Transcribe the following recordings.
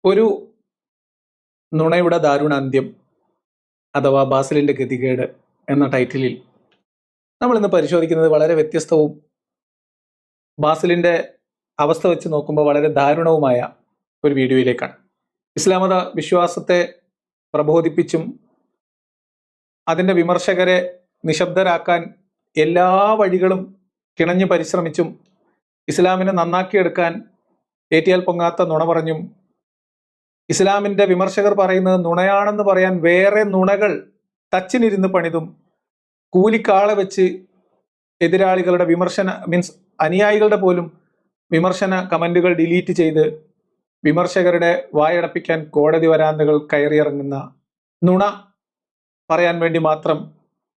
ഒരു നുണയുടെ ദാരുണാന്ത്യം അഥവാ ബാസിലിന്റെ ഗതികേട് എന്ന ടൈറ്റിലിൽ നമ്മൾ ഇന്ന് പരിശോധിക്കുന്നത് വളരെ വ്യത്യസ്തവും ബാസിലിന്റെ അവസ്ഥ വെച്ച് നോക്കുമ്പോൾ വളരെ ദാരുണവുമായ ഒരു വീഡിയോയിലേക്കാണ്. ഇസ്ലാം മത വിശ്വാസത്തെ പ്രബോധിപ്പിച്ചും അതിൻ്റെ വിമർശകരെ നിശബ്ദരാക്കാൻ എല്ലാ വഴികളും കിണഞ്ഞു പരിശ്രമിച്ചും ഇസ്ലാമിനെ നന്നാക്കിയെടുക്കാൻ ഏറ്റിയാൽ പൊങ്ങാത്ത നുണ പറഞ്ഞും ഇസ്ലാമിന്റെ വിമർശകർ പറയുന്നത് നുണയാണെന്ന് പറയാൻ വേറെ നുണകൾ തച്ചിനിരുന്ന് പണിതും കൂലിക്കാളെ വെച്ച് എതിരാളികളുടെ അനുയായികളുടെ പോലും വിമർശന കമന്റുകൾ ഡിലീറ്റ് ചെയ്ത് വിമർശകരുടെ വായടപ്പിക്കാൻ കോടതി വരാന്തകൾ കയറിയിറങ്ങുന്ന നുണ പറയാൻ വേണ്ടി മാത്രം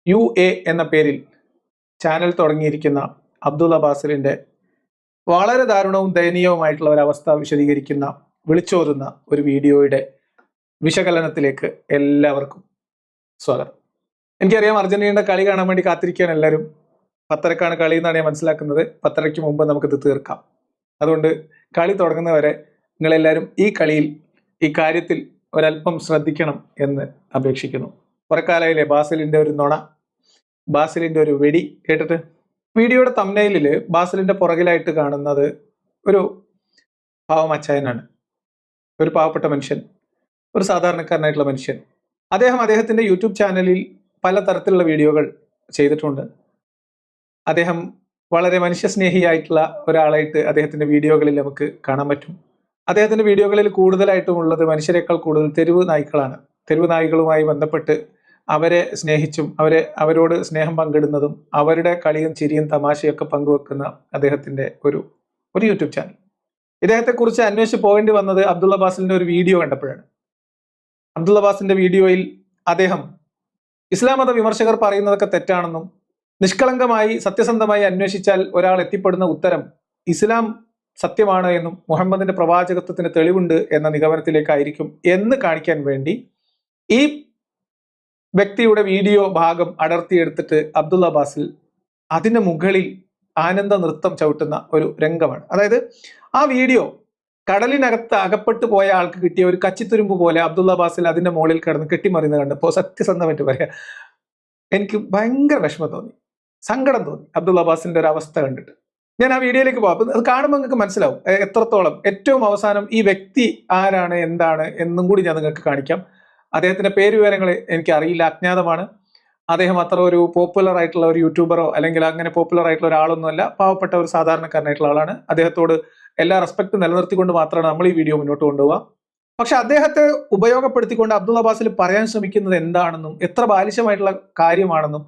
UA എന്ന പേരിൽ ചാനൽ തുടങ്ങിയിരിക്കുന്ന അബ്ദുള്ള ബാസിലിന്റെ വളരെ ദാരുണവും ദയനീയവുമായിട്ടുള്ള ഒരവസ്ഥ വിശദീകരിക്കുന്ന വിളിച്ചോതുന്ന ഒരു വീഡിയോയുടെ വിശകലനത്തിലേക്ക് എല്ലാവർക്കും സ്വാഗതം. എനിക്കറിയാം അർജന്റീനയുടെ കളി കാണാൻ വേണ്ടി കാത്തിരിക്കുകയാണ് എല്ലാവരും. 10:30 കളി എന്നാണ് ഞാൻ മനസ്സിലാക്കുന്നത്. 10:30 മുമ്പ് നമുക്കിത് തീർക്കാം. അതുകൊണ്ട് കളി തുടങ്ങുന്നവരെ നിങ്ങളെല്ലാവരും ഈ കാര്യത്തിൽ ഒരല്പം ശ്രദ്ധിക്കണം എന്ന് അപേക്ഷിക്കുന്നു. കുറെ കാലമായില്ലേ ബാസിലിന്റെ ഒരു നുണ, ബാസിലിന്റെ ഒരു വെടി കേട്ടിട്ട്. വീഡിയോയുടെ തംബ്നെയിലിൽ ബാസിലിന്റെ പുറകിലായിട്ട് കാണുന്നത് ഒരു പാവമച്ചായനാണ്, ഒരു പാവപ്പെട്ട മനുഷ്യൻ, ഒരു സാധാരണക്കാരനായിട്ടുള്ള മനുഷ്യൻ. അദ്ദേഹത്തിന്റെ യൂട്യൂബ് ചാനലിൽ പലതരത്തിലുള്ള വീഡിയോകൾ ചെയ്തിട്ടുണ്ട്. അദ്ദേഹം വളരെ മനുഷ്യസ്നേഹിയായിട്ടുള്ള ഒരാളായിട്ട് അദ്ദേഹത്തിന്റെ വീഡിയോകളിൽ നമുക്ക് കാണാൻ പറ്റും. അദ്ദേഹത്തിന്റെ വീഡിയോകളിൽ കൂടുതലായിട്ടും ഉള്ളത് മനുഷ്യരെക്കാൾ കൂടുതൽ തെരുവ് നായ്ക്കളാണ്. തെരുവ് നായ്ക്കളുമായി ബന്ധപ്പെട്ട് അവരെ സ്നേഹിച്ചും അവരോട് സ്നേഹം പങ്കിടുന്നതും അവരുടെ കളിയും ചിരിയും തമാശയൊക്കെ പങ്കുവെക്കുന്ന അദ്ദേഹത്തിന്റെ ഒരു യൂട്യൂബ് ചാനൽ. ഇദ്ദേഹത്തെക്കുറിച്ച് അന്വേഷിച്ച് പോകേണ്ടി വന്നത് അബ്ദുള്ള ബാസിലിന്റെ ഒരു വീഡിയോ കണ്ടപ്പോഴാണ്. അബ്ദുള്ള ബാസിലിന്റെ വീഡിയോയിൽ അദ്ദേഹം ഇസ്ലാം മത വിമർശകർ പറയുന്നതൊക്കെ തെറ്റാണെന്നും നിഷ്കളങ്കമായി സത്യസന്ധമായി അന്വേഷിച്ചാൽ ഒരാൾ എത്തിപ്പെടുന്ന ഉത്തരം ഇസ്ലാം സത്യമാണ് എന്നും മുഹമ്മദിന്റെ പ്രവാചകത്വത്തിന് തെളിവുണ്ട് എന്ന നിഗമനത്തിലേക്കായിരിക്കും എന്ന് കാണിക്കാൻ വേണ്ടി ഈ വ്യക്തിയുടെ വീഡിയോ ഭാഗം അടർത്തിയെടുത്തിട്ട് അബ്ദുള്ള ബാസിൽ അതിന്റെ മുകളിൽ ആനന്ദ നൃത്തം ചവിട്ടുന്ന ഒരു രംഗമാണ്. അതായത് ആ വീഡിയോ കടലിനകത്ത് അകപ്പെട്ടു പോയ ആൾക്ക് കിട്ടിയ ഒരു കച്ചിത്തുരുമ്പ് പോലെ അബ്ദുള്ള ബാസിൽ അതിന്റെ മുകളിൽ കിടന്ന് കെട്ടിമറിയുന്നത് കണ്ടപ്പോൾ സത്യസന്ധമായിട്ട് പറയാം, എനിക്ക് ഭയങ്കര വിഷമം തോന്നി, സങ്കടം തോന്നി അബ്ദുള്ള ബാസിന്റെ ഒരു അവസ്ഥ കണ്ടിട്ട്. ഞാൻ ആ വീഡിയോയിലേക്ക് പോകാം. അപ്പം അത് കാണുമ്പോൾ നിങ്ങൾക്ക് മനസ്സിലാവും എത്രത്തോളം. ഏറ്റവും അവസാനം ഈ വ്യക്തി ആരാണ് എന്താണ് എന്നും കൂടി ഞാൻ നിങ്ങൾക്ക് കാണിക്കാം. അദ്ദേഹത്തിന്റെ പേര് വിവരങ്ങൾ എനിക്ക് അറിയില്ല, അജ്ഞാതമാണ്. അദ്ദേഹം അത്ര ഒരു പോപ്പുലർ ആയിട്ടുള്ള ഒരു യൂട്യൂബറോ അല്ലെങ്കിൽ അങ്ങനെ പോപ്പുലർ ആയിട്ടുള്ള ഒരാളൊന്നുമല്ല. പാവപ്പെട്ട ഒരു സാധാരണക്കാരനായിട്ടുള്ള ആളാണ്. അദ്ദേഹത്തോട് എല്ലാ റെസ്പെക്ട് നിലനിർത്തിക്കൊണ്ട് മാത്രമാണ് നമ്മൾ ഈ വീഡിയോ മുന്നോട്ട് കൊണ്ടുപോകുക. പക്ഷെ അദ്ദേഹത്തെ ഉപയോഗപ്പെടുത്തിക്കൊണ്ട് അബ്ദുള്ള ബാസിൽ പറയാൻ ശ്രമിക്കുന്നത് എന്താണെന്നും എത്ര ബാലിശമായിട്ടുള്ള കാര്യമാണെന്നും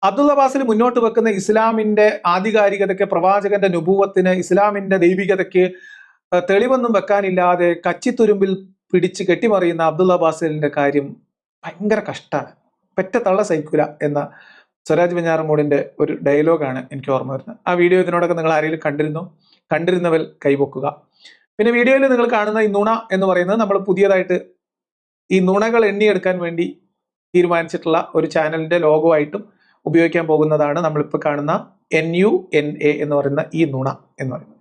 അബ്ദുള്ള ബാസിൽ മുന്നോട്ട് വെക്കുന്ന ഇസ്ലാമിന്റെ ആധികാരികതയ്ക്ക്, പ്രവാചകന്റെ നുബൂവത്തിന്, ഇസ്ലാമിന്റെ ദൈവികതയ്ക്ക് തെളിവൊന്നും വെക്കാനില്ലാതെ കച്ചിത്തുരുമ്പിൽ പിടിച്ച് കെട്ടിമറിയുന്ന അബ്ദുള്ള ബാസിലിന്റെ കാര്യം ഭയങ്കര കഷ്ടമാണ്. പെറ്റ തള്ള സഹിക്കൂല എന്ന സ്വരാജ് വെഞ്ഞാറമൂടിന്റെ ഒരു ഡയലോഗാണ് എനിക്ക് ഓർമ്മ വരുന്നത്. ആ വീഡിയോ ഇതിനോടൊക്കെ നിങ്ങൾ ആരെങ്കിലും കണ്ടിരുന്നവർ കൈവക്കുക. പിന്നെ വീഡിയോയിൽ നിങ്ങൾ കാണുന്ന ഈ നുണ എന്ന് പറയുന്നത് നമ്മൾ പുതിയതായിട്ട് ഈ നുണകൾ എണ്ണിയെടുക്കാൻ വേണ്ടി തീരുമാനിച്ചിട്ടുള്ള ഒരു ചാനലിന്റെ ലോഗോ ആയിട്ടും ഉപയോഗിക്കാൻ പോകുന്നതാണ് നമ്മളിപ്പോൾ കാണുന്ന NUNA എന്ന് പറയുന്ന ഈ നുണ എന്ന് പറയുന്നത്.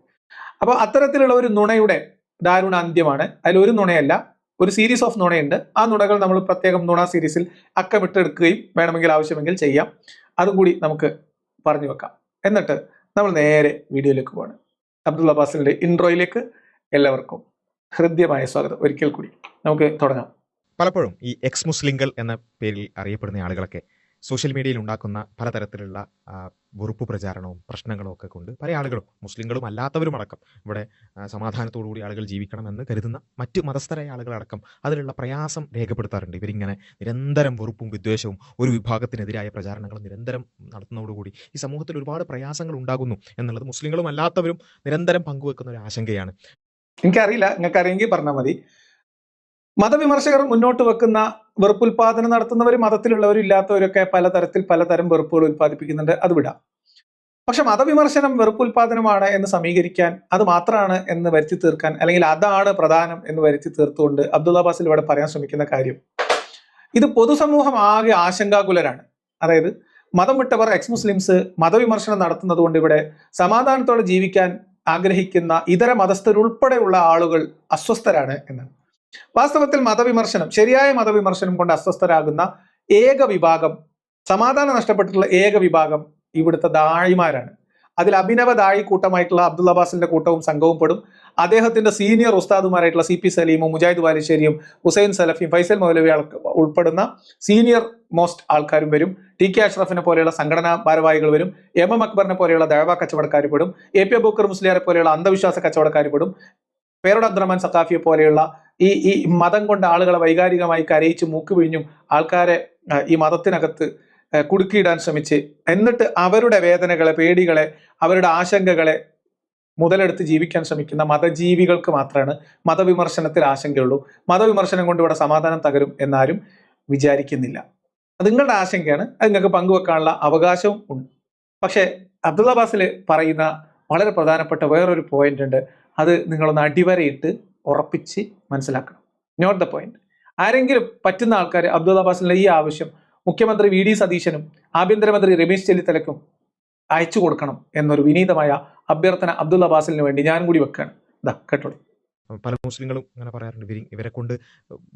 അപ്പോൾ അത്തരത്തിലുള്ള ഒരു നുണയുടെ ദാരുണ അന്ത്യമാണ്. അതിലൊരു നുണയല്ല, ഒരു സീരീസ് ഓഫ് നുണയുണ്ട്. ആ നുണകൾ നമ്മൾ പ്രത്യേകം നുണ സീരീസിൽ അക്കമിട്ടെടുക്കുകയും വേണമെങ്കിൽ ആവശ്യമെങ്കിൽ ചെയ്യാം. അതും കൂടി നമുക്ക് പറഞ്ഞു വെക്കാം. എന്നിട്ട് നമ്മൾ നേരെ വീഡിയോയിലേക്ക് പോവാണ്. അബ്ദുള്ള ബാസിലിന്റെ ഇൻട്രോയിലേക്ക് എല്ലാവർക്കും ഹൃദ്യമായ സ്വാഗതം. ഒരിക്കൽ കൂടി നമുക്ക് തുടങ്ങാം. പലപ്പോഴും ഈ എക്സ് മുസ്ലിങ്ങൾ എന്ന പേരിൽ അറിയപ്പെടുന്ന ആളുകളൊക്കെ സോഷ്യൽ മീഡിയയിൽ ഉണ്ടാക്കുന്ന പലതരത്തിലുള്ള വെറുപ്പ് പ്രചാരണവും പ്രശ്നങ്ങളും ഒക്കെ കൊണ്ട് പല ആളുകളും, മുസ്ലിങ്ങളും അല്ലാത്തവരും അടക്കം, ഇവിടെ സമാധാനത്തോടുകൂടി ആളുകൾ ജീവിക്കണമെന്ന് കരുതുന്ന മറ്റ് മതസ്ഥരായ ആളുകളടക്കം അതിലുള്ള പ്രയാസം രേഖപ്പെടുത്താറുണ്ട്. ഇവരിങ്ങനെ നിരന്തരം വെറുപ്പും വിദ്വേഷവും ഒരു വിഭാഗത്തിനെതിരായ പ്രചാരണങ്ങളും നിരന്തരം നടത്തുന്നതോടുകൂടി ഈ സമൂഹത്തിൽ ഒരുപാട് പ്രയാസങ്ങൾ ഉണ്ടാകുന്നു എന്നുള്ളത് മുസ്ലിങ്ങളും അല്ലാത്തവരും നിരന്തരം പങ്കുവെക്കുന്ന ഒരു ആശങ്കയാണ്. എനിക്കറിയില്ല, നിങ്ങൾക്ക് അറിയെങ്കിൽ പറഞ്ഞാൽ മതി. മതവിമർശകർ മുന്നോട്ട് വെക്കുന്ന വെറുപ്പുൽപാദനം നടത്തുന്നവരും മതത്തിലുള്ളവരും ഇല്ലാത്തവരൊക്കെ പലതരം വെറുപ്പുകൾ ഉൽപ്പാദിപ്പിക്കുന്നുണ്ട്, അത് വിടാം. പക്ഷെ മതവിമർശനം വെറുപ്പുൽപാദനമാണ് എന്ന് സമീകരിക്കാൻ, അത് മാത്രമാണ് എന്ന് വരുത്തി തീർക്കാൻ, അല്ലെങ്കിൽ അതാണ് പ്രധാനം എന്ന് വരുത്തി തീർത്തുകൊണ്ട് അബ്ദുള്ള ബാസിൽ ഇവിടെ പറയാൻ ശ്രമിക്കുന്ന കാര്യം, ഇത് പൊതുസമൂഹം ആകെ ആശങ്കാകുലരാണ്. അതായത് മതം വിട്ടവർ, എക്സ് മുസ്ലിംസ് മതവിമർശനം നടത്തുന്നത് കൊണ്ട് ഇവിടെ സമാധാനത്തോടെ ജീവിക്കാൻ ആഗ്രഹിക്കുന്ന ഇതര മതസ്ഥരുൾപ്പെടെയുള്ള ആളുകൾ അസ്വസ്ഥരാണ് എന്നാണ്. വാസ്തവത്തിൽ മതവിമർശനം, ശരിയായ മതവിമർശനം കൊണ്ട് അസ്വസ്ഥരാകുന്ന ഏക വിഭാഗം, സമാധാനം നഷ്ടപ്പെട്ടിട്ടുള്ള ഏക വിഭാഗം ഇവിടുത്തെ ദാഴിമാരാണ്. അതിൽ അഭിനവ ദാഴി കൂട്ടമായിട്ടുള്ള അബ്ദുൽ അബ്ബാസിന്റെ കൂട്ടവും സംഘവും പെടും. അദ്ദേഹത്തിന്റെ സീനിയർ ഉസ്താദുമാരായിട്ടുള്ള CP സലീമും മുജാഹിദ് ബാലുശ്ശേരിയും ഹുസൈൻ സലഫിയും ഫൈസൽ മൗലവി ഉൾപ്പെടുന്ന സീനിയർ മോസ്റ്റ് ആൾക്കാരും വരും. TK അഷ്റഫിനെ പോലെയുള്ള സംഘടനാ ഭാരവാഹികൾ വരും. MM അക്ബറിനെ പോലെയുള്ള ദഅവ കച്ചവടക്കാർ പെടും. AP അബൂബക്കർ മുസ്ലിയാരെ പോലെയുള്ള അന്ധവിശ്വാസ കച്ചവടക്കാർ പെടും. പേരോട് അബ്ദുറഹ്മാൻ സഖാഫിയെ പോലെയുള്ള ഈ മതം കൊണ്ട് ആളുകളെ വൈകാരികമായി കരയിച്ച് മൂക്ക് പിഴിഞ്ഞും ആൾക്കാരെ ഈ മതത്തിനകത്ത് കുടുക്കിയിടാൻ ശ്രമിച്ച്, എന്നിട്ട് അവരുടെ വേദനകളെ, പേടികളെ, അവരുടെ ആശങ്കകളെ മുതലെടുത്ത് ജീവിക്കാൻ ശ്രമിക്കുന്ന മതജീവികൾക്ക് മാത്രമാണ് മതവിമർശനത്തിൽ ആശങ്കയുള്ളൂ. മതവിമർശനം കൊണ്ട് ഇവിടെ സമാധാനം തകരും എന്നാരും വിചാരിക്കുന്നില്ല. അത് നിങ്ങളുടെ ആശങ്കയാണ്, അത് നിങ്ങൾക്ക് പങ്കുവെക്കാനുള്ള അവകാശവും ഉണ്ട്. പക്ഷേ അബ്ദുൽ അബ്ബാസിൽ പറയുന്ന വളരെ പ്രധാനപ്പെട്ട വേറൊരു പോയിന്റ് ഉണ്ട്. അത് നിങ്ങളൊന്ന് അടിവരയിട്ട് ഉറപ്പിച്ച് മനസ്സിലാക്കണം. Note the point. ആരെങ്കിലും പറ്റുന്ന ആൾക്കാർ അബ്ദുൽ അബ്ബാസിന്റെ ഈ ആവശ്യം മുഖ്യമന്ത്രി VD സതീശനും ആഭ്യന്തരമന്ത്രി രമേശ് ചെന്നിത്തലയ്ക്കും അയച്ചു കൊടുക്കണം എന്നൊരു വിനീതമായ അഭ്യർത്ഥന അബ്ദുൽ അബ്ബാസിന് വേണ്ടി ഞാൻ കൂടി വെക്കുകയാണ്. ഇതാ കേട്ടോളൂ. പല മുസ്ലിങ്ങളും അങ്ങനെ പറയാറുണ്ട്, ഇവരെ കൊണ്ട്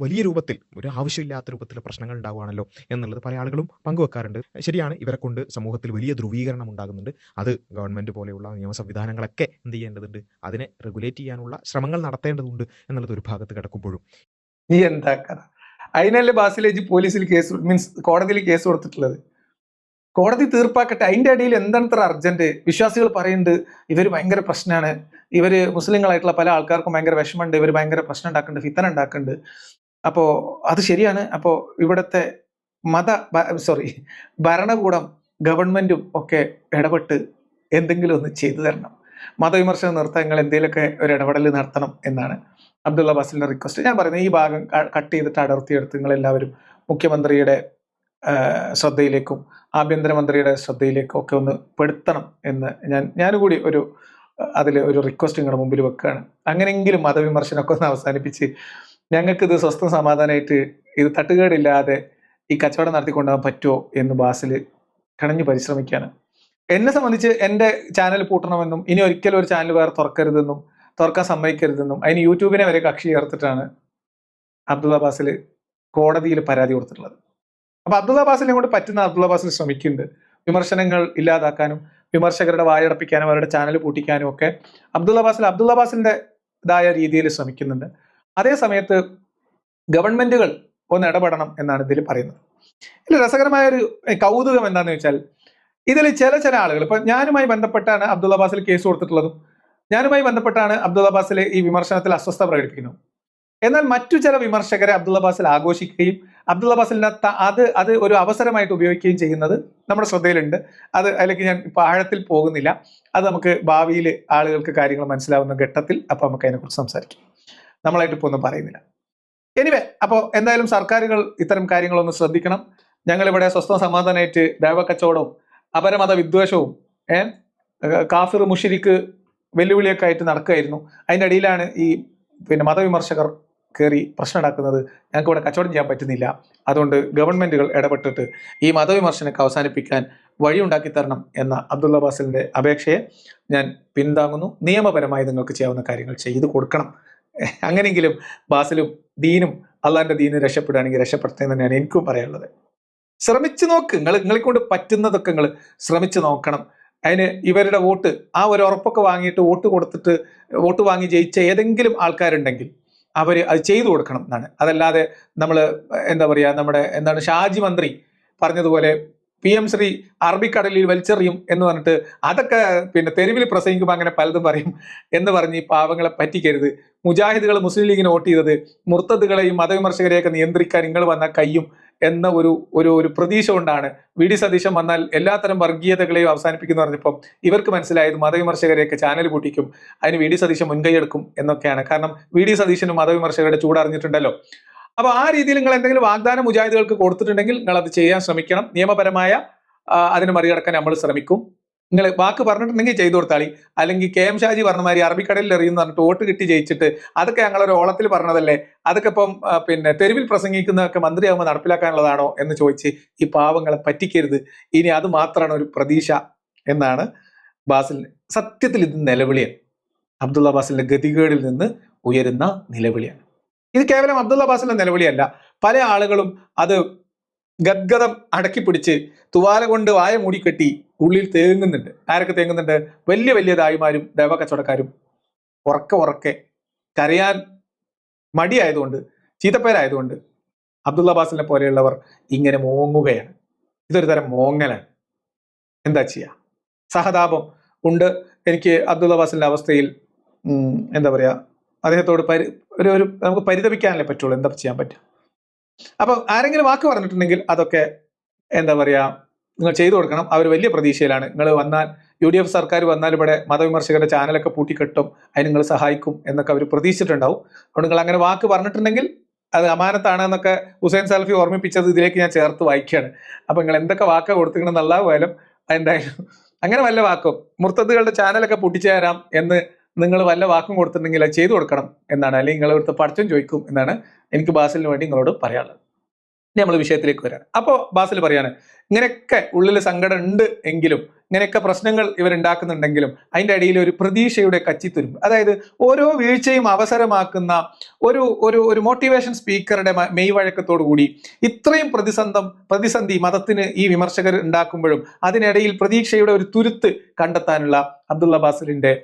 വലിയ രൂപത്തിൽ, ഒരു ആവശ്യമില്ലാത്ത രൂപത്തിൽ പ്രശ്നങ്ങൾ ഉണ്ടാവുകയാണല്ലോ എന്നുള്ളത് പല ആളുകളും പങ്കുവെക്കാറുണ്ട്. ശരിയാണ്, ഇവരെ കൊണ്ട് സമൂഹത്തിൽ വലിയ ധ്രുവീകരണം ഉണ്ടാകുന്നുണ്ട്. അത് ഗവൺമെന്റ് പോലെയുള്ള നിയമ സംവിധാനങ്ങളൊക്കെ എന്ത് ചെയ്യേണ്ടതുണ്ട്, അതിനെ റെഗുലേറ്റ് ചെയ്യാനുള്ള ശ്രമങ്ങൾ നടത്തേണ്ടതുണ്ട് എന്നുള്ളത് ഒരു ഭാഗത്ത് കിടക്കുമ്പോഴും നീ എന്താ കഥ? അതിനല്ലേ ബാസിലേജ് പോലീസിൽ കോടതിയിൽ കേസ് കൊടുത്തിട്ടുള്ളത്. കോടതി തീർപ്പാക്കട്ടെ. അതിന്റെ അടിയിൽ എന്താണ് ഇത്ര അർജന്റ്? വിശ്വാസികൾ പറയുന്നുണ്ട് ഇവർ ഭയങ്കര പ്രശ്നമാണ്, ഇവര് മുസ്ലിങ്ങളായിട്ടുള്ള പല ആൾക്കാർക്കും ഭയങ്കര വിഷമമുണ്ട്, ഇവർ ഭയങ്കര പ്രശ്നം ഉണ്ടാക്കുന്നുണ്ട്, ഫിത്തന ഉണ്ടാക്കുന്നുണ്ട്. അപ്പോ അത് ശരിയാണ്. അപ്പോ ഇവിടുത്തെ ഭരണകൂടം, ഗവൺമെന്റും ഒക്കെ ഇടപെട്ട് എന്തെങ്കിലും ഒന്ന് ചെയ്തു തരണം. മതവിമർശനം നിർത്താൻ നിങ്ങൾ എന്തെങ്കിലുമൊക്കെ ഒരു ഇടപെടൽ നടത്തണം എന്നാണ് അബ്ദുൽ അബ്ബാസിന്റെ റിക്വസ്റ്റ്. ഞാൻ പറയുന്നത് ഈ ഭാഗം കട്ട് ചെയ്തിട്ട് അടർത്തിയെടുത്ത് നിങ്ങൾ എല്ലാവരും മുഖ്യമന്ത്രിയുടെ ശ്രദ്ധയിലേക്കും ആഭ്യന്തരമന്ത്രിയുടെ ശ്രദ്ധയിലേക്കും ഒക്കെ ഒന്ന് പെടുത്തണം എന്ന് ഞാനുകൂടി അതിൽ ഒരു റിക്വസ്റ്റ് നിങ്ങളുടെ മുമ്പിൽ വെക്കുകയാണ്. അങ്ങനെയെങ്കിലും മതവിമർശനമൊക്കെ ഒന്ന് അവസാനിപ്പിച്ച് ഞങ്ങൾക്കിത് സ്വസ്ഥം സമാധാനമായിട്ട് ഇത് തട്ടുകേടില്ലാതെ ഈ കച്ചവടം നടത്തിക്കൊണ്ടുപോകാൻ പറ്റുമോ എന്ന് ബാസിൽ കണഞ്ഞു പരിശ്രമിക്കുകയാണ്. എന്നെ സംബന്ധിച്ച് എൻ്റെ ചാനൽ പൂട്ടണമെന്നും ഇനി ഒരിക്കലും ഒരു ചാനൽ വേറെ തുറക്കാൻ സമ്മതിക്കരുതെന്നും അതിന് യൂട്യൂബിനെ വരെ കക്ഷി ചേർത്തിട്ടാണ് അബ്ദുൽ അബ്ബാസിൽ കോടതിയിൽ പരാതി കൊടുത്തിട്ടുള്ളത്. അപ്പൊ അബ്ദുൽ അബ്ബാസിനെ കൊണ്ട് പറ്റുന്ന അബ്ദുൽ അബ്ബാസിൽ ശ്രമിക്കുന്നുണ്ട്. വിമർശനങ്ങൾ ഇല്ലാതാക്കാനും വിമർശകരുടെ വായടപ്പിക്കാനും അവരുടെ ചാനൽ പൂട്ടിക്കാനും ഒക്കെ അബ്ദുൽ അബ്ബാസിൻ്റെതായ രീതിയിൽ ശ്രമിക്കുന്നുണ്ട്. അതേ സമയത്ത് ഗവൺമെന്റുകൾ ഒന്ന് ഇടപെടണം എന്നാണ് ഇതിൽ പറയുന്നത്. ഇതിൽ രസകരമായ ഒരു കൗതുകം എന്താണെന്ന് വെച്ചാൽ, ഇതിൽ ചില ആളുകൾ, ഇപ്പൊ ഞാനുമായി ബന്ധപ്പെട്ടാണ് അബ്ദുൽ അബ്ബാസിൽ കേസ് കൊടുത്തിട്ടുള്ളതും ഞാനുമായി ബന്ധപ്പെട്ടാണ് അബ്ദുൽ അബ്ബാസിൽ ഈ വിമർശനത്തിൽ അസ്വസ്ഥത പ്രകടിപ്പിക്കുന്നത്. എന്നാൽ മറ്റു ചില വിമർശകരെ അബ്ദുൽ അബ്ബാസിൽ ആഘോഷിക്കുകയും അബ്ദുൽ അബ്ബാസിന്റെ അത് ഒരു അവസരമായിട്ട് ഉപയോഗിക്കുകയും ചെയ്യുന്നത് നമ്മുടെ ശ്രദ്ധയിലുണ്ട്. അതിലേക്ക് ഞാൻ ഇപ്പൊ ആഴത്തിൽ പോകുന്നില്ല. അത് നമുക്ക് ഭാവിയിൽ ആളുകൾക്ക് കാര്യങ്ങൾ മനസ്സിലാവുന്ന ഘട്ടത്തിൽ അപ്പൊ നമുക്ക് അതിനെക്കുറിച്ച് സംസാരിക്കാം. നമ്മളായിട്ട് ഇപ്പോൾ ഒന്നും പറയുന്നില്ല. എനിവേ, അപ്പോൾ എന്തായാലും സർക്കാരുകൾ ഇത്തരം കാര്യങ്ങളൊന്ന് ശ്രദ്ധിക്കണം. ഞങ്ങളിവിടെ സ്വസ്ഥ സമാധാനമായിട്ട് ദൈവ കച്ചവടവും അപരമത വിദ്വേഷവും കാഫിർ മുഷിരിക്ക് വെല്ലുവിളിയൊക്കെ ആയിട്ട് നടക്കുകയായിരുന്നു. അതിൻ്റെ അടിയിലാണ് ഈ മതവിമർശകർ കയറി പ്രശ്നം ഉണ്ടാക്കുന്നത്. ഞങ്ങൾക്ക് ഇവിടെ കച്ചവടം ചെയ്യാൻ പറ്റുന്നില്ല, അതുകൊണ്ട് ഗവൺമെന്റുകൾ ഇടപെട്ടിട്ട് ഈ മതവിമർശനമൊക്കെ അവസാനിപ്പിക്കാൻ വഴിയുണ്ടാക്കി തരണം എന്ന അബ്ദുൽ അബ്ബാസിന്റെ അപേക്ഷയെ ഞാൻ പിന്താങ്ങുന്നു. നിയമപരമായി നിങ്ങൾക്ക് ചെയ്യാവുന്ന കാര്യങ്ങൾ ചെയ്തു കൊടുക്കണം. അങ്ങനെയെങ്കിലും ബാസിലും ദീനും അള്ളാന്റെ ദീനും രക്ഷപ്പെടുകയാണെങ്കിൽ രക്ഷപ്പെടുത്തേ തന്നെയാണ് എനിക്കും പറയാനുള്ളത്. ശ്രമിച്ചു നോക്ക്. നിങ്ങളെ കൊണ്ട് പറ്റുന്നതൊക്കെ നിങ്ങൾ ശ്രമിച്ചു നോക്കണം. അതിന് ഇവരുടെ വോട്ട്, ആ ഒരു ഉറപ്പൊക്കെ വാങ്ങിയിട്ട് വോട്ട് വാങ്ങി ജയിച്ച ഏതെങ്കിലും ആൾക്കാരുണ്ടെങ്കിൽ അവർ അത് ചെയ്തു കൊടുക്കണം എന്നാണ്. അതല്ലാതെ നമ്മൾ ഷാജി മന്ത്രി പറഞ്ഞതുപോലെ PM ശ്രീ അറബിക്കടലിൽ വലിച്ചെറിയും എന്ന് പറഞ്ഞിട്ട് അതൊക്കെ തെരുവിൽ പ്രസംഗിക്കുമ്പോൾ അങ്ങനെ പലതും പറയും എന്ന് പറഞ്ഞ് ഈ പാവങ്ങളെ പറ്റിക്കരുത്. മുജാഹിദുകൾ മുസ്ലിം ലീഗിന് വോട്ട് ചെയ്തത് മുർത്തദുകളെയും മതവിമർശകരെയൊക്കെ നിയന്ത്രിക്കാൻ നിങ്ങൾ വന്നാൽ കഴിയും എന്ന ഒരു പ്രതീക്ഷ കൊണ്ടാണ്. VD സതീശൻ വന്നാൽ എല്ലാത്തരം വർഗീയതകളെയും അവസാനിപ്പിക്കുന്നു പറഞ്ഞപ്പം ഇവർക്ക് മനസ്സിലായത് മതവിമർശകരെയൊക്കെ ചാനൽ പൂട്ടിക്കും, അതിന് VD സതീശൻ മുൻകൈയെടുക്കും എന്നൊക്കെയാണ്. കാരണം VD സതീശനും മതവിമർശകരുടെ ചൂടറിഞ്ഞിട്ടുണ്ടല്ലോ. അപ്പൊ ആ രീതിയിൽ നിങ്ങൾ എന്തെങ്കിലും വാഗ്ദാനം മുജാഹിദുകൾക്ക് കൊടുത്തിട്ടുണ്ടെങ്കിൽ നിങ്ങൾ അത് ചെയ്യാൻ ശ്രമിക്കണം. നിയമപരമായ അതിനെ മറികടക്കാൻ നമ്മൾ ശ്രമിക്കും. നിങ്ങൾ വാക്ക് പറഞ്ഞിട്ടുണ്ടെങ്കിൽ ചെയ്തു കൊടുത്താളി. അല്ലെങ്കിൽ KM ഷാജി പറഞ്ഞ മാതിരി അറബിക്കടലിൽ എറിയുന്ന പറഞ്ഞിട്ട് വോട്ട് കിട്ടി ജയിച്ചിട്ട് അതൊക്കെ ഞങ്ങളൊരു ഓളത്തിൽ പറഞ്ഞതല്ലേ, അതൊക്കെ ഇപ്പം തെരുവിൽ പ്രസംഗിക്കുന്നതൊക്കെ മന്ത്രിയാകുമ്പോൾ നടപ്പിലാക്കാനുള്ളതാണോ എന്ന് ചോദിച്ച് ഈ പാവങ്ങളെ പറ്റിക്കരുത്. ഇനി അത് മാത്രമാണ് ഒരു പ്രതീക്ഷ എന്നാണ് ബാസിൽ. സത്യത്തിൽ ഇത് നിലവിളിയാണ്. അബ്ദുൽ അബ്ബാസിന്റെ ഗതികേടിൽ നിന്ന് ഉയരുന്ന നിലവിളിയാണ്. ഇത് കേവലം അബ്ദുള്ള ബാസിന്റെ നിലവിളിയല്ല. പല ആളുകളും അത് ഗദ്ഗതം അടക്കി പിടിച്ച് തുവാല കൊണ്ട് വായ മൂടിക്കെട്ടി ഉള്ളിൽ തേങ്ങുന്നുണ്ട്. ആരൊക്കെ തേങ്ങുന്നുണ്ട്? വലിയ വലിയ ദായിമാരും ദേവ കച്ചവടക്കാരും ഉറക്കെ കരയാൻ മടിയായതുകൊണ്ട്, ചീത്തപ്പേരായതുകൊണ്ട് അബ്ദുള്ള ബാസിനെ പോലെയുള്ളവർ ഇങ്ങനെ മോങ്ങുകയാണ്. ഇതൊരു തരം മോങ്ങലാണ്. എന്താ ചെയ്യുക? സഹതാപം ഉണ്ട് എനിക്ക് അബ്ദുള്ള ബാസിന്റെ അവസ്ഥയിൽ. എന്താ പറയാ, അദ്ദേഹത്തോട് ഒരു നമുക്ക് പരിതപിക്കാനല്ലേ പറ്റുള്ളൂ. എന്താ ചെയ്യാൻ പറ്റുക? അപ്പൊ ആരെങ്കിലും വാക്ക് പറഞ്ഞിട്ടുണ്ടെങ്കിൽ അതൊക്കെ എന്താ പറയാ, നിങ്ങൾ ചെയ്തു കൊടുക്കണം. അവർ വലിയ പ്രതീക്ഷയിലാണ്. നിങ്ങൾ വന്നാൽ, UDF സർക്കാർ വന്നാൽ ഇവിടെ മതവിമർശകരുടെ ചാനലൊക്കെ പൂട്ടിക്കെട്ടും, അതിന് നിങ്ങൾ സഹായിക്കും എന്നൊക്കെ അവർ പ്രതീക്ഷിച്ചിട്ടുണ്ടാവും. അതുകൊണ്ട് നിങ്ങൾ അങ്ങനെ വാക്ക് പറഞ്ഞിട്ടുണ്ടെങ്കിൽ അത് അമാനത്താണ് എന്നൊക്കെ ഹുസൈൻ സലഫി ഓർമ്മിപ്പിച്ചത് ഇതിലേക്ക് ഞാൻ ചേർത്ത് വായിക്കുകയാണ്. അപ്പൊ നിങ്ങൾ എന്തൊക്കെ വാക്ക് കൊടുത്തിട്ടുണ്ടെന്ന് അല്ലാഹു ആലം. എന്തായാലും അങ്ങനെ വല്ല വാക്കും, മുർത്തദ്ദുകളുടെ ചാനലൊക്കെ പൊട്ടിച്ചു തരാം എന്ന് നിങ്ങൾ വല്ല വാക്കും കൊടുത്തിട്ടുണ്ടെങ്കിൽ അത് ചെയ്തു കൊടുക്കണം എന്നാണ്, അല്ലെങ്കിൽ നിങ്ങൾ ഇവിടുത്തെ പഠിച്ചും ചോദിക്കും എന്നാണ് എനിക്ക് ബാസിലിന് വേണ്ടി നിങ്ങളോട് പറയാനുള്ളത്. ഇനി നമ്മൾ വിഷയത്തിലേക്ക് വരാണ്. അപ്പോൾ ബാസിൽ പറയാണ്, ഇങ്ങനെയൊക്കെ ഉള്ളിൽ സങ്കടം ഉണ്ട് എങ്കിലും, ഇങ്ങനെയൊക്കെ പ്രശ്നങ്ങൾ ഇവരുണ്ടാക്കുന്നുണ്ടെങ്കിലും അതിൻ്റെ ഇടയിൽ ഒരു പ്രതീക്ഷയുടെ കച്ചിത്തുരുമ്പ്, അതായത് ഓരോ വീഴ്ചയും അവസരമാക്കുന്ന ഒരു മോട്ടിവേഷൻ സ്പീക്കറുടെ മെയ് വഴക്കത്തോടു കൂടി ഇത്രയും പ്രതിസന്ധി മതത്തിന് ഈ വിമർശകർ ഉണ്ടാക്കുമ്പോഴും അതിനിടയിൽ പ്രതീക്ഷയുടെ ഒരു തുരുത്ത് കണ്ടെത്താനുള്ള അബ്ദുള്ള ബാസിലിന്റെ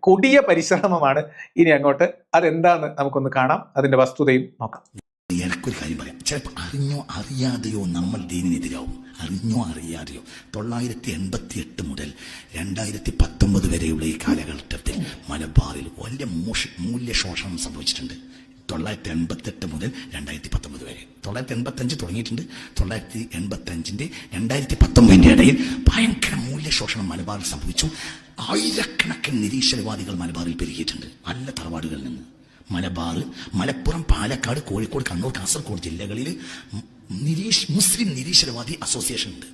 കൊടിയ പരിശ്രമമാണ് ഇനി അങ്ങോട്ട്. അതെന്താന്ന് നമുക്കൊന്ന് കാണാം, അതിന്റെ വസ്തുതയും നോക്കാം. എനിക്കൊരു കാര്യം പറയാം. ചിലപ്പോൾ അറിഞ്ഞോ അറിയാതെയോ നമ്മൾ ദീനിനെതിരാവും. അറിഞ്ഞോ അറിയാതെയോ 988 മുതൽ 2019 വരെയുള്ള ഈ കാലഘട്ടത്തിൽ മലബാറിൽ വലിയ മൂല്യശോഷണം സംഭവിച്ചിട്ടുണ്ട്. 988 മുതൽ 2019 വരെ. 985 തുടങ്ങിയിട്ടുണ്ട്. 985 2019 ഇടയിൽ ഭയങ്കര മൂല്യശോഷണം മലബാറിൽ സംഭവിച്ചു. ആയിരക്കണക്കിന് നിരീശ്വരവാദികൾ മലബാറിൽ പെരുകിയിട്ടുണ്ട്. നല്ല തറവാടുകളിൽ നിന്ന്. മലബാർ, മലപ്പുറം, പാലക്കാട്, കോഴിക്കോട്, കണ്ണൂർ, കാസർഗോഡ് ജില്ലകളിൽ മുസ്ലിം നിരീശ്വരവാദി അസോസിയേഷൻ ഉണ്ട്.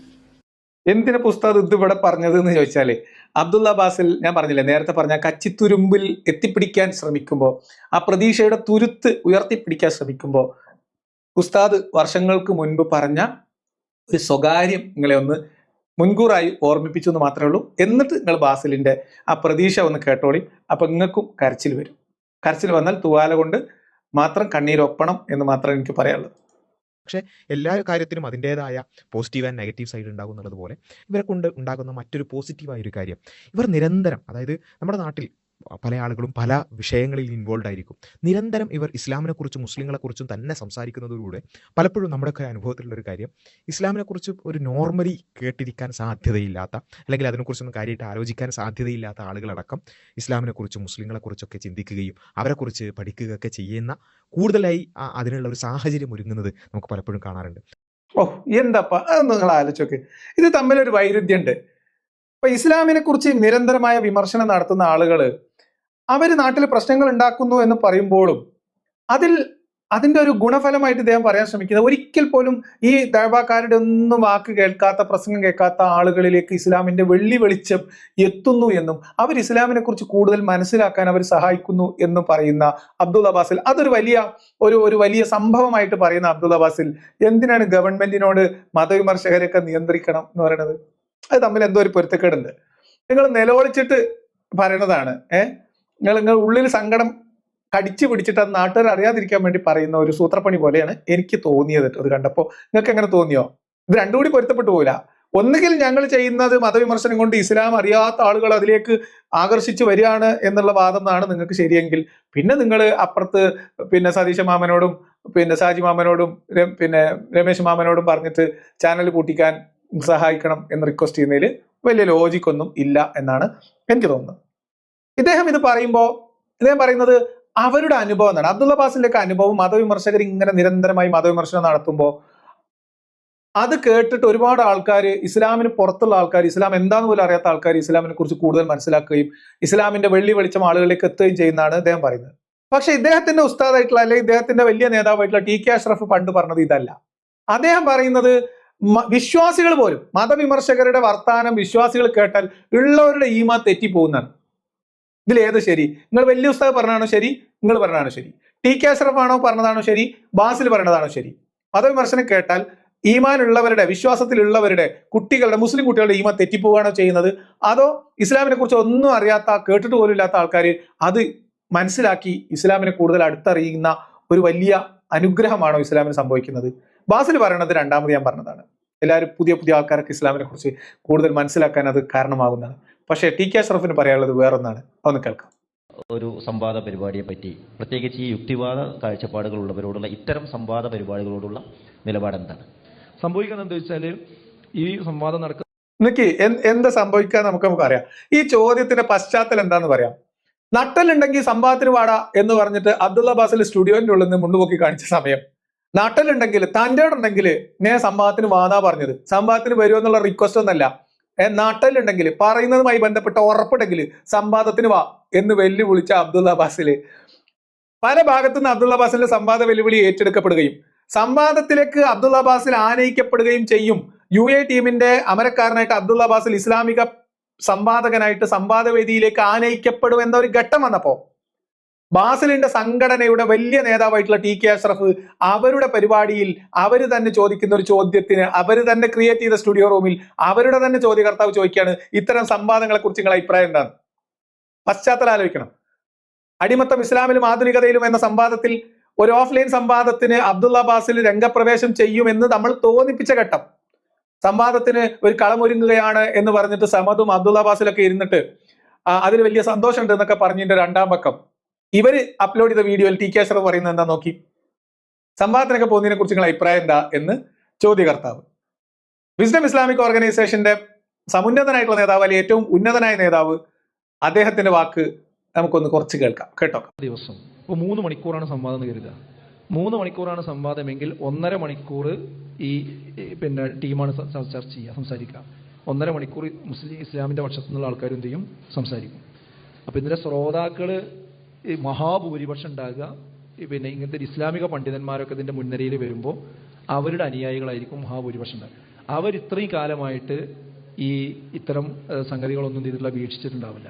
എന്തിനാ ഉസ്താദ് ഇത് ഇവിടെ പറഞ്ഞത് എന്ന് ചോദിച്ചാല്, അബ്ദുള്ള ബാസിൽ ഞാൻ പറഞ്ഞില്ലേ നേരത്തെ പറഞ്ഞ കച്ചിത്തുരുമ്പിൽ എത്തിപ്പിടിക്കാൻ ശ്രമിക്കുമ്പോൾ, ആ പ്രതീക്ഷയുടെ തുരുത്ത് ഉയർത്തിപ്പിടിക്കാൻ ശ്രമിക്കുമ്പോൾ ഉസ്താദ് വർഷങ്ങൾക്ക് മുൻപ് പറഞ്ഞ ഒരു സ്വകാര്യം നിങ്ങളെ ഒന്ന് മുൻകൂറായി ഓർമ്മിപ്പിച്ചു എന്ന് മാത്രമേ ഉള്ളൂ. എന്നിട്ട് നിങ്ങൾ ബാസിലിന്റെ ആ പ്രതീക്ഷ ഒന്ന് കേട്ടോളി. അപ്പൊ നിങ്ങൾക്കും കരച്ചിൽ വരും. കരച്ചിൽ വന്നാൽ തുവാല കൊണ്ട് മാത്രം കണ്ണീരൊപ്പണം എന്ന് മാത്രമേ എനിക്ക് പറയാനുള്ളൂ. പക്ഷേ എല്ലാ കാര്യത്തിനും അതിൻ്റേതായ പോസിറ്റീവ് ആൻഡ് നെഗറ്റീവ് സൈഡ് ഉണ്ടാകും എന്നുള്ളതുപോലെ ഇവരെ കൊണ്ട് ഉണ്ടാകുന്ന മറ്റൊരു പോസിറ്റീവായ ഒരു കാര്യം, ഇവർ നിരന്തരം, അതായത് നമ്മുടെ നാട്ടിൽ പല ആളുകളും പല വിഷയങ്ങളിൽ ഇൻവോൾവ് ആയിരിക്കും. നിരന്തരം ഇവർ ഇസ്ലാമിനെക്കുറിച്ചും മുസ്ലിങ്ങളെക്കുറിച്ചും തന്നെ സംസാരിക്കുന്നതിലൂടെ പലപ്പോഴും നമ്മുടെയൊക്കെ അനുഭവത്തിലുള്ളൊരു കാര്യം, ഇസ്ലാമിനെക്കുറിച്ച് ഒരു നോർമലി കേട്ടിരിക്കാൻ സാധ്യതയില്ലാത്ത, അല്ലെങ്കിൽ അതിനെക്കുറിച്ചൊന്നും കാര്യമായിട്ട് ആലോചിക്കാൻ സാധ്യതയില്ലാത്ത ആളുകളടക്കം ഇസ്ലാമിനെക്കുറിച്ചും മുസ്ലിങ്ങളെക്കുറിച്ചൊക്കെ ചിന്തിക്കുകയും അവരെക്കുറിച്ച് പഠിക്കുകയൊക്കെ ചെയ്യുന്ന, കൂടുതലായി അതിനുള്ള ഒരു സാഹചര്യം ഒരുങ്ങുന്നത് നമുക്ക് പലപ്പോഴും കാണാറുണ്ട്. എന്താപ്പാ അതൊന്നും നിങ്ങൾ ആലോചിച്ചോക്കെ. ഇത് തമ്മിലൊരു വൈരുദ്ധ്യമുണ്ട്. ഇപ്പൊ ഇസ്ലാമിനെ കുറിച്ച് നിരന്തരമായ വിമർശനം നടത്തുന്ന ആളുകള് അവര് നാട്ടിൽ പ്രശ്നങ്ങൾ ഉണ്ടാക്കുന്നു എന്ന് പറയുമ്പോഴും അതിന്റെ ഒരു ഗുണഫലമായിട്ട് ഇദ്ദേഹം പറയാൻ ശ്രമിക്കുന്നത്, ഒരിക്കൽ പോലും ഈ ദഅവക്കാരുടെ ഒന്നും വാക്ക് കേൾക്കാത്ത, പ്രസംഗം കേൾക്കാത്ത ആളുകളിലേക്ക് ഇസ്ലാമിന്റെ വെള്ളി വെളിച്ചം എത്തുന്നു എന്നും അവർ ഇസ്ലാമിനെ കുറിച്ച് കൂടുതൽ മനസ്സിലാക്കാൻ അവർ സഹായിക്കുന്നു എന്നും പറയുന്ന അബ്ദുള്ള ബാസിൽ, അതൊരു വലിയ സംഭവമായിട്ട് പറയുന്ന അബ്ദുള്ള ബാസിൽ എന്തിനാണ് ഗവൺമെന്റിനോട് മതവിമർശകരെയൊക്കെ നിയന്ത്രിക്കണം എന്ന് പറയുന്നത്? അത് തമ്മിൽ എന്തോ ഒരു പൊരുത്തക്കേടുണ്ട്. നിങ്ങൾ നിലവിളിച്ചിട്ട് പറയണതാണ്. നിങ്ങൾ ഉള്ളിൽ സങ്കടം കടിച്ചു പിടിച്ചിട്ട് അത് നാട്ടുകാർ അറിയാതിരിക്കാൻ വേണ്ടി പറയുന്ന ഒരു സൂത്രപ്പണി പോലെയാണ് എനിക്ക് തോന്നിയത്. അത് കണ്ടപ്പോൾ നിങ്ങൾക്ക് എങ്ങനെ തോന്നിയോ? ഇത് രണ്ടും കൂടി പൊരുത്തപ്പെട്ടു പോയില്ല. ഒന്നുകിൽ ഞങ്ങൾ ചെയ്യുന്നത് മതവിമർശനം കൊണ്ട് ഇസ്ലാം അറിയാത്ത ആളുകൾ അതിലേക്ക് ആകർഷിച്ചു വരികയാണ് എന്നുള്ള വാദം എന്നാണ് നിങ്ങൾക്ക് ശരിയെങ്കിൽ, പിന്നെ നിങ്ങൾ അപ്പുറത്ത് സതീശ മാമനോടും സാജി മാമനോടും രമേശ് മാമനോടും പറഞ്ഞിട്ട് ചാനൽ പൂട്ടിക്കാൻ സഹായിക്കണം എന്ന് റിക്വസ്റ്റ് ചെയ്യുന്നതിൽ വലിയ ലോജിക്കൊന്നും ഇല്ല എന്നാണ് എനിക്ക് തോന്നുന്നത്. ഇദ്ദേഹം ഇത് പറയുമ്പോൾ ഇദ്ദേഹം പറയുന്നത് അവരുടെ അനുഭവം എന്നാണ്. അബ്ദുള്ള ബാസിന്റെ ഒക്കെ അനുഭവം, മതവിമർശകർ ഇങ്ങനെ നിരന്തരമായി മതവിമർശനം നടത്തുമ്പോൾ അത് കേട്ടിട്ട് ഒരുപാട് ആൾക്കാർ, ഇസ്ലാമിന് പുറത്തുള്ള ആൾക്കാർ, ഇസ്ലാം എന്താന്ന് പോലും അറിയാത്ത ആൾക്കാർ ഇസ്ലാമിനെ കുറിച്ച് കൂടുതൽ മനസ്സിലാക്കുകയും ഇസ്ലാമിന്റെ വെള്ളി വെളിച്ചം ആളുകളിലേക്ക് എത്തുകയും ചെയ്യുന്നതാണ് ഇദ്ദേഹം പറയുന്നത്. പക്ഷെ ഇദ്ദേഹത്തിന്റെ ഉസ്താദായിട്ടുള്ള, അല്ലെങ്കിൽ ഇദ്ദേഹത്തിന്റെ വലിയ നേതാവായിട്ടുള്ള ടി കെ അഷ്റഫ് പണ്ട് പറഞ്ഞത് ഇതല്ല. അദ്ദേഹം പറയുന്നത് വിശ്വാസികൾ പോലും, മതവിമർശകരുടെ വർത്താനം വിശ്വാസികൾ കേട്ടാൽ ഉള്ളവരുടെ ഈമാൻ തെറ്റിപ്പോകുന്നതാണ്. ഇതിൽ ഏത് ശരി? നിങ്ങൾ വലിയ ഉസ്താദ് പറഞ്ഞാണോ ശരി? നിങ്ങൾ പറഞ്ഞാണോ ശരി? ടി കെ അഷ്റഫ് ആണോ പറഞ്ഞതാണോ ശരി? ബാസിൽ പറഞ്ഞതാണോ ശരി? മതവിമർശനം കേട്ടാൽ ഈമാൻ ഉള്ളവരുടെ, വിശ്വാസത്തിലുള്ളവരുടെ കുട്ടികളുടെ, മുസ്ലിം കുട്ടികളുടെ ഈമാൻ തെറ്റിപ്പോവുകയാണോ ചെയ്യുന്നത്? അതോ ഇസ്ലാമിനെ കുറിച്ച് ഒന്നും അറിയാത്ത, കേട്ടിട്ട് പോലും ഇല്ലാത്ത ആൾക്കാർ അത് മനസ്സിലാക്കി ഇസ്ലാമിനെ കൂടുതൽ അടുത്തറിയുന്ന ഒരു വലിയ അനുഗ്രഹമാണോ ഇസ്ലാമിന് സംഭവിക്കുന്നത്? ബാസിൽ പറയണത് രണ്ടാമത് ഞാൻ പറഞ്ഞതാണ്. എല്ലാവരും പുതിയ പുതിയ ആൾക്കാരൊക്കെ ഇസ്ലാമിനെ കുറിച്ച് കൂടുതൽ മനസ്സിലാക്കാൻ അത് കാരണമാകുന്നതാണ്. പക്ഷേ ടി കെ അഷ്റഫിന് പറയാനുള്ളത് വേറൊന്നാണ്. ഒന്ന് കേൾക്കാം. ഒരു സംവാദ പരിപാടിയെ പറ്റി, പ്രത്യേകിച്ച് ഈ യുക്തിവാദ കാഴ്ചപ്പാടുകളുള്ളവരോടുള്ള ഇത്തരം സംവാദ പരിപാടികളോടുള്ള നിലപാട് എന്താണ്? സംഭവിക്കുന്നത് എന്താ വെച്ചാൽ, ഈ സംവാദം നടക്കുന്ന എന്താ സംഭവിക്കുക നമുക്ക് അറിയാം. ഈ ചോദ്യത്തിന്റെ പശ്ചാത്തലം എന്താന്ന് പറയാം. നട്ടലുണ്ടെങ്കിൽ സംവാദത്തിന് പാടാ എന്ന് പറഞ്ഞിട്ട് അബ്ദുള്ള ബാസിൽ സ്റ്റുഡിയോന്റെ ഉള്ളിൽ നിന്ന് മുണ്ടുപൊക്കി കാണിച്ച സമയം, നട്ടലുണ്ടെങ്കിൽ തൻ്റെ ഉണ്ടെങ്കിൽ ഞാൻ സംവാദത്തിന് വാതാ പറഞ്ഞത്, സംവാദത്തിന് വരുമെന്നുള്ള റിക്വസ്റ്റ് ഒന്നല്ല, നട്ടലുണ്ടെങ്കിൽ പറയുന്നതുമായി ബന്ധപ്പെട്ട ഉറപ്പുണ്ടെങ്കിൽ സംവാദത്തിന് വാ എന്ന് വെല്ലുവിളിച്ച അബ്ദുള്ള ബാസിൽ പല ഭാഗത്തുനിന്ന് അബ്ദുള്ള ബാസിന്റെ സംവാദ വെല്ലുവിളി ഏറ്റെടുക്കപ്പെടുകയും സംവാദത്തിലേക്ക് അബ്ദുള്ള ബാസിൽ ആനയിക്കപ്പെടുകയും ചെയ്യും. UAE ടീമിന്റെ അമരക്കാരനായിട്ട് അബ്ദുള്ള ബാസിൽ ഇസ്ലാമിക സംവാദകനായിട്ട് സംവാദവേദിയിലേക്ക് ആനയിക്കപ്പെടും എന്ന ഒരു ഘട്ടം വന്നപ്പോ ബാസിലിന്റെ സംഘടനയുടെ വലിയ നേതാവായിട്ടുള്ള ടി കെ അഷ്റഫ് അവരുടെ പരിപാടിയിൽ അവർ തന്നെ ചോദിക്കുന്ന ഒരു ചോദ്യത്തിന് അവർ തന്നെ ക്രിയേറ്റ് ചെയ്ത സ്റ്റുഡിയോ റൂമിൽ അവരുടെ തന്നെ ചോദ്യകർത്താവ് ചോദിക്കുകയാണ്, ഇത്തരം സംവാദങ്ങളെ കുറിച്ച് നിങ്ങളുടെ അഭിപ്രായം എന്താണ്? പശ്ചാത്തലം ആലോചിക്കണം. അടിമത്തം ഇസ്ലാമിലും ആധുനികതയിലും എന്ന സംവാദത്തിൽ ഒരു ഓഫ്ലൈൻ സംവാദത്തിന് അബ്ദുള്ള ബാസിൽ രംഗപ്രവേശം ചെയ്യുമെന്ന് നമ്മൾ തോന്നിപ്പിച്ച ഘട്ടം, സംവാദത്തിന് ഒരു കളമൊരുങ്ങുകയാണ് എന്ന് പറഞ്ഞിട്ട് സമതും അബ്ദുള്ള ബാസിലൊക്കെ ഇരുന്നിട്ട് അതിൽ വലിയ സന്തോഷമുണ്ട് എന്നൊക്കെ പറഞ്ഞതിന്റെ രണ്ടാം പക്കം ഇവര് അപ്ലോഡ് ചെയ്ത വീഡിയോയിൽ ടി കെ അഷ്റഫ് പറയുന്നത് എന്താ നോക്കി. സംവാദത്തിനൊക്കെ പോകുന്നതിനെ കുറിച്ച് നിങ്ങളുടെ അഭിപ്രായം എന്താ എന്ന് ചോദ്യകർത്താവ്. വിസ്ഡം ഇസ്ലാമിക് ഓർഗനൈസേഷന്റെ സമുന്നതനായിട്ടുള്ള നേതാവ്, അല്ലെങ്കിൽ ഏറ്റവും ഉന്നതനായ നേതാവ്, അദ്ദേഹത്തിന്റെ വാക്ക് നമുക്കൊന്ന് കുറച്ച് കേൾക്കാം. കേട്ടോ. ദിവസം ഇപ്പോൾ 3 മണിക്കൂറാണ് സംവാദം എന്ന് കരുതുക. 3 മണിക്കൂറാണ് സംവാദമെങ്കിൽ 1.5 മണിക്കൂർ ഈ ടീമാണ് ചർച്ച ചെയ്യുക, സംസാരിക്കുക. 1.5 മണിക്കൂർ ഇസ്ലാമിന്റെ പക്ഷത്തു നിന്നുള്ള ആൾക്കാർ എന്ത് ചെയ്യും, സംസാരിക്കും. അപ്പൊ ഇതിന്റെ ശ്രോതാക്കൾ ഈ മഹാഭൂരിപക്ഷം ഉണ്ടാകുക ഇങ്ങനത്തെ ഇസ്ലാമിക പണ്ഡിതന്മാരൊക്കെ ഇതിന്റെ മുൻനിരയിൽ വരുമ്പോൾ അവരുടെ അനുയായികളായിരിക്കും മഹാഭൂരിപക്ഷം ഉണ്ടാകുക. അവർ ഇത്രയും കാലമായിട്ട് ഇത്തരം സംഗതികളൊന്നും ചെയ്തിട്ടുള്ള വീക്ഷിച്ചിട്ടുണ്ടാവില്ല.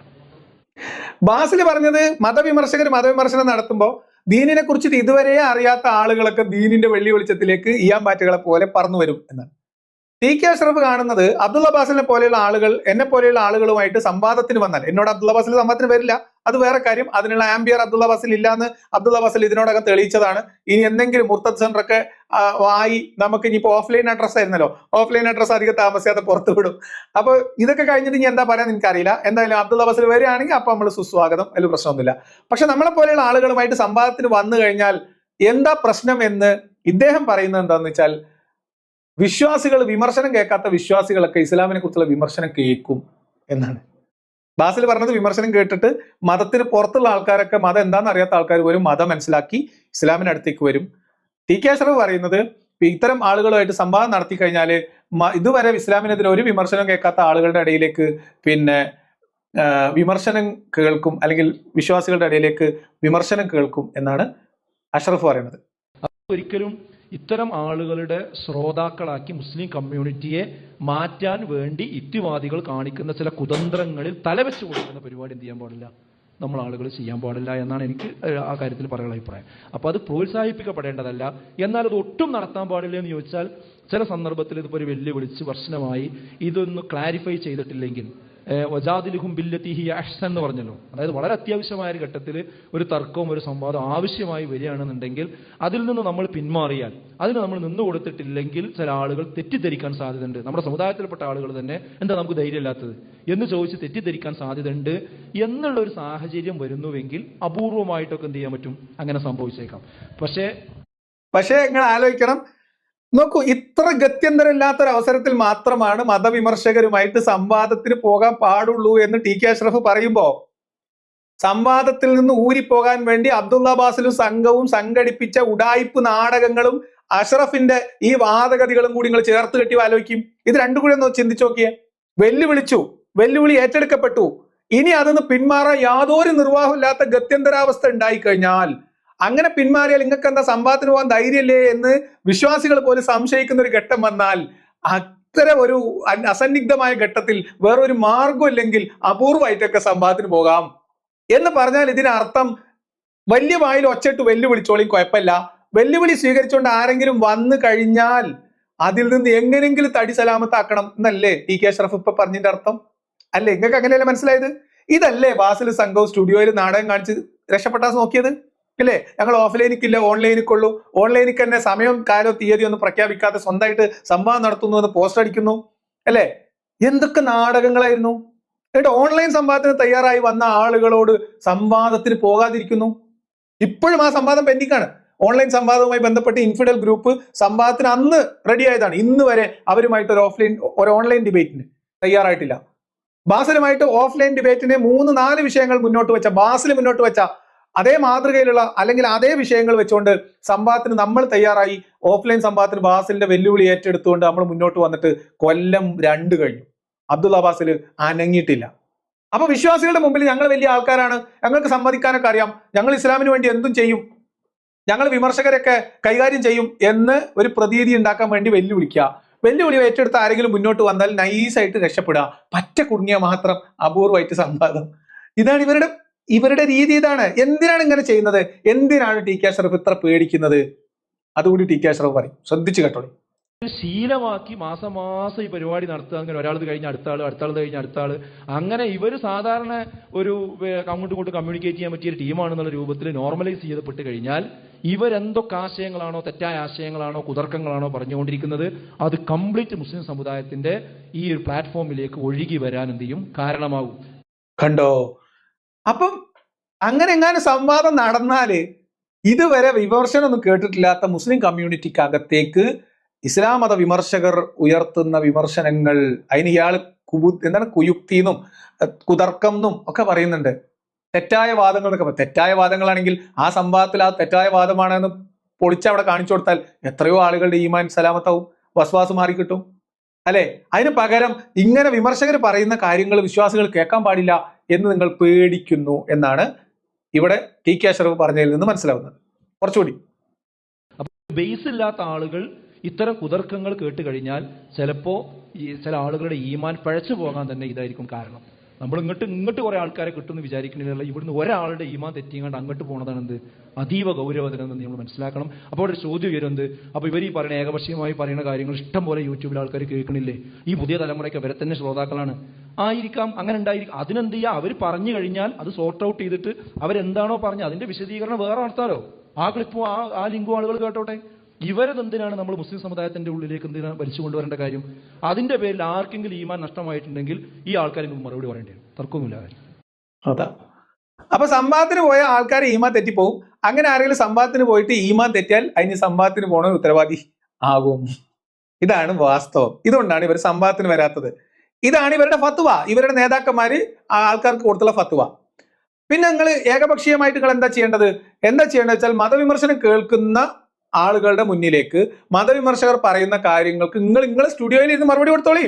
ബാസിൽ പറഞ്ഞത് മതവിമർശനം നടത്തുമ്പോൾ ദീനിനെ കുറിച്ചിട്ട് ഇതുവരെ അറിയാത്ത ആളുകളൊക്കെ ദീനിന്റെ വെള്ളി വെളിച്ചത്തിലേക്ക് ഈയാമ്പാറ്റകളെ പോലെ പറന്നു വരും എന്നാണ്. ടി കെ അഷ്റഫ് കാണുന്നത് അബ്ദുള്ള ബാസിലിനെ പോലെയുള്ള ആളുകൾ, എന്നെ പോലെയുള്ള ആളുകളുമായിട്ട് സംവാദത്തിന് വന്നാൽ, എന്നോട് അബ്ദുള്ള ബാസിൽ സംവാദത്തിന് വരില്ല, അത് വേറെ കാര്യം, അതിനുള്ള ആംബിയർ അബ്ദുള്ള ബാസിൽ ഇല്ലാന്ന് അബ്ദുള്ള ബാസിൽ ഇതിനോടകം തെളിയിച്ചതാണ്. ഇനി എന്തെങ്കിലും മുർത്തദ് സെന്ററൊക്കെ ആയി നമുക്ക് ഇനിയിപ്പോ ഓഫ്ലൈൻ അഡ്രസ് ആയിരുന്നല്ലോ, ഓഫ്ലൈൻ അഡ്രസ് അധികം താമസിയാതെ പുറത്തു വിടും. അപ്പൊ ഇതൊക്കെ കഴിഞ്ഞിട്ട് ഇനി എന്താ പറയാൻ എനിക്കറിയില്ല. എന്തായാലും അബ്ദുള്ള ബാസിൽ വരികയാണെങ്കിൽ അപ്പൊ നമ്മൾ സുസ്വാഗതം, അതിൽ പ്രശ്നമൊന്നുമില്ല. പക്ഷെ നമ്മളെ പോലെയുള്ള ആളുകളുമായിട്ട് സംവാദത്തിന് വന്നു കഴിഞ്ഞാൽ എന്താ പ്രശ്നം എന്ന് ഇദ്ദേഹം പറയുന്നത് എന്താന്ന് വെച്ചാൽ, വിശ്വാസികൾ, വിമർശനം കേൾക്കാത്ത വിശ്വാസികളൊക്കെ ഇസ്ലാമിനെ കുറിച്ചുള്ള വിമർശനം കേൾക്കും എന്നാണ് ബാസിൽ പറഞ്ഞത്. വിമർശനം കേട്ടിട്ട് മതത്തിന് പുറത്തുള്ള ആൾക്കാരൊക്കെ, മതം എന്താണെന്ന് അറിയാത്ത ആൾക്കാർ വരും, മതം മനസ്സിലാക്കി ഇസ്ലാമിന് അടുത്തേക്ക് വരും. ടി കെ അഷ്റഫ് പറയുന്നത് ഇത്തരം ആളുകളുമായിട്ട് സംവാദം നടത്തി കഴിഞ്ഞാൽ ഇതുവരെ ഇസ്ലാമിനെതിരെ ഒരു വിമർശനം കേൾക്കാത്ത ആളുകളുടെ ഇടയിലേക്ക് വിമർശനം കേൾക്കും, അല്ലെങ്കിൽ വിശ്വാസികളുടെ ഇടയിലേക്ക് വിമർശനം കേൾക്കും എന്നാണ് അഷ്റഫ് പറയുന്നത്. ഒരിക്കലും ഇത്തരം ആളുകളുടെ ശ്രോതാക്കളാക്കി മുസ്ലിം കമ്മ്യൂണിറ്റിയെ മാറ്റാൻ വേണ്ടി യുക്തിവാദികൾ കാണിക്കുന്ന ചില കുതന്ത്രങ്ങളിൽ തലവെച്ച് കൊടുക്കുന്ന പരിപാടി എന്ത് ചെയ്യാൻ പാടില്ല, നമ്മൾ ആളുകൾ ചെയ്യാൻ പാടില്ല എന്നാണ് എനിക്ക് ആ കാര്യത്തിൽ പറയാനുള്ള അഭിപ്രായം. അപ്പോൾ അത് പ്രോത്സാഹിപ്പിക്കപ്പെടേണ്ടതല്ല. എന്നാൽ അത് ഒട്ടും നടത്താൻ പാടില്ല എന്ന് ചോദിച്ചാൽ, ചില സന്ദർഭത്തിൽ ഇതിപ്പോൾ ഒരു വെല്ലുവിളിച്ച് വർഷമായി ഇതൊന്ന് ക്ലാരിഫൈ ചെയ്തിട്ടില്ലെങ്കിൽ, വജാദിലുഹും ബില്ലത്തി ഹിയ അഹ്സൻ എന്ന് പറഞ്ഞല്ലോ, അതായത് വളരെ അത്യാവശ്യമായ ഒരു ഘട്ടത്തിൽ ഒരു തർക്കവും ഒരു സംവാദം ആവശ്യമായി വരികയാണെന്നുണ്ടെങ്കിൽ അതിൽ നിന്ന് നമ്മൾ പിന്മാറിയാൽ, അതിന് നമ്മൾ നിന്ന് കൊടുത്തിട്ടില്ലെങ്കിൽ ചില ആളുകൾ തെറ്റിദ്ധരിക്കാൻ സാധ്യതയുണ്ട്. നമ്മുടെ സമുദായത്തിൽപ്പെട്ട ആളുകൾ തന്നെ എന്താ നമുക്ക് ധൈര്യമില്ലാത്തത് എന്ന് ചോദിച്ച് തെറ്റിദ്ധരിക്കാൻ സാധ്യതയുണ്ട് എന്നുള്ള ഒരു സാഹചര്യം വരുന്നുവെങ്കിൽ അപൂർവമായിട്ടൊക്കെ എന്ത് ചെയ്യാൻ പറ്റും, അങ്ങനെ സംഭവിച്ചേക്കാം. പക്ഷേ നിങ്ങൾ ആലോചിക്കണം, നോക്കൂ, ഇത്ര ഗത്യന്തരമില്ലാത്തൊരു അവസരത്തിൽ മാത്രമാണ് മതവിമർശകരുമായിട്ട് സംവാദത്തിന് പോകാൻ പാടുള്ളൂ എന്ന് ടി കെ അഷ്റഫ് പറയുമ്പോ, സംവാദത്തിൽ നിന്ന് ഊരിപ്പോകാൻ വേണ്ടി അബ്ദുള്ള ബാസിലും സംഘവും സംഘടിപ്പിച്ച ഉഡായിപ്പ് നാടകങ്ങളും അഷ്റഫിന്റെ ഈ വാദഗതികളും കൂടി നിങ്ങൾ ചേർത്ത് കെട്ടി ആലോചിക്കും. ഇത് രണ്ടും കൂടി ഒന്ന് ചിന്തിച്ചു നോക്കിയേ. വെല്ലുവിളി ഏറ്റെടുക്കപ്പെട്ടു. ഇനി അതൊന്ന് പിന്മാറാൻ യാതൊരു നിർവാഹമില്ലാത്ത ഗത്യന്തരാവസ്ഥ ഉണ്ടായിക്കഴിഞ്ഞാൽ, അങ്ങനെ പിന്മാറിയാൽ നിങ്ങൾക്ക് എന്താ സംവാദത്തിന് പോകാൻ ധൈര്യമില്ലേ എന്ന് വിശ്വാസികൾ പോലും സംശയിക്കുന്ന ഒരു ഘട്ടം വന്നാൽ, അത്തരം ഒരു അസന്നിഗ്ധമായ ഘട്ടത്തിൽ വേറൊരു മാർഗമില്ലെങ്കിൽ അപൂർവമായിട്ടൊക്കെ സംവാദത്തിന് പോകാം എന്ന് പറഞ്ഞാൽ ഇതിനർത്ഥം വലിയ വായിൽ ഒച്ചയിട്ട് വെല്ലുവിളിച്ചോളിയും കുഴപ്പമില്ല, വെല്ലുവിളി സ്വീകരിച്ചുകൊണ്ട് ആരെങ്കിലും വന്നു കഴിഞ്ഞാൽ അതിൽ നിന്ന് എങ്ങനെയെങ്കിലും തടി സലാമത്താക്കണം എന്നല്ലേ ടി കെ അഷ്റഫ് ഇപ്പൊ പറഞ്ഞതിന്റെ അർത്ഥം? അല്ലേ? നിങ്ങൾക്ക് അങ്ങനെയല്ലേ മനസ്സിലായത്? ഇതല്ലേ ബാസിൽ സംഘവും സ്റ്റുഡിയോയിൽ നാടകം കാണിച്ച് രക്ഷപ്പെട്ടാൻ നോക്കിയത്? ഇല്ലേ? ഞങ്ങൾ ഓഫ്ലൈനിക്കില്ല, ഓൺലൈനിക്കുള്ളൂ, ഓൺലൈനിക്ക് തന്നെ സമയവും കാലവും തീയതി ഒന്നും പ്രഖ്യാപിക്കാതെ സ്വന്തമായിട്ട് സംവാദം നടത്തുന്നു എന്ന് പോസ്റ്റ് അടിക്കുന്നു, അല്ലേ? എന്തൊക്കെ നാടകങ്ങളായിരുന്നു. എന്നിട്ട് ഓൺലൈൻ സംവാദത്തിന് തയ്യാറായി വന്ന ആളുകളോട് സംവാദത്തിന് പോകാതിരിക്കുന്നു. ഇപ്പോഴും ആ സംവാദം പെൻഡിങ്ങാണ്. ഓൺലൈൻ സംവാദവുമായി ബന്ധപ്പെട്ട് ഇൻഫിഡൽ ഗ്രൂപ്പ് സംവാദത്തിന് അന്ന് റെഡി ആയതാണ്. ഇന്ന് വരെ അവരുമായിട്ട് ഒരു ഓൺലൈൻ ഡിബേറ്റിന് തയ്യാറായിട്ടില്ല. ബാസിലുമായിട്ട് ഓഫ്ലൈൻ ഡിബേറ്റിന് 3-4 വിഷയങ്ങൾ മുന്നോട്ട് വെച്ച, ബാസിൽ മുന്നോട്ട് വെച്ച അതേ മാതൃകയിലുള്ള അല്ലെങ്കിൽ അതേ വിഷയങ്ങൾ വെച്ചുകൊണ്ട് സംവാദത്തിന് നമ്മൾ തയ്യാറായി. ഓഫ്ലൈൻ സംവാദത്തിന് ബാസിലിന്റെ വെല്ലുവിളി ഏറ്റെടുത്തുകൊണ്ട് നമ്മൾ മുന്നോട്ട് വന്നിട്ട് കൊല്ലം 2 കഴിഞ്ഞു. അബ്ദുള്ള ബാസിൽ അനങ്ങിയിട്ടില്ല. അപ്പൊ വിശ്വാസികളുടെ മുമ്പിൽ ഞങ്ങൾ വലിയ ആൾക്കാരാണ്, ഞങ്ങൾക്ക് സമ്മതിക്കാനൊക്കെ അറിയാം, ഞങ്ങൾ ഇസ്ലാമിന് വേണ്ടി എന്തും ചെയ്യും, ഞങ്ങൾ വിമർശകരൊക്കെ കൈകാര്യം ചെയ്യും എന്ന് ഒരു പ്രതീതി ഉണ്ടാക്കാൻ വേണ്ടി വെല്ലുവിളി ഏറ്റെടുത്ത് ആരെങ്കിലും മുന്നോട്ട് വന്നാൽ നൈസായിട്ട് രക്ഷപ്പെടുക, പറ്റ കുടുങ്ങിയ മാത്രം അപൂർവമായിട്ട് സംവാദം. ഇതാണ് ഇവരുടെ രീതി. ഇതാണ്. എന്തിനാണ് ഇങ്ങനെ ചെയ്യുന്നത്? എന്തിനാണ് ടി കെ അഷ്റഫ് ഇത്ര പേടിക്കുന്നത്? അതുകൂടി ടി കെ അഷ്റഫ് പറയും, ശ്രദ്ധിച്ചു കേട്ടോളി. ശീലമാക്കി മാസം മാസം ഈ പരിപാടി നടത്തുക. അങ്ങനെ ഒരാളത് കഴിഞ്ഞ് അടുത്ത ആൾ കഴിഞ്ഞ് അടുത്ത ആൾ, അങ്ങനെ ഇവർ സാധാരണ ഒരു അങ്ങോട്ടും ഇങ്ങോട്ടും കമ്മ്യൂണിക്കേറ്റ് ചെയ്യാൻ പറ്റിയ ഒരു ടീമാണെന്നുള്ള രൂപത്തിൽ നോർമലൈസ് ചെയ്യപ്പെട്ട് കഴിഞ്ഞാൽ ഇവരെന്തൊക്കെ ആശയങ്ങളാണോ, തെറ്റായ ആശയങ്ങളാണോ, കുതർക്കങ്ങളാണോ പറഞ്ഞുകൊണ്ടിരിക്കുന്നത്, അത് കംപ്ലീറ്റ് മുസ്ലിം സമുദായത്തിന്റെ ഈ ഒരു പ്ലാറ്റ്ഫോമിലേക്ക് ഒഴുകി വരാൻ എന്ത് ചെയ്യും, കാരണമാകും. കണ്ടോ? അപ്പം അങ്ങനെ എങ്ങാനും സംവാദം നടന്നാല് ഇതുവരെ വിമർശനമൊന്നും കേട്ടിട്ടില്ലാത്ത മുസ്ലിം കമ്മ്യൂണിറ്റിക്കകത്തേക്ക് ഇസ്ലാം മത വിമർശകർ ഉയർത്തുന്ന വിമർശനങ്ങൾ, അതിന് ഇയാൾ കുയുക്തിന്നും കുതർക്കം എന്നും ഒക്കെ പറയുന്നുണ്ട്. തെറ്റായ വാദങ്ങൾ എന്നൊക്കെ. തെറ്റായ വാദങ്ങളാണെങ്കിൽ ആ സംവാദത്തിൽ ആ തെറ്റായ വാദമാണെന്ന് പൊളിച്ചവിടെ കാണിച്ചു കൊടുത്താൽ എത്രയോ ആളുകളുടെ ഈമാൻ സലാമത്താവും, വസ്വാസ് മാറിക്കിട്ടും, അല്ലെ? അതിന് പകരം ഇങ്ങനെ വിമർശകർ പറയുന്ന കാര്യങ്ങൾ വിശ്വാസികൾ കേൾക്കാൻ പാടില്ല എന്ന് നിങ്ങൾ പേടിക്കുന്നു എന്നാണ് ഇവിടെ ടി കെ അഷ്റഫ് പറഞ്ഞതിൽ നിന്ന് മനസ്സിലാവുന്നത്. കുറച്ചുകൂടി ബേസ് ഇല്ലാത്ത ആളുകൾ ഇത്തരം കുതർക്കങ്ങൾ കേട്ട് കഴിഞ്ഞാൽ ചിലപ്പോൾ ചില ആളുകളുടെ ഈമാൻ പഴച്ചു പോകാൻ തന്നെ ഇതായിരിക്കും കാരണം. നമ്മൾ ഇങ്ങോട്ട് കുറെ ആൾക്കാരെ കിട്ടുമെന്ന് വിചാരിക്കുന്നില്ല, ഇവിടുന്ന് ഒരാളുടെ ഈമാൻ തെറ്റിങ്ങാണ്ട് അങ്ങോട്ട് പോണതാണ് എന്ത് അതീവ ഗൗരവതരം എന്ന് നമ്മൾ മനസ്സിലാക്കണം. അപ്പോൾ ഒരു ചോദ്യം വരുന്നത്, അപ്പോൾ ഇവർ ഈ പറയുന്ന ഏകപക്ഷീയമായി പറയുന്ന കാര്യങ്ങൾ ഇഷ്ടം പോലെ യൂട്യൂബിൽ ആൾക്കാർ കേൾക്കണില്ലേ? ഈ പുതിയ തലമുറയ്ക്ക് അവരെ തന്നെ ശ്രോതാക്കളാണ്. ആയിരിക്കാം, അങ്ങനെ ഉണ്ടായിരിക്കും. അതിനെന്ത് ചെയ്യുക? അവർ പറഞ്ഞു കഴിഞ്ഞാൽ അത് സോർട്ട് ഔട്ട് ചെയ്തിട്ട് അവരെന്താണോ പറഞ്ഞത് അതിന്റെ വിശദീകരണം വേറെ നടത്താലോ. ആ ക്ലിപ്പും ആ ലിങ്കും ആളുകൾ കേട്ടോട്ടെ. ഇവരതെന്തിനാണ് നമ്മൾ മുസ്ലിം സമുദായത്തിന്റെ ഉള്ളിലേക്ക് എന്തിനാണ് വലിച്ചു കൊണ്ടുവരേണ്ട കാര്യം? അതിന്റെ പേരിൽ ആർക്കെങ്കിലും ഈമാൻ നഷ്ടമായിട്ടുണ്ടെങ്കിൽ ഈ ആൾക്കാർക്ക് മറുപടി പറയേണ്ടി വരും. തർക്കമൊന്നുമില്ല കാര്യം. അതാ. അപ്പൊ സംവാദത്തിന് പോയ ആൾക്കാർ ഈമാൻ തെറ്റിപ്പോവും. അങ്ങനെ ആരെങ്കിലും സംവാദത്തിന് പോയിട്ട് ഈമാൻ തെറ്റിയാൽ അതിന് സംവാദത്തിന് പോണ ഉത്തരവാദി ആകും. ഇതാണ് വാസ്തവം. ഇതുകൊണ്ടാണ് ഇവർ സംവാദത്തിന് വരാത്തത്. ഇതാണ് ഇവരുടെ ഫത്വ, ഇവരുടെ നേതാക്കന്മാര് ആൾക്കാർക്ക് കൊടുത്തുള്ള ഫത്വ. പിന്നെ നിങ്ങൾ ഏകപക്ഷീയമായിട്ട് നിങ്ങൾ എന്താ ചെയ്യേണ്ടത് വെച്ചാൽ മതവിമർശനം കേൾക്കുന്ന ആളുകളുടെ മുന്നിലേക്ക് മതവിമർശകർ പറയുന്ന കാര്യങ്ങൾക്ക് നിങ്ങളെ സ്റ്റുഡിയോയിൽ ഇരുന്ന് മറുപടി കൊടുത്തോളി.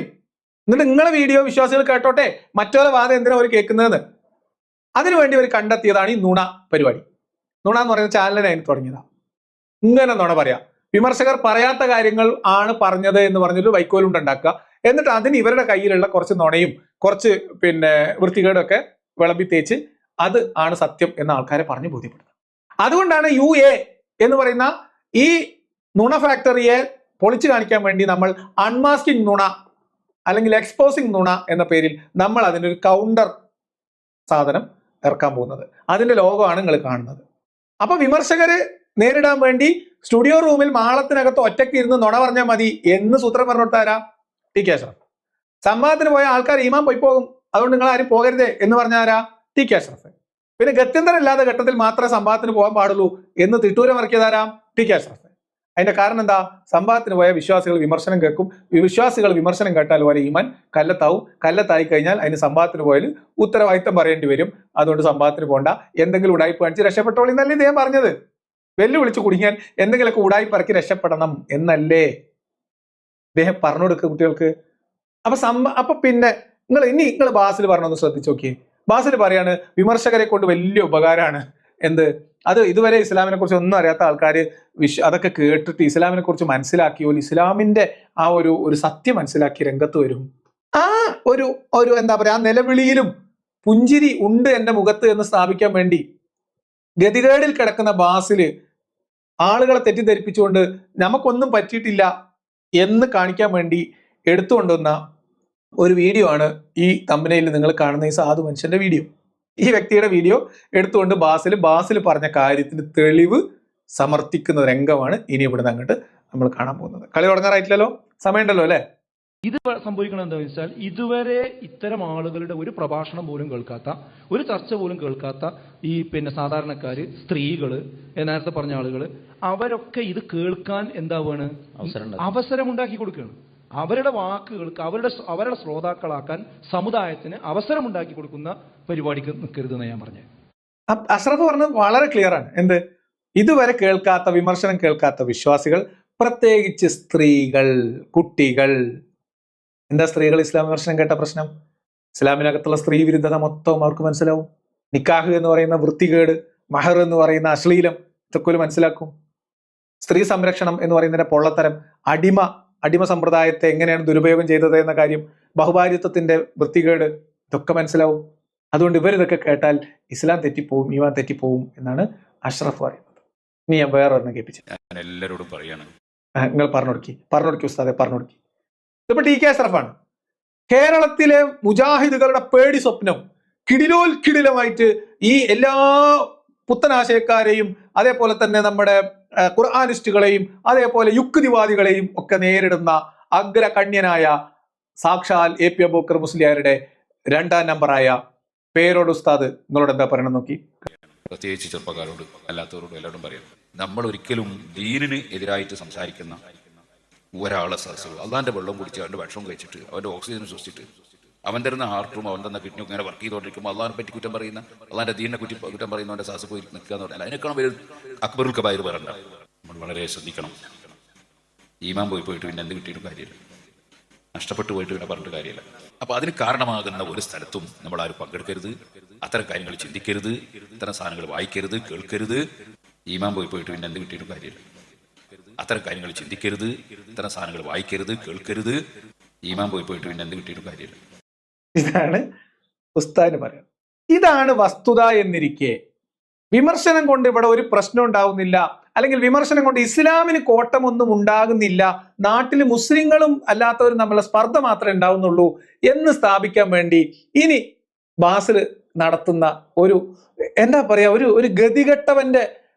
എന്നിട്ട് നിങ്ങളെ വീഡിയോ വിശ്വാസികൾ കേട്ടോട്ടെ, മറ്റൊരു വാദം എന്തിനാ അവർ കേൾക്കുന്നതെന്ന്. അതിനുവേണ്ടി അവർ കണ്ടെത്തിയതാണ് ഈ നുണ പരിപാടി. നുണ എന്ന് പറയുന്ന ചാനലിനെ അതിന് തുടങ്ങിയതാണ്. ഇങ്ങനെ നുണ പറയാം, വിമർശകർ പറയാത്ത കാര്യങ്ങൾ ആണ് പറഞ്ഞത് എന്ന് പറഞ്ഞൊരു വൈക്കോലുണ്ടുണ്ടാക്കുക. എന്നിട്ട് അതിന് ഇവരുടെ കയ്യിലുള്ള കുറച്ച് നുണയും കുറച്ച് വൃത്തികേടൊക്കെ വിളമ്പി തേച്ച് അത് ആണ് സത്യം എന്ന ആൾക്കാരെ പറഞ്ഞ് ബോധ്യപ്പെടുത്തുക. അതുകൊണ്ടാണ് UA എന്ന് പറയുന്ന ഈ നുണ ഫാക്ടറിയെ പൊളിച്ചു കാണിക്കാൻ വേണ്ടി നമ്മൾ അൺമാസ്കിംഗ് നുണ അല്ലെങ്കിൽ എക്സ്പോസിംഗ് നുണ എന്ന പേരിൽ നമ്മൾ അതിനൊരു കൗണ്ടർ സാധനം ഇറക്കാൻ പോകുന്നത്. അതിന്റെ ലോഗോ ആണ് നിങ്ങൾ കാണുന്നത്. അപ്പൊ വിമർശകര് നേരിടാൻ വേണ്ടി സ്റ്റുഡിയോ റൂമിൽ മാളത്തിനകത്ത് ഒറ്റയ്ക്ക് ഇരുന്ന് നുണ പറഞ്ഞാൽ മതി എന്ന് സൂത്രം പറഞ്ഞു കൊടുത്താരാ? T K Ashraf. സംവാദത്തിന് പോയ ആൾക്കാർ ഈമാൻ പോയി പോകും, അതുകൊണ്ട് നിങ്ങൾ ആരും പോകരുതേ എന്ന് പറഞ്ഞാരാ? T K Ashraf. പിന്നെ ഗത്യന്തരമില്ലാത്ത ഘട്ടത്തിൽ മാത്രമേ സംവാദത്തിന് പോകാൻ പാടുള്ളൂ എന്ന് തിട്ടൂരം ഇറക്കിയതാരാ? T K Ashraf. അതിന്റെ കാരണം എന്താ? സംവാദത്തിന് പോയ വിശ്വാസികൾ വിമർശനം കേൾക്കും, വിശ്വാസികൾ വിമർശനം കേട്ടാൽ പോലെ ഈമാൻ കല്ലത്താവും, കല്ലത്തായി കഴിഞ്ഞാൽ അതിന് സംവാദത്തിന് പോയാൽ ഉത്തരവാദിത്തം പറയേണ്ടി വരും. അതുകൊണ്ട് സംവാദത്തിന് പോകണ്ട, എന്തെങ്കിലും ഉടായ്പ കാണിച്ച് രക്ഷപ്പെട്ടോളി എന്നല്ലേ ഇദ്ദേഹം പറഞ്ഞത്. വെല്ലുവിളിച്ച് കുടുങ്ങിയാൽ എന്തെങ്കിലുമൊക്കെ ഉടായ്പ ഇറക്കി രക്ഷപ്പെടണം എന്നല്ലേ ഇദ്ദേഹം പറഞ്ഞു കൊടുക്കുക കുട്ടികൾക്ക്. അപ്പൊ പിന്നെ നിങ്ങൾ ബാസിൽ പറഞ്ഞൊന്ന് ശ്രദ്ധിച്ചു നോക്കിയേ. ബാസിൽ പറയാണ് വിമർശകരെ കൊണ്ട് വലിയ ഉപകാരമാണ്. അത് ഇതുവരെ ഇസ്ലാമിനെ കുറിച്ച് ഒന്നും അറിയാത്ത ആൾക്കാർ അതൊക്കെ കേട്ടിട്ട് ഇസ്ലാമിനെ കുറിച്ച് മനസ്സിലാക്കിയോ, ഇസ്ലാമിന്റെ ആ ഒരു സത്യം മനസ്സിലാക്കി രംഗത്ത് വരും. ആ ഒരു എന്താ പറയാ, ആ നിലവിളിയിലും പുഞ്ചിരി ഉണ്ട് എന്റെ മുഖത്ത് എന്ന് സ്ഥാപിക്കാൻ വേണ്ടി ഗതികേടിൽ കിടക്കുന്ന ബാസില് ആളുകളെ തെറ്റിദ്ധരിപ്പിച്ചുകൊണ്ട് നമുക്കൊന്നും പറ്റിയിട്ടില്ല എന്ന് കാണിക്കാൻ വേണ്ടി എടുത്തുകൊണ്ടുവന്ന ഒരു വീഡിയോ ആണ് ഈ തമ്പനയിൽ നിങ്ങൾ കാണുന്ന ഈ സാധു മനുഷ്യന്റെ വീഡിയോ. ഈ വ്യക്തിയുടെ വീഡിയോ എടുത്തുകൊണ്ട് ബാസിൽ പറഞ്ഞ കാര്യത്തിന് തെളിവ് സമർത്ഥിക്കുന്ന രംഗമാണ് ഇനി ഇവിടുന്ന് അങ്ങോട്ട് നമ്മൾ കാണാൻ പോകുന്നത്. കളി തുടങ്ങാറായിട്ടില്ലല്ലോ, സമയമുണ്ടല്ലോ അല്ലെ? ഇത് സംഭവിക്കണം എന്താണെന്ന് വെച്ചാൽ ഇതുവരെ ഇത്തരം ആളുകളുടെ ഒരു പ്രഭാഷണം പോലും കേൾക്കാത്ത, ഒരു ചർച്ച പോലും കേൾക്കാത്ത ഈ സാധാരണക്കാര്, സ്ത്രീകള്, നേരത്തെ പറഞ്ഞ ആളുകൾ, അവരൊക്കെ ഇത് കേൾക്കാൻ എന്താണ് അവസരം ഉണ്ടാക്കി കൊടുക്കുകയാണ്. അവരുടെ വാക്കുകൾക്ക് അവരുടെ ശ്രോതാക്കളാക്കാൻ സമുദായത്തിന് അവസരമുണ്ടാക്കി കൊടുക്കുന്ന പരിപാടിക്ക് നിൽക്കരുതെന്ന് ഞാൻ പറഞ്ഞത്. അഷ്റഫ് പറഞ്ഞത് വളരെ ക്ലിയർ ആണ്. എന്ത്? ഇതുവരെ കേൾക്കാത്ത, വിമർശനം കേൾക്കാത്ത വിശ്വാസികൾ, പ്രത്യേകിച്ച് സ്ത്രീകൾ, കുട്ടികൾ. എന്താ സ്ത്രീകൾ ഇസ്ലാം വിമർശനം കേട്ട പ്രശ്നം? ഇസ്ലാമിനകത്തുള്ള സ്ത്രീ വിരുദ്ധത മൊത്തം അവർക്ക് മനസ്സിലാവും. നിക്കാഹ് എന്ന് പറയുന്ന വൃത്തികേട്, മഹർ എന്ന് പറയുന്ന അശ്ലീലം, ഇതൊക്കെ മനസ്സിലാക്കും. സ്ത്രീ സംരക്ഷണം എന്ന് പറയുന്നതിന്റെ പൊള്ളത്തരം, അടിമ സമ്പ്രദായത്തെ എങ്ങനെയാണ് ദുരുപയോഗം ചെയ്തത് എന്ന കാര്യം, ബഹുഭാര്യത്വത്തിന്റെ വൃത്തികേട്, ഇതൊക്കെ മനസ്സിലാവും. അതുകൊണ്ട് ഇവരിതൊക്കെ കേട്ടാൽ ഇസ്ലാം തെറ്റിപ്പോവും, ഈമാൻ തെറ്റിപ്പോവും എന്നാണ് അഷ്റഫ് പറയുന്നത്. ഇനി ഞാൻ വേറെ ഒരെണ്ണം കേൾപ്പിച്ചു. ഞാൻ എല്ലാവരോടും പറയാണ്, നിങ്ങൾ പറഞ്ഞു കൊടുക്കി ഉസ്താദെ, പറഞ്ഞു കൊടുക്കി. ഇതിപ്പോ ടി കെ അഷ്റഫാണ്. കേരളത്തിലെ മുജാഹിദുകളുടെ പേടി സ്വപ്നം കിടിലമായിട്ട് ഈ എല്ലാ പുത്തനാശയക്കാരെയും അതേപോലെ തന്നെ നമ്മുടെ ഖുർആനിസ്റ്റുകളെയും അതേപോലെ യുക്തിവാദികളെയും ഒക്കെ നേരിടുന്ന അഗ്രകണ്യനായ സാക്ഷാൽ എ പി അബൂബക്കർ മുസ്ലിയാരുടെ 2ാം നമ്പറായ പേരോട് ഉസ്താദ് നിങ്ങളോട് എന്താ പറയണം നോക്കി. പ്രത്യേകിച്ച് ചെറുപ്പക്കാരോട്, അല്ലാത്തവരോടും എല്ലാവരോടും പറയാം, നമ്മൾ ഒരിക്കലും ദീനിന് എതിരായിട്ട് സംസാരിക്കുന്ന ഒരാളെ സദസ്സുകൾ, അള്ളാന്റെ വെള്ളം കുടിച്ച് അവന്റെ ഭക്ഷണം കഴിച്ചിട്ട് അവന്റെ ഓക്സിജൻ ശ്വസിച്ചിട്ട് അവൻ തരുന്ന ഹാർട്ടും അവൻ തന്ന കിഡ്നിയും ഇങ്ങനെ വർക്ക് ചെയ്തുകൊണ്ടിരിക്കുമ്പോൾ അള്ളാഹിനെ പറ്റി കുറ്റം പറയുന്ന, അള്ളാന്റെ ദീനിനെ കുറ്റം പറയുന്നവന്റെ സദസ്സ് പോയി നിൽക്കുക എന്ന് പറഞ്ഞാൽ അതിനേക്കാളും പേര് അക്ബറുൽ കബായർ പറയണ്ട. നമ്മൾ വളരെ ശ്രദ്ധിക്കണം. ഈമാൻ പോയിട്ട് പിന്നെ എന്ത് കിട്ടിയിട്ടും കാര്യമില്ല, നഷ്ടപ്പെട്ടു പോയിട്ട് പിന്നെ പറഞ്ഞിട്ട് കാര്യമില്ല. അപ്പൊ അതിന് കാരണമാകുന്ന ഒരു സ്ഥലത്തും നമ്മൾ ആരും പങ്കെടുക്കരുത്, അത്തരം കാര്യങ്ങൾ ചിന്തിക്കരുത്, ഇത്തരം സാധനങ്ങൾ വായിക്കരുത്, കേൾക്കരുത്. ഈമാൻ പോയിട്ട് പിന്നെ എന്ത് കിട്ടിയിട്ടും കാര്യമില്ല. അത്തരം കാര്യങ്ങൾ ചിന്തിക്കരുത്, ഇത്തരം സാധനങ്ങൾ വായിക്കരുത്, കേൾക്കരുത്. ഈമാൻ പോയിട്ട് പിന്നെ എന്ത് കിട്ടിയിട്ടും കാര്യമില്ല. ഇതാണ് ഉസ്താദിന് പറയാം. ഇതാണ് വസ്തുത എന്നിരിക്കെ വിമർശനം കൊണ്ട് ഇവിടെ ഒരു പ്രശ്നം ഉണ്ടാകുന്നില്ല, അല്ലെങ്കിൽ വിമർശനം കൊണ്ട് ഇസ്ലാമിന് കോട്ടമൊന്നും ഉണ്ടാകുന്നില്ല, നാട്ടിൽ മുസ്ലിങ്ങളും അല്ലാത്തവരും തമ്മിലുള്ള സ്പർദ്ധ മാത്രമേ ഉണ്ടാവുന്നുള്ളൂ എന്ന് സ്ഥാപിക്കാൻ വേണ്ടി ഇനി ബാസിൽ നടത്തുന്ന ഒരു എന്താ പറയാ, ഒരു ഗതികെട്ടവന്റെ,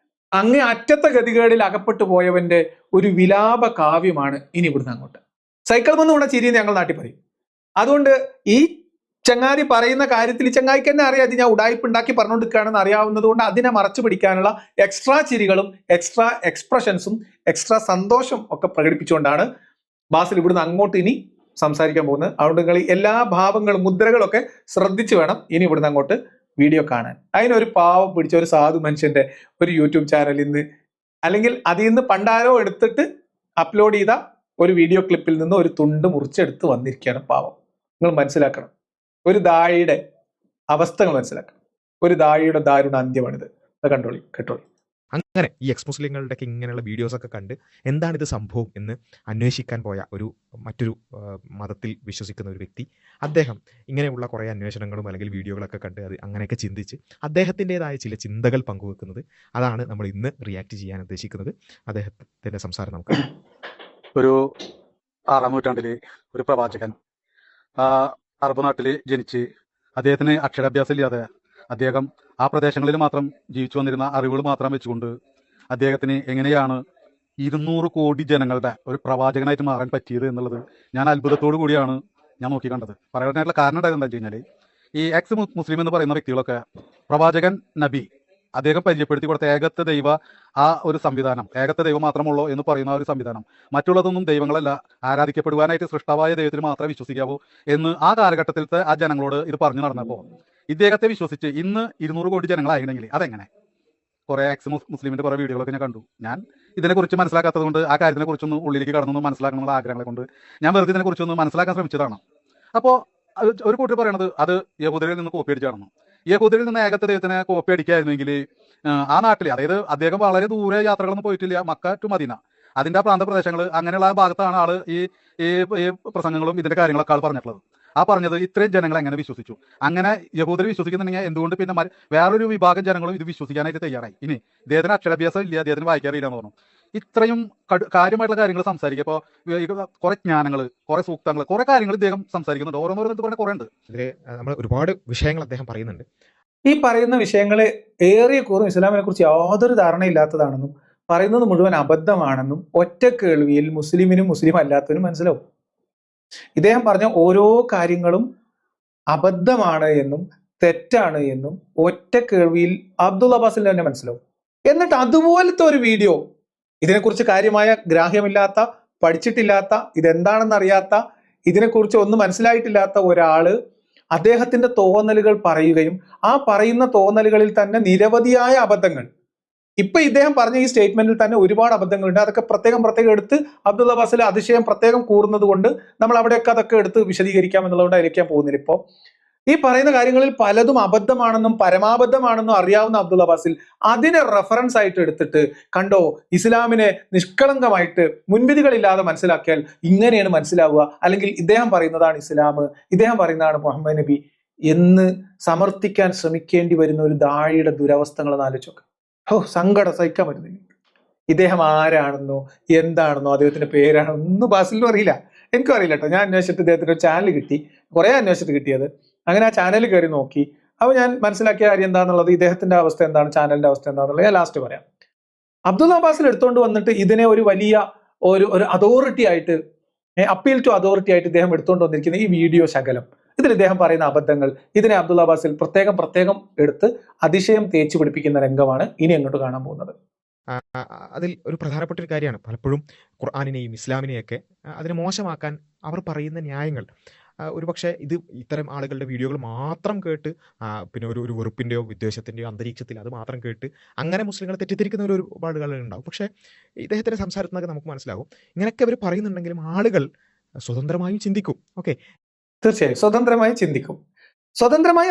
അങ്ങേ അറ്റത്തെ ഗതികേടിൽ അകപ്പെട്ടു പോയവന്റെ ഒരു വിലാപ കാവ്യമാണ് ഇനി ഇവിടുന്ന് അങ്ങോട്ട്. സൈക്കിൾ വന്ന് കൂടെ ചിരിയെന്ന് ഞങ്ങൾ നാട്ടിൽ പറയും. അതുകൊണ്ട് ഈ ചങ്ങാതി പറയുന്ന കാര്യത്തിൽ ഈ ചങ്ങായിക്ക് തന്നെ അറിയാം ഇത് ഞാൻ ഉടായ്പ ഉണ്ടാക്കി പറഞ്ഞുകൊണ്ടിരിക്കുകയാണെന്ന് അറിയാവുന്നത് കൊണ്ട് അതിനെ മറച്ചു പിടിക്കാനുള്ള എക്സ്ട്രാ ചിരികളും എക്സ്ട്രാ എക്സ്പ്രഷൻസും എക്സ്ട്രാ സന്തോഷം ഒക്കെ പ്രകടിപ്പിച്ചുകൊണ്ടാണ് ബാസിൽ ഇവിടുന്ന് അങ്ങോട്ട് ഇനി സംസാരിക്കാൻ പോകുന്നത്. അതുകൊണ്ട് നിങ്ങൾ എല്ലാ ഭാവങ്ങളും മുദ്രകളൊക്കെ ശ്രദ്ധിച്ചു വേണം ഇനി ഇവിടുന്ന് അങ്ങോട്ട് വീഡിയോ കാണാൻ. അതിനൊരു പാവം പിടിച്ച ഒരു സാധു മനുഷ്യന്റെ ഒരു യൂട്യൂബ് ചാനലിൽ നിന്ന്, അല്ലെങ്കിൽ അതിൽ നിന്ന് പണ്ടാരോ എടുത്തിട്ട് അപ്ലോഡ് ചെയ്ത ഒരു വീഡിയോ ക്ലിപ്പിൽ നിന്ന് ഒരു തുണ്ട് മുറിച്ചെടുത്ത് വന്നിരിക്കുകയാണ് പാവം. നിങ്ങൾ മനസ്സിലാക്കണം, ഒരു ദാഴിയുടെ അവസ്ഥകൾ മനസ്സിലാക്കണം. ഒരു ദാഴിയുടെ ദാരുണ അന്ത്യമാണിത്. കണ്ടോളി, കേട്ടോളി. അങ്ങനെ ഈ എക്സ് മുസ്ലിങ്ങളുടെയൊക്കെ ഇങ്ങനെയുള്ള വീഡിയോസൊക്കെ കണ്ട് എന്താണിത് സംഭവം എന്ന് അന്വേഷിക്കാൻ പോയ മറ്റൊരു മതത്തിൽ വിശ്വസിക്കുന്ന ഒരു വ്യക്തി, അദ്ദേഹം ഇങ്ങനെയുള്ള കുറേ അന്വേഷണങ്ങളും അല്ലെങ്കിൽ വീഡിയോകളൊക്കെ കണ്ട് അത് അങ്ങനെയൊക്കെ ചിന്തിച്ച് അദ്ദേഹത്തിൻ്റെതായ ചില ചിന്തകൾ പങ്കുവെക്കുന്നത്, അതാണ് നമ്മൾ ഇന്ന് റിയാക്ട് ചെയ്യാൻ ഉദ്ദേശിക്കുന്നത്. അദ്ദേഹത്തിൻ്റെ സംസാരം നമുക്ക്. ഒരു 6ാം നൂറ്റാണ്ടിലെ ഒരു പ്രവാചകൻ അറബ് നാട്ടിൽ ജനിച്ച് അദ്ദേഹത്തിന് അക്ഷരാഭ്യാസം ഇല്ലാതെ അദ്ദേഹം ആ പ്രദേശങ്ങളിൽ മാത്രം ജീവിച്ചു വന്നിരുന്ന അറിവുകൾ മാത്രം വെച്ചുകൊണ്ട് അദ്ദേഹത്തിന് എങ്ങനെയാണ് 200 കോടി ജനങ്ങളുടെ ഒരു പ്രവാചകനായിട്ട് മാറാൻ പറ്റിയത് എന്നുള്ളത് ഞാൻ അത്ഭുതത്തോടു കൂടിയാണ് ഞാൻ നോക്കി കണ്ടത്. പറയാനായിട്ടുള്ള കാരണം എന്താണെന്ന് വെച്ച് കഴിഞ്ഞാൽ ഈ എക്സ് മുസ്ലിം എന്ന് പറയുന്ന വ്യക്തികളൊക്കെ പ്രവാചകൻ നബി അദ്ദേഹം പരിചയപ്പെടുത്തി കൊടുത്ത ഏകത്വ ദൈവ ആ ഒരു സംവിധാനം, ഏകത്വ ദൈവം മാത്രമുള്ളൂ എന്ന് പറയുന്ന ഒരു സംവിധാനം, മറ്റുള്ളതൊന്നും ദൈവങ്ങളല്ല, ആരാധിക്കപ്പെടുവാനായിട്ട് സൃഷ്ടാവായ ദൈവത്തിൽ മാത്രമേ വിശ്വസിക്കാവൂ എന്ന് ആ കാലഘട്ടത്തിലത്തെ ആ ജനങ്ങളോട് ഇത് പറഞ്ഞു നടന്നപ്പോൾ ഇദ്ദേഹത്തെ വിശ്വസിച്ച് ഇന്ന് 200 കോടി ജനങ്ങളായിരുന്നെങ്കിൽ അതെങ്ങനെ? കുറെ എക്സ് മുസ്ലിമിന്റെ കുറെ വീഡിയോകളൊക്കെ ഞാൻ കണ്ടു. ഞാൻ ഇതിനെക്കുറിച്ച് മനസ്സിലാക്കാത്തത് കൊണ്ട് ആ കാര്യത്തിനെ കുറിച്ചൊന്ന് ഉള്ളിലേക്ക് കടന്നൊന്ന് മനസ്സിലാക്കണമെന്നുള്ള ആഗ്രഹങ്ങളെ കൊണ്ട് ഞാൻ വെറുതെ ഇതിനെ കുറിച്ചൊന്ന് മനസ്സിലാക്കാൻ ശ്രമിച്ചതാണ്. അപ്പോൾ ഒരു കൂട്ടർ പറയണത് അത് യഹൂദരിൽ നിന്ന് കോപ്പി അടിച്ചാണെന്ന്. യഹൂദരിൽ നിന്ന് ഏകത്വ ദൈവത്തിനെ കോപ്പി അടിക്കായിരുന്നെങ്കിൽ ആ നാട്ടിൽ, അതായത് അദ്ദേഹം വളരെ ദൂരെ യാത്രകളൊന്നും പോയിട്ടില്ല, മക്ക ടു മദീന, അതിന്റെ ആ പ്രാന്തപ്രദേശങ്ങൾ അങ്ങനെയുള്ള ഭാഗത്താണ് ആള് ഈ പ്രസംഗങ്ങളും ഇതിന്റെ കാര്യങ്ങളൊക്കെ ആൾ പറഞ്ഞിട്ടുള്ളത്. ആ പറഞ്ഞത് ഇത്രയും ജനങ്ങൾ എങ്ങനെ വിശ്വസിച്ചു? അങ്ങനെ യഹൂദർ വിശ്വസിക്കുന്നുണ്ടെങ്കിൽ എന്തുകൊണ്ട് പിന്നെ വേറൊരു വിഭാഗം ജനങ്ങളും ഇത് വിശ്വസിക്കാനായിട്ട് തയ്യാറായി? ഇനി ഇദ്ദേഹത്തിന് അക്ഷരാഭ്യാസം ഇല്ല, അദ്ദേഹത്തിന് വായിക്കാറില്ല എന്ന് പറഞ്ഞു. ഇത്രയും കാര്യമായിട്ടുള്ള കാര്യങ്ങൾ സംസാരിക്കുക. ഇപ്പോൾ കുറെ ജ്ഞാനങ്ങൾ, കുറെ സൂക്തങ്ങൾ, കുറെ കാര്യങ്ങൾ ഇദ്ദേഹം സംസാരിക്കുന്നുണ്ട്. ഓരോന്നോരോന്ന് പറഞ്ഞ കുറെ ഉണ്ട്. ഇതിൽ നമ്മൾ ഒരുപാട് വിഷയങ്ങൾ അദ്ദേഹം പറയുന്നുണ്ട്. ഈ പറയുന്ന വിഷയങ്ങൾ ഏറിയ കൂറും ഇസ്ലാമിനെ കുറിച്ച് യാതൊരു ധാരണയില്ലാത്തതാണെന്നും പറയുന്നത് മുഴുവൻ അബദ്ധമാണെന്നും ഒറ്റ കേൾവിയിൽ മുസ്ലിമിനും മുസ്ലിം അല്ലാത്തവനും മനസ്സിലാവും. ഇദ്ദേഹം പറഞ്ഞ ഓരോ കാര്യങ്ങളും അബദ്ധമാണ് എന്നും തെറ്റാണ് എന്നും ഒറ്റ കേൾവിയിൽ അബ്ദുൽ അബ്ബാസിൽ തന്നെ മനസ്സിലാവും. എന്നിട്ട് അതുപോലത്തെ ഒരു വീഡിയോ, ഇതിനെക്കുറിച്ച് കാര്യമായ ഗ്രാഹ്യമില്ലാത്ത, പഠിച്ചിട്ടില്ലാത്ത, ഇതെന്താണെന്ന് അറിയാത്ത, ഇതിനെക്കുറിച്ച് ഒന്നും മനസ്സിലായിട്ടില്ലാത്ത ഒരാള് അദ്ദേഹത്തിന്റെ തോന്നലുകൾ പറയുകയും ആ പറയുന്ന തോന്നലുകളിൽ തന്നെ നിരവധിയായ അബദ്ധങ്ങൾ, ഇപ്പൊ ഇദ്ദേഹം പറഞ്ഞ ഈ സ്റ്റേറ്റ്മെന്റിൽ തന്നെ ഒരുപാട് അബദ്ധങ്ങളുണ്ട്. അതൊക്കെ പ്രത്യേകം എടുത്ത് അബ്ദുൽ അബ്ബാസിലെ അതിശയം പ്രത്യേകം കൂറുന്നത് കൊണ്ട് നമ്മൾ അവിടെയൊക്കെ അതൊക്കെ എടുത്ത് വിശദീകരിക്കാം എന്നുള്ളതുകൊണ്ട് അതിലേക്കാൻ പോകുന്നില്ല. ഇപ്പോൾ ഈ പറയുന്ന കാര്യങ്ങളിൽ പലതും അബദ്ധമാണെന്നും പരമാബദ്ധമാണെന്നും അറിയാവുന്ന അബ്ദുൽ അബ്ബാസിൽ അതിനെ റെഫറൻസ് ആയിട്ട് എടുത്തിട്ട്, കണ്ടോ ഇസ്ലാമിനെ നിഷ്കളങ്കമായിട്ട് മുൻവിധികളില്ലാതെ മനസ്സിലാക്കിയാൽ ഇങ്ങനെയാണ് മനസ്സിലാവുക, അല്ലെങ്കിൽ ഇദ്ദേഹം പറയുന്നതാണ് ഇസ്ലാം, ഇദ്ദേഹം പറയുന്നതാണ് മുഹമ്മദ് നബി എന്ന് സമർത്ഥിക്കാൻ ശ്രമിക്കേണ്ടി വരുന്ന ഒരു ദാഴിയുടെ ദുരവസ്ഥകളെന്ന് ആലോചിച്ചൊക്കെ സങ്കടം സഹിക്കാൻ പറ്റുന്നില്ല. ഇദ്ദേഹം ആരാണെന്നോ എന്താണെന്നോ അദ്ദേഹത്തിന്റെ പേരാണോ ഒന്നും ബാസിലിനും അറിയില്ല, എനിക്കും അറിയില്ല കേട്ടോ. ഞാൻ അന്വേഷിച്ചിട്ട് ഇദ്ദേഹത്തിന്റെ ഒരു ചാനൽ കിട്ടി, കുറെ അന്വേഷിച്ചിട്ട് കിട്ടിയത്. അങ്ങനെ ആ ചാനൽ കയറി നോക്കി. അപ്പോൾ ഞാൻ മനസ്സിലാക്കിയ കാര്യം എന്താണെന്നുള്ളത്, ഇദ്ദേഹത്തിന്റെ അവസ്ഥ എന്താണ്, ചാനലിന്റെ അവസ്ഥ എന്താണെന്നുള്ളത് ഞാൻ ലാസ്റ്റ് പറയാം. അബ്ദുൽ അബ്ബാസിൽ എടുത്തുകൊണ്ട് വന്നിട്ട് ഇതിനെ ഒരു വലിയ ഒരു അതോറിറ്റി ആയിട്ട്, അപ്പീൽ ടു അതോറിറ്റി ആയിട്ട് ഇദ്ദേഹം എടുത്തുകൊണ്ട് വന്നിരിക്കുന്ന ഈ വീഡിയോ ശകലം, ഇതിൽ ഇദ്ദേഹം പറയുന്ന അബദ്ധങ്ങൾ, ഇതിനെ അബ്ദുൽ അബ്ബാസിൽ പ്രത്യേകം എടുത്ത് അതിശയം തേച്ചു പിടിപ്പിക്കുന്ന രംഗമാണ് ഇനി അങ്ങോട്ട് കാണാൻ പോകുന്നത്. അതിൽ ഒരു പ്രധാനപ്പെട്ട ഒരു കാര്യമാണ് പലപ്പോഴും ഖുർആാനിനെയും ഇസ്ലാമിനെയൊക്കെ അതിനെ മോശമാക്കാൻ അവർ പറയുന്ന ന്യായങ്ങൾ. ഒരുപക്ഷെ ഇത് ഇത്തരം ആളുകളുടെ വീഡിയോകൾ മാത്രം കേട്ട് പിന്നെ ഒരു വെറുപ്പിൻ്റെയോ വിദ്വേഷത്തിൻ്റെയോ അന്തരീക്ഷത്തിൽ അത് മാത്രം കേട്ട് അങ്ങനെ മുസ്ലിങ്ങളെ തെറ്റിദ്ധരിക്കുന്ന ഒരുപാട് ആളുകളുണ്ടാവും. പക്ഷേ ഇദ്ദേഹത്തിൻ്റെ സംസാരത്തിൽ നിന്നൊക്കെ നമുക്ക് മനസ്സിലാവും ഇങ്ങനെയൊക്കെ അവർ പറയുന്നുണ്ടെങ്കിലും ആളുകൾ സ്വതന്ത്രമായും ചിന്തിക്കും. ഓക്കെ, തീർച്ചയായും സ്വതന്ത്രമായി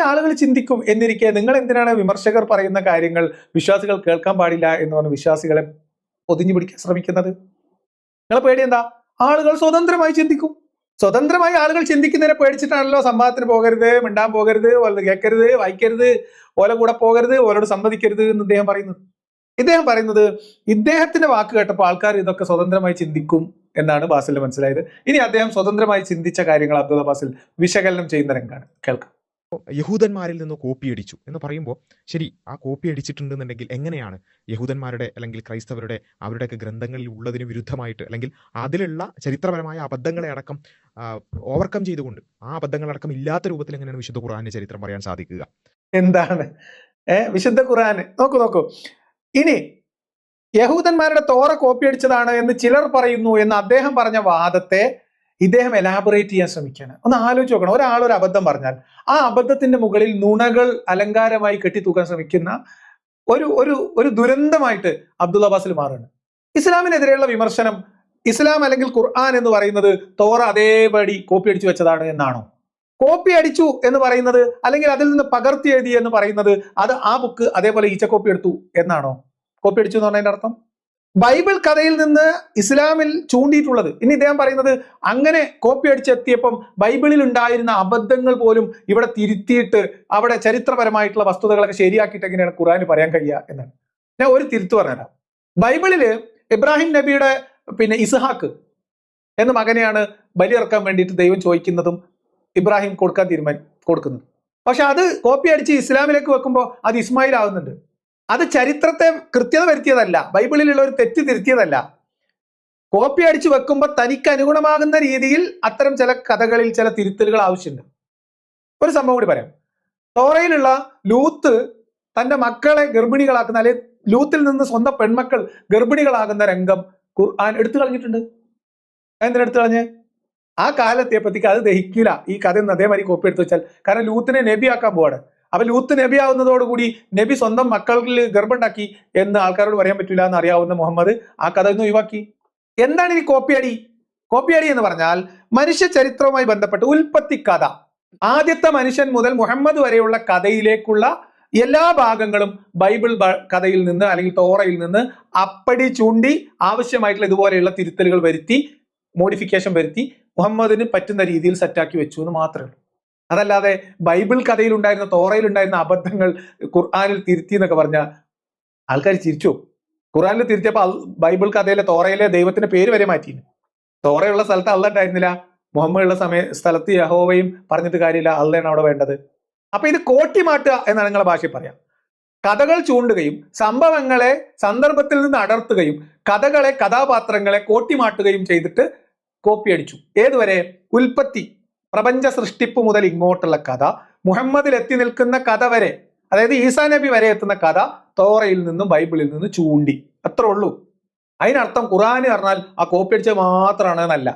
ആളുകൾ ചിന്തിക്കും എന്നിരിക്കെ നിങ്ങൾ എന്തിനാണ് വിമർശകർ പറയുന്ന കാര്യങ്ങൾ വിശ്വാസികൾ കേൾക്കാൻ പാടില്ല എന്ന് പറഞ്ഞ് വിശ്വാസികളെ പൊതിഞ്ഞു പിടിക്കാൻ ശ്രമിക്കുന്നത്? നിങ്ങളെ പേടി എന്താ? ആളുകൾ സ്വതന്ത്രമായി ചിന്തിക്കും. സ്വതന്ത്രമായി ആളുകൾ ചിന്തിക്കുന്നതിനെ പേടിച്ചിട്ടാണല്ലോ സംവാദത്തിന് പോകരുത്, മിണ്ടാൻ പോകരുത്, ഓല കേൾക്കരുത്, വായിക്കരുത്, ഓല കൂടെ പോകരുത്, ഓലോട് സംവദിക്കരുത് എന്ന് ഇദ്ദേഹം പറയുന്നത് ഇദ്ദേഹത്തിന്റെ വാക്ക് കേട്ടപ്പോൾ ആൾക്കാർ ഇതൊക്കെ സ്വതന്ത്രമായി ചിന്തിക്കും എന്നാണ് ബാസിലിന് മനസ്സിലായത്. ഇനി അദ്ദേഹം സ്വതന്ത്രമായി ചിന്തിച്ച കാര്യങ്ങൾ അബ്ദുൽ അബ്ബാസിൽ വിശകലനം ചെയ്യുന്ന രംഗമാണ്, കേൾക്കാം. യഹൂദന്മാരിൽ നിന്ന് കോപ്പി അടിച്ചു എന്ന് പറയുമ്പോൾ ശരി, ആ കോപ്പി അടിച്ചിട്ടുണ്ടെന്നുണ്ടെങ്കിൽ എങ്ങനെയാണ് യഹൂദന്മാരുടെ അല്ലെങ്കിൽ ക്രൈസ്തവരുടെ അവരുടെയൊക്കെ ഗ്രന്ഥങ്ങളിൽ ഉള്ളതിന് വിരുദ്ധമായിട്ട് അല്ലെങ്കിൽ അതിലുള്ള ചരിത്രപരമായ അബദ്ധങ്ങളെ അടക്കം ഓവർകം ചെയ്തുകൊണ്ട് ആ അബദ്ധങ്ങളടക്കം ഇല്ലാത്ത രൂപത്തിൽ എങ്ങനെയാണ് വിശുദ്ധ ഖുർആന്റെ ചരിത്രം പറയാൻ സാധിക്കുക? എന്താണ് വിശുദ്ധ ഖുർആൻ? നോക്കൂ, ഇനി യഹൂദന്മാരുടെ തോറ കോപ്പി അടിച്ചതാണ് എന്ന് ചിലർ പറയുന്നു എന്ന് അദ്ദേഹം പറഞ്ഞ വാദത്തെ ഇദ്ദേഹം എലാബറേറ്റ് ചെയ്യാൻ ശ്രമിക്കുകയാണ്. ഒന്ന് ആലോചിച്ച് നോക്കണം. ഒരാൾ ഒരു അബദ്ധം പറഞ്ഞാൽ ആ അബദ്ധത്തിന്റെ മുകളിൽ നുണകൾ അലങ്കാരമായി കെട്ടിത്തൂക്കാൻ ശ്രമിക്കുന്ന ഒരു ദുരന്തമായിട്ട് അബ്ദുൽ അബ്ബാസിൽ മാറുകയാണ്. ഇസ്ലാമിനെതിരെയുള്ള വിമർശനം, ഇസ്ലാം അല്ലെങ്കിൽ ഖുർആൻ എന്ന് പറയുന്നത് തോറ അതേപടി കോപ്പി അടിച്ചു വെച്ചതാണ് എന്നാണോ? കോപ്പി അടിച്ചു എന്ന് പറയുന്നത് അല്ലെങ്കിൽ അതിൽ നിന്ന് പകർത്തി എഴുതി എന്ന് പറയുന്നത് അത് ആ ബുക്ക് അതേപോലെ ഈച്ച കോപ്പി എടുത്തു എന്നാണോ? കോപ്പി അടിച്ചു എന്ന് പറഞ്ഞതിന്റെ അർത്ഥം ബൈബിൾ കഥയിൽ നിന്ന് ഇസ്ലാമിൽ ചൂണ്ടിയിട്ടുള്ളത്. ഇനി ഇദ്ദേഹം പറയുന്നത് അങ്ങനെ കോപ്പി അടിച്ചെത്തിയപ്പം ബൈബിളിൽ ഉണ്ടായിരുന്ന അബദ്ധങ്ങൾ പോലും ഇവിടെ തിരുത്തിയിട്ട് അവിടെ ചരിത്രപരമായിട്ടുള്ള വസ്തുതകളൊക്കെ ശരിയാക്കിയിട്ട് എങ്ങനെയാണ് ഖുർആന് പറയാൻ കഴിയുക എന്നാണ്. ഞാൻ ഒരു തിരുത്തു പറഞ്ഞുതരാം. ബൈബിളില് ഇബ്രാഹിം നബിയുടെ ഇസ്ഹാക്ക് എന്ന മകനെയാണ് ബലിയിറക്കാൻ വേണ്ടിയിട്ട് ദൈവം ചോദിക്കുന്നതും ഇബ്രാഹിം കൊടുക്കുന്നത്. പക്ഷെ അത് കോപ്പി അടിച്ച് ഇസ്ലാമിലേക്ക് വെക്കുമ്പോൾ അത് ഇസ്മായിൽ ആകുന്നുണ്ട്. അത് ചരിത്രത്തെ കൃത്യത വരുത്തിയതല്ല, ബൈബിളിലുള്ള ഒരു തെറ്റ് തിരുത്തിയതല്ല. കോപ്പി അടിച്ചു വെക്കുമ്പോൾ തനിക്ക് അനുഗുണമാകുന്ന രീതിയിൽ അത്തരം ചില കഥകളിൽ ചില തിരുത്തലുകൾ ആവശ്യമുണ്ട്. ഒരു സംഭവം കൂടി പറയാം. തോറയിലുള്ള ലൂത്ത് തന്റെ മക്കളെ ഗർഭിണികളാക്കുന്ന, അല്ലെങ്കിൽ ലൂത്തിൽ നിന്ന് സ്വന്തം പെൺമക്കൾ ഗർഭിണികളാകുന്ന രംഗം ഖുർആൻ എടുത്തു കളഞ്ഞിട്ടുണ്ട്. എന്തിനാ എടുത്തു കളഞ്ഞ്? ആ കാലത്തെപ്പത്തേക്ക് അത് ദഹിക്കില്ല ഈ കഥ എന്ന് അതേമാതിരി കോപ്പി എടുത്തു വെച്ചാൽ. കാരണം ലൂത്തിനെ നബിയാക്കാൻ പോവാണ്. അപ്പൊ ലൂത്ത് നബി ആവുന്നതോടുകൂടി നബി സ്വന്തം മക്കളിൽ ഗർഭമുണ്ടാക്കി എന്ന് ആൾക്കാരോട് പറയാൻ പറ്റില്ല എന്ന് അറിയാവുന്ന മുഹമ്മദ് ആ കഥ ഒന്ന് ഒഴിവാക്കി. എന്താണ് ഈ കോപ്പിയടി എന്ന് പറഞ്ഞാൽ മനുഷ്യ ചരിത്രവുമായി ബന്ധപ്പെട്ട് ഉൽപ്പത്തി കഥ, ആദ്യത്തെ മനുഷ്യൻ മുതൽ മുഹമ്മദ് വരെയുള്ള കഥയിലേക്കുള്ള എല്ലാ ഭാഗങ്ങളും ബൈബിൾ കഥയിൽ നിന്ന് അല്ലെങ്കിൽ തോറയിൽ നിന്ന് അപ്പടി ചൂണ്ടി ആവശ്യമായിട്ടുള്ള ഇതുപോലെയുള്ള തിരുത്തലുകൾ വരുത്തി, മോഡിഫിക്കേഷൻ വരുത്തി മുഹമ്മദിന് പറ്റുന്ന രീതിയിൽ സെറ്റാക്കി വെച്ചു എന്ന് മാത്രമേ ഉള്ളൂ. അതല്ലാതെ ബൈബിൾ കഥയിൽ ഉണ്ടായിരുന്ന തോറയിൽ ഉണ്ടായിരുന്ന അബദ്ധങ്ങൾ ഖുർആനിൽ തിരുത്തി എന്നൊക്കെ പറഞ്ഞാൽ ആൾക്കാർ ചിരിച്ചു. ഖുർആനിൽ തിരുത്തിയപ്പോൾ ബൈബിൾ കഥയിലെ തോറയിലെ ദൈവത്തിന്റെ പേര് വരെ മാറ്റി. തോറയുള്ള സ്ഥലത്ത് അള്ള ഉണ്ടായിരുന്നില്ല, മുഹമ്മദ് ഉള്ള സ്ഥലത്ത് യഹോവയും പറഞ്ഞിട്ട് കാര്യമില്ല, അള്ളയാണ് അവിടെ വേണ്ടത്. അപ്പൊ ഇത് കോട്ടിമാട്ടുക എന്നാണ് നിങ്ങളുടെ ഭാഷയിൽ പറയാം. കഥകൾ ചൂണ്ടുകയും സംഭവങ്ങളെ സന്ദർഭത്തിൽ നിന്ന് അടർത്തുകയും കഥകളെ കഥാപാത്രങ്ങളെ കോട്ടിമാട്ടുകയും ചെയ്തിട്ട് കോപ്പി അടിച്ചു. ഏതുവരെ? ഉൽപ്പത്തി, പ്രപഞ്ച സൃഷ്ടിപ്പ് മുതൽ ഇങ്ങോട്ടുള്ള കഥ, മുഹമ്മദിൽ എത്തി നിൽക്കുന്ന കഥ വരെ, അതായത് ഈസാ നബി വരെ എത്തുന്ന കഥ തോറയിൽ നിന്നും ബൈബിളിൽ നിന്നും ചൂണ്ടി. അത്രേ ഉള്ളൂ. അതിനർത്ഥം ഖുർആന് പറഞ്ഞാൽ ആ കോപ്പി അടിച്ചത് മാത്രമാണ് എന്നല്ല.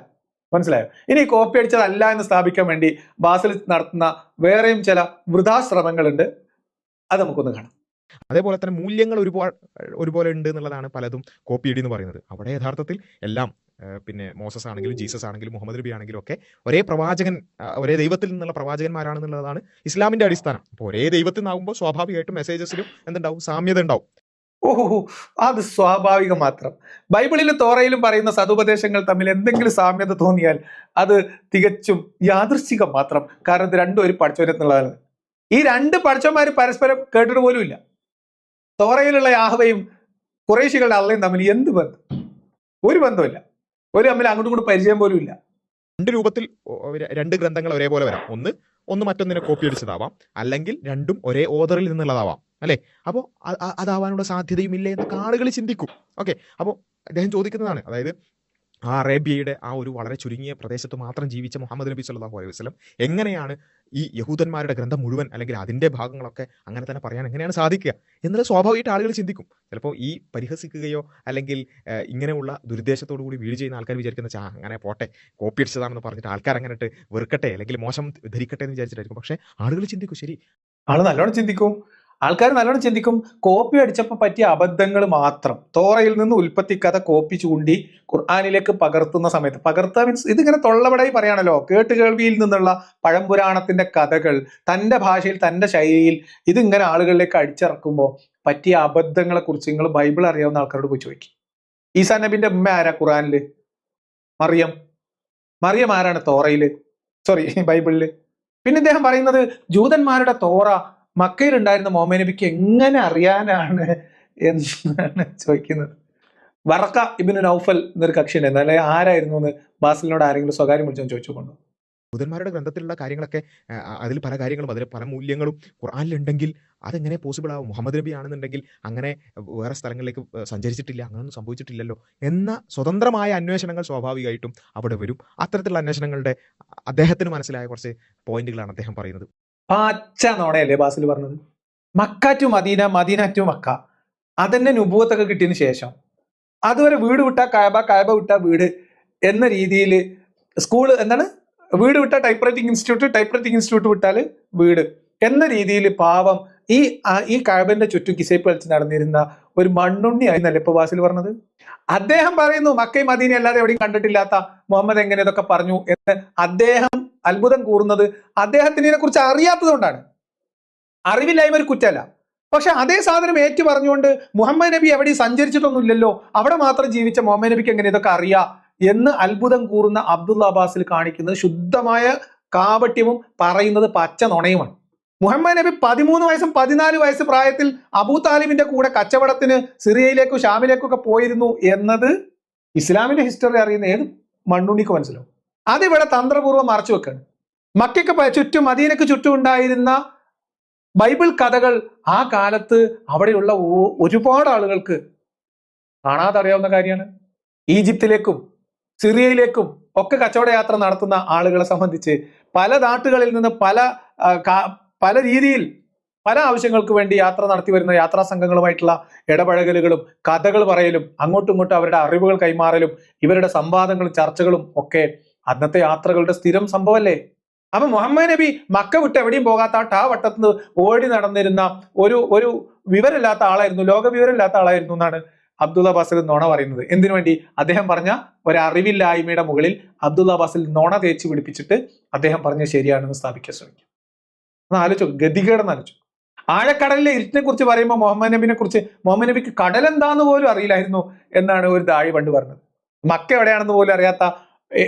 മനസ്സിലായോ? ഇനി കോപ്പി അടിച്ചതല്ല എന്ന് സ്ഥാപിക്കാൻ വേണ്ടി ബാസിൽ നടത്തുന്ന വേറെയും ചില വൃഥാശ്രമങ്ങളുണ്ട്. അത് നമുക്കൊന്ന് കാണാം. അതേപോലെ തന്നെ മൂല്യങ്ങൾ ഒരുപോലെ ഉണ്ട് എന്നുള്ളതാണ് പലതും കോപ്പിയടി എന്ന് പറയുന്നത്. അവിടെ യഥാർത്ഥത്തിൽ എല്ലാം പിന്നെ മോസസ് ആണെങ്കിലും ജീസസ് ആണെങ്കിലും മുഹമ്മദ് നബി ആണെങ്കിലും ഒക്കെ ഒരേ പ്രവാചകൻ, ഒരേ ദൈവത്തിൽ നിന്നുള്ള പ്രവാചകന്മാരാണെന്നുള്ളതാണ് ഇസ്ലാമിന്റെ അടിസ്ഥാനം. അപ്പോൾ ഒരേ ദൈവത്തിൽ നിന്നാകുമ്പോൾ സ്വാഭാവികമായിട്ടും മെസ്സേജസിലും എന്തുണ്ടാവും? സാമ്യത ഉണ്ടാവും. ഓഹോ, അത് സ്വാഭാവികം മാത്രം. ബൈബിളിലും തോറയിലും പറയുന്ന സതുപദേശങ്ങൾ തമ്മിൽ എന്തെങ്കിലും സാമ്യത തോന്നിയാൽ അത് തികച്ചും യാദൃശ്ചികം മാത്രം. കാരണം ഇത് രണ്ടും ഒരു പഠിച്ചവരെന്നുള്ളതാണ്. ഈ രണ്ട് പഠിച്ചവന്മാർ പരസ്പരം കേട്ടിട്ട് പോലും ഇല്ല. തോറയിലുള്ള യാഹ്വയും ഖുറൈശികളുടെ അള്ളയും തമ്മിൽ എന്ത് ബന്ധം? ഒരു ബന്ധമില്ല. ഒരു തമ്മിൽ അങ്ങോട്ടും ഇങ്ങോട്ടും പരിചയം പോലും ഇല്ല. രണ്ട് രൂപത്തിൽ രണ്ട് ഗ്രന്ഥങ്ങൾ ഒരേപോലെ വരാം. ഒന്ന് മറ്റൊന്നിനെ കോപ്പി അടിച്ചതാവാം, അല്ലെങ്കിൽ രണ്ടും ഒരേ ഓർഡറിൽ നിന്നുള്ളതാവാം, അല്ലേ? അപ്പോൾ അതാവാനുള്ള സാധ്യതയും ഇല്ലേ എന്നൊക്കെ ആളുകൾ ചിന്തിക്കും. ഓക്കെ, അപ്പോൾ അദ്ദേഹം ചോദിക്കുന്നതാണ്, അതായത് ആ അറേബ്യയുടെ ആ ഒരു വളരെ ചുരുങ്ങിയ പ്രദേശത്ത് മാത്രം ജീവിച്ച മുഹമ്മദ് നബി സല്ലല്ലാഹു അലൈഹി വസല്ലം എങ്ങനെയാണ് ഈ യഹൂദന്മാരുടെ ഗ്രന്ഥം മുഴുവൻ അല്ലെങ്കിൽ അതിൻ്റെ ഭാഗങ്ങളൊക്കെ അങ്ങനെ തന്നെ പറയാൻ എങ്ങനെയാണ് സാധിക്കുക എന്നുള്ളത് സ്വാഭാവികമായിട്ട് ആളുകൾ ചിന്തിക്കും. ചിലപ്പോൾ ഈ പരിഹസിക്കുകയോ അല്ലെങ്കിൽ ഇങ്ങനെയുള്ള ദുരുദ്ദേശത്തോടു കൂടി വീട് ചെയ്യുന്ന ആൾക്കാർ വിചാരിക്കുന്ന അങ്ങനെ പോട്ടെ, കോപ്പി അടിച്ചതാണെന്ന് പറഞ്ഞിട്ട് ആൾക്കാർ അങ്ങനെ ഇട്ട് വെറുക്കട്ടെ അല്ലെങ്കിൽ മോശം ധരിക്കട്ടെ എന്ന് വിചാരിച്ചിട്ടായിരിക്കും. പക്ഷേ ആളുകൾ ചിന്തിക്കും, ശരി, ആള് നല്ലോണം ചിന്തിക്കും. ആൾക്കാർ നല്ലോണം ചിന്തിക്കും. കോപ്പി അടിച്ചപ്പോൾ പറ്റിയ അബദ്ധങ്ങൾ മാത്രം തോറയിൽ നിന്ന് ഉൽപ്പത്തി കഥ കോപ്പി ചൂണ്ടി ഖുർആനിലേക്ക് പകർത്തുന്ന സമയത്ത്, പകർത്തുക മീൻസ് ഇതിങ്ങനെ തൊള്ളപടായി പറയാണല്ലോ, കേട്ടുകേൾവിയിൽ നിന്നുള്ള പഴംപുരാണത്തിന്റെ കഥകൾ തന്റെ ഭാഷയിൽ തന്റെ ശൈലിയിൽ ഇതിങ്ങനെ ആളുകളിലേക്ക് അടിച്ചിറക്കുമ്പോൾ പറ്റിയ അബദ്ധങ്ങളെ കുറിച്ച് നിങ്ങൾ ബൈബിൾ അറിയാവുന്ന ആൾക്കാരോട് പോയി ചോദിക്കും. ഈസാ നബിന്റെ ഉമ്മ ആരാ ഖുർആനില്? മറിയം. മറിയം ആരാണ് തോറയില്, ബൈബിളില്? പിന്നെ ഇദ്ദേഹം പറയുന്നത് ജൂതന്മാരുടെ തോറ മക്കയിൽ ഉണ്ടായിരുന്ന മുഹമ്മദ് നബിക്ക് എങ്ങനെ അറിയാനാണ് എന്നാണ് ചോദിക്കുന്നത്. വറക്ക ഇബ്നു നൗഫൽ എന്നൊരു കക്ഷി ഉണ്ടായിരുന്നു, അല്ലെ ആരായിരുന്നു എന്ന് ബാസിലിനോട് ആരെങ്കിലും സ്വകാര്യം വിളിച്ചോ ചോദിച്ചുകൊണ്ടു. യഹൂദന്മാരുടെ ഗ്രന്ഥത്തിലുള്ള കാര്യങ്ങളൊക്കെ, അതിൽ പല കാര്യങ്ങളും അതിൽ പല മൂല്യങ്ങളും ഖുർആനിലുണ്ടെങ്കിൽ അതെങ്ങനെ പോസിബിൾ ആവും? മുഹമ്മദ് നബി ആണെന്നുണ്ടെങ്കിൽ അങ്ങനെ വേറെ സ്ഥലങ്ങളിലേക്ക് സഞ്ചരിച്ചിട്ടില്ല, അങ്ങനെയൊന്നും സംഭവിച്ചിട്ടില്ലല്ലോ എന്ന സ്വതന്ത്രമായ അന്വേഷണങ്ങൾ സ്വാഭാവികമായിട്ടും അവിടെ വരും. അത്തരത്തിലുള്ള അന്വേഷണങ്ങളുടെ അദ്ദേഹത്തിന് മനസ്സിലായ കുറച്ച് പോയിന്റുകളാണ് അദ്ദേഹം പറയുന്നത്. പച്ച നോണയല്ലേ ബാസിൽ പറഞ്ഞത്? Mecca to Medina, Medina to Mecca, അതെന്നെ നുബുവത്തൊക്കെ കിട്ടിയതിന് ശേഷം അതുവരെ വീട് വിട്ട കഅബ, കഅബ വിട്ട വീട് എന്ന രീതിയിൽ സ്കൂൾ എന്താണ്, വീട് വിട്ട type writing institute, type writing institute വിട്ടാൽ വീട് എന്ന രീതിയിൽ പാവം ഈ കഅബന്റെ ചുറ്റും കിസൈപ്പ് കളിച്ച് നടന്നിരുന്ന ഒരു മണ്ണുണ്ണി ആയിരുന്നല്ലേ ഇപ്പൊ ബാസിൽ പറഞ്ഞത്? അദ്ദേഹം പറയുന്നു മക്കയും മദീന അല്ലാതെ എവിടെയും കണ്ടിട്ടില്ലാത്ത മുഹമ്മദ് എങ്ങനെ ഇതൊക്കെ പറഞ്ഞു എന്ന് അദ്ദേഹം അത്ഭുതം കൂറുന്നത് അദ്ദേഹത്തിന് ഇതിനെ കുറിച്ച് അറിയാത്തത് കൊണ്ടാണ്. അറിവില്ലായ്മ ഒരു കുറ്റമല്ല. പക്ഷെ അതേ സാധനം ഏറ്റു പറഞ്ഞുകൊണ്ട് മുഹമ്മദ് നബി എവിടെയും സഞ്ചരിച്ചിട്ടൊന്നുമില്ലല്ലോ, അവിടെ മാത്രം ജീവിച്ച മുഹമ്മദ് നബിക്ക് എങ്ങനെ ഇതൊക്കെ അറിയാം എന്ന് അത്ഭുതം കൂറുന്ന അബ്ദുള്ള അബ്ബാസിൽ കാണിക്കുന്നത് ശുദ്ധമായ കാപട്യവും പറയുന്നത് പച്ച നുണയുമാണ്. മുഹമ്മദ് നബി 13 വയസ്സും 14 വയസ്സ് പ്രായത്തിൽ അബൂ താലിബിന്റെ കൂടെ കച്ചവടത്തിന് സിറിയയിലേക്കും ഷാമിലേക്കും ഒക്കെ പോയിരുന്നു എന്നത് ഇസ്ലാമിന്റെ ഹിസ്റ്ററി അറിയുന്ന ഏത് മണ്ണുണ്ണിക്ക് മനസ്സിലാവും. അതിവിടെ തന്ത്രപൂർവ്വം മറച്ചു വെക്കാണ്. മക്കയ്ക്ക് ചുറ്റും മദീനക്ക് ചുറ്റും ഉണ്ടായിരുന്ന ബൈബിൾ കഥകൾ ആ കാലത്ത് അവിടെയുള്ള ഒരുപാട് ആളുകൾക്ക് കാണാതെ അറിയാവുന്ന കാര്യമാണ്. ഈജിപ്തിലേക്കും സിറിയയിലേക്കും ഒക്കെ കച്ചവട യാത്ര നടത്തുന്ന ആളുകളെ സംബന്ധിച്ച് പല നാട്ടുകളിൽ നിന്ന് പല രീതിയിൽ പല ആവശ്യങ്ങൾക്ക് വേണ്ടി യാത്ര നടത്തി വരുന്ന യാത്രാ സംഘങ്ങളുമായിട്ടുള്ള ഇടപഴകലുകളും കഥകൾ പറയലും അങ്ങോട്ടും ഇങ്ങോട്ടും അവരുടെ അറിവുകൾ കൈമാറലും ഇവരുടെ സംവാദങ്ങളും ചർച്ചകളും ഒക്കെ അന്നത്തെ യാത്രകളുടെ സ്ഥിരം സംഭവമല്ലേ? അപ്പൊ മുഹമ്മദ് നബി മക്ക വിട്ട് എവിടെയും പോകാത്ത ആ വട്ടത്ത് ഓടി നടന്നിരുന്ന ഒരു വിവരമില്ലാത്ത ആളായിരുന്നു, ലോക വിവരമില്ലാത്ത ആളായിരുന്നു എന്നാണ് അബ്ദുള്ള ബാസിൽ നോണ പറയുന്നത്. എന്തിനു വേണ്ടി? അദ്ദേഹം പറഞ്ഞ ഒരറിവില്ലായ്മയുടെ മുകളിൽ അബ്ദുള്ള ബാസിൽ നോണ തേച്ച് പിടിപ്പിച്ചിട്ട് അദ്ദേഹം പറഞ്ഞ ശരിയാണെന്ന് സ്ഥാപിക്കാൻ ശ്രമിക്കും. ഒന്ന് ആലോചിച്ചു, ഗതികേടെന്ന് ആലോചിച്ചു. ആഴക്കടലിലെ ഇരുട്ടിനെ കുറിച്ച് പറയുമ്പോൾ മുഹമ്മദ് നബിക്ക് കടൽ എന്താന്ന് പോലും അറിയില്ലായിരുന്നു എന്നാണ് ഒരു ദാഴി പണ്ട് പറഞ്ഞത്. മക്ക എവിടെയാണെന്ന് പോലും അറിയാത്ത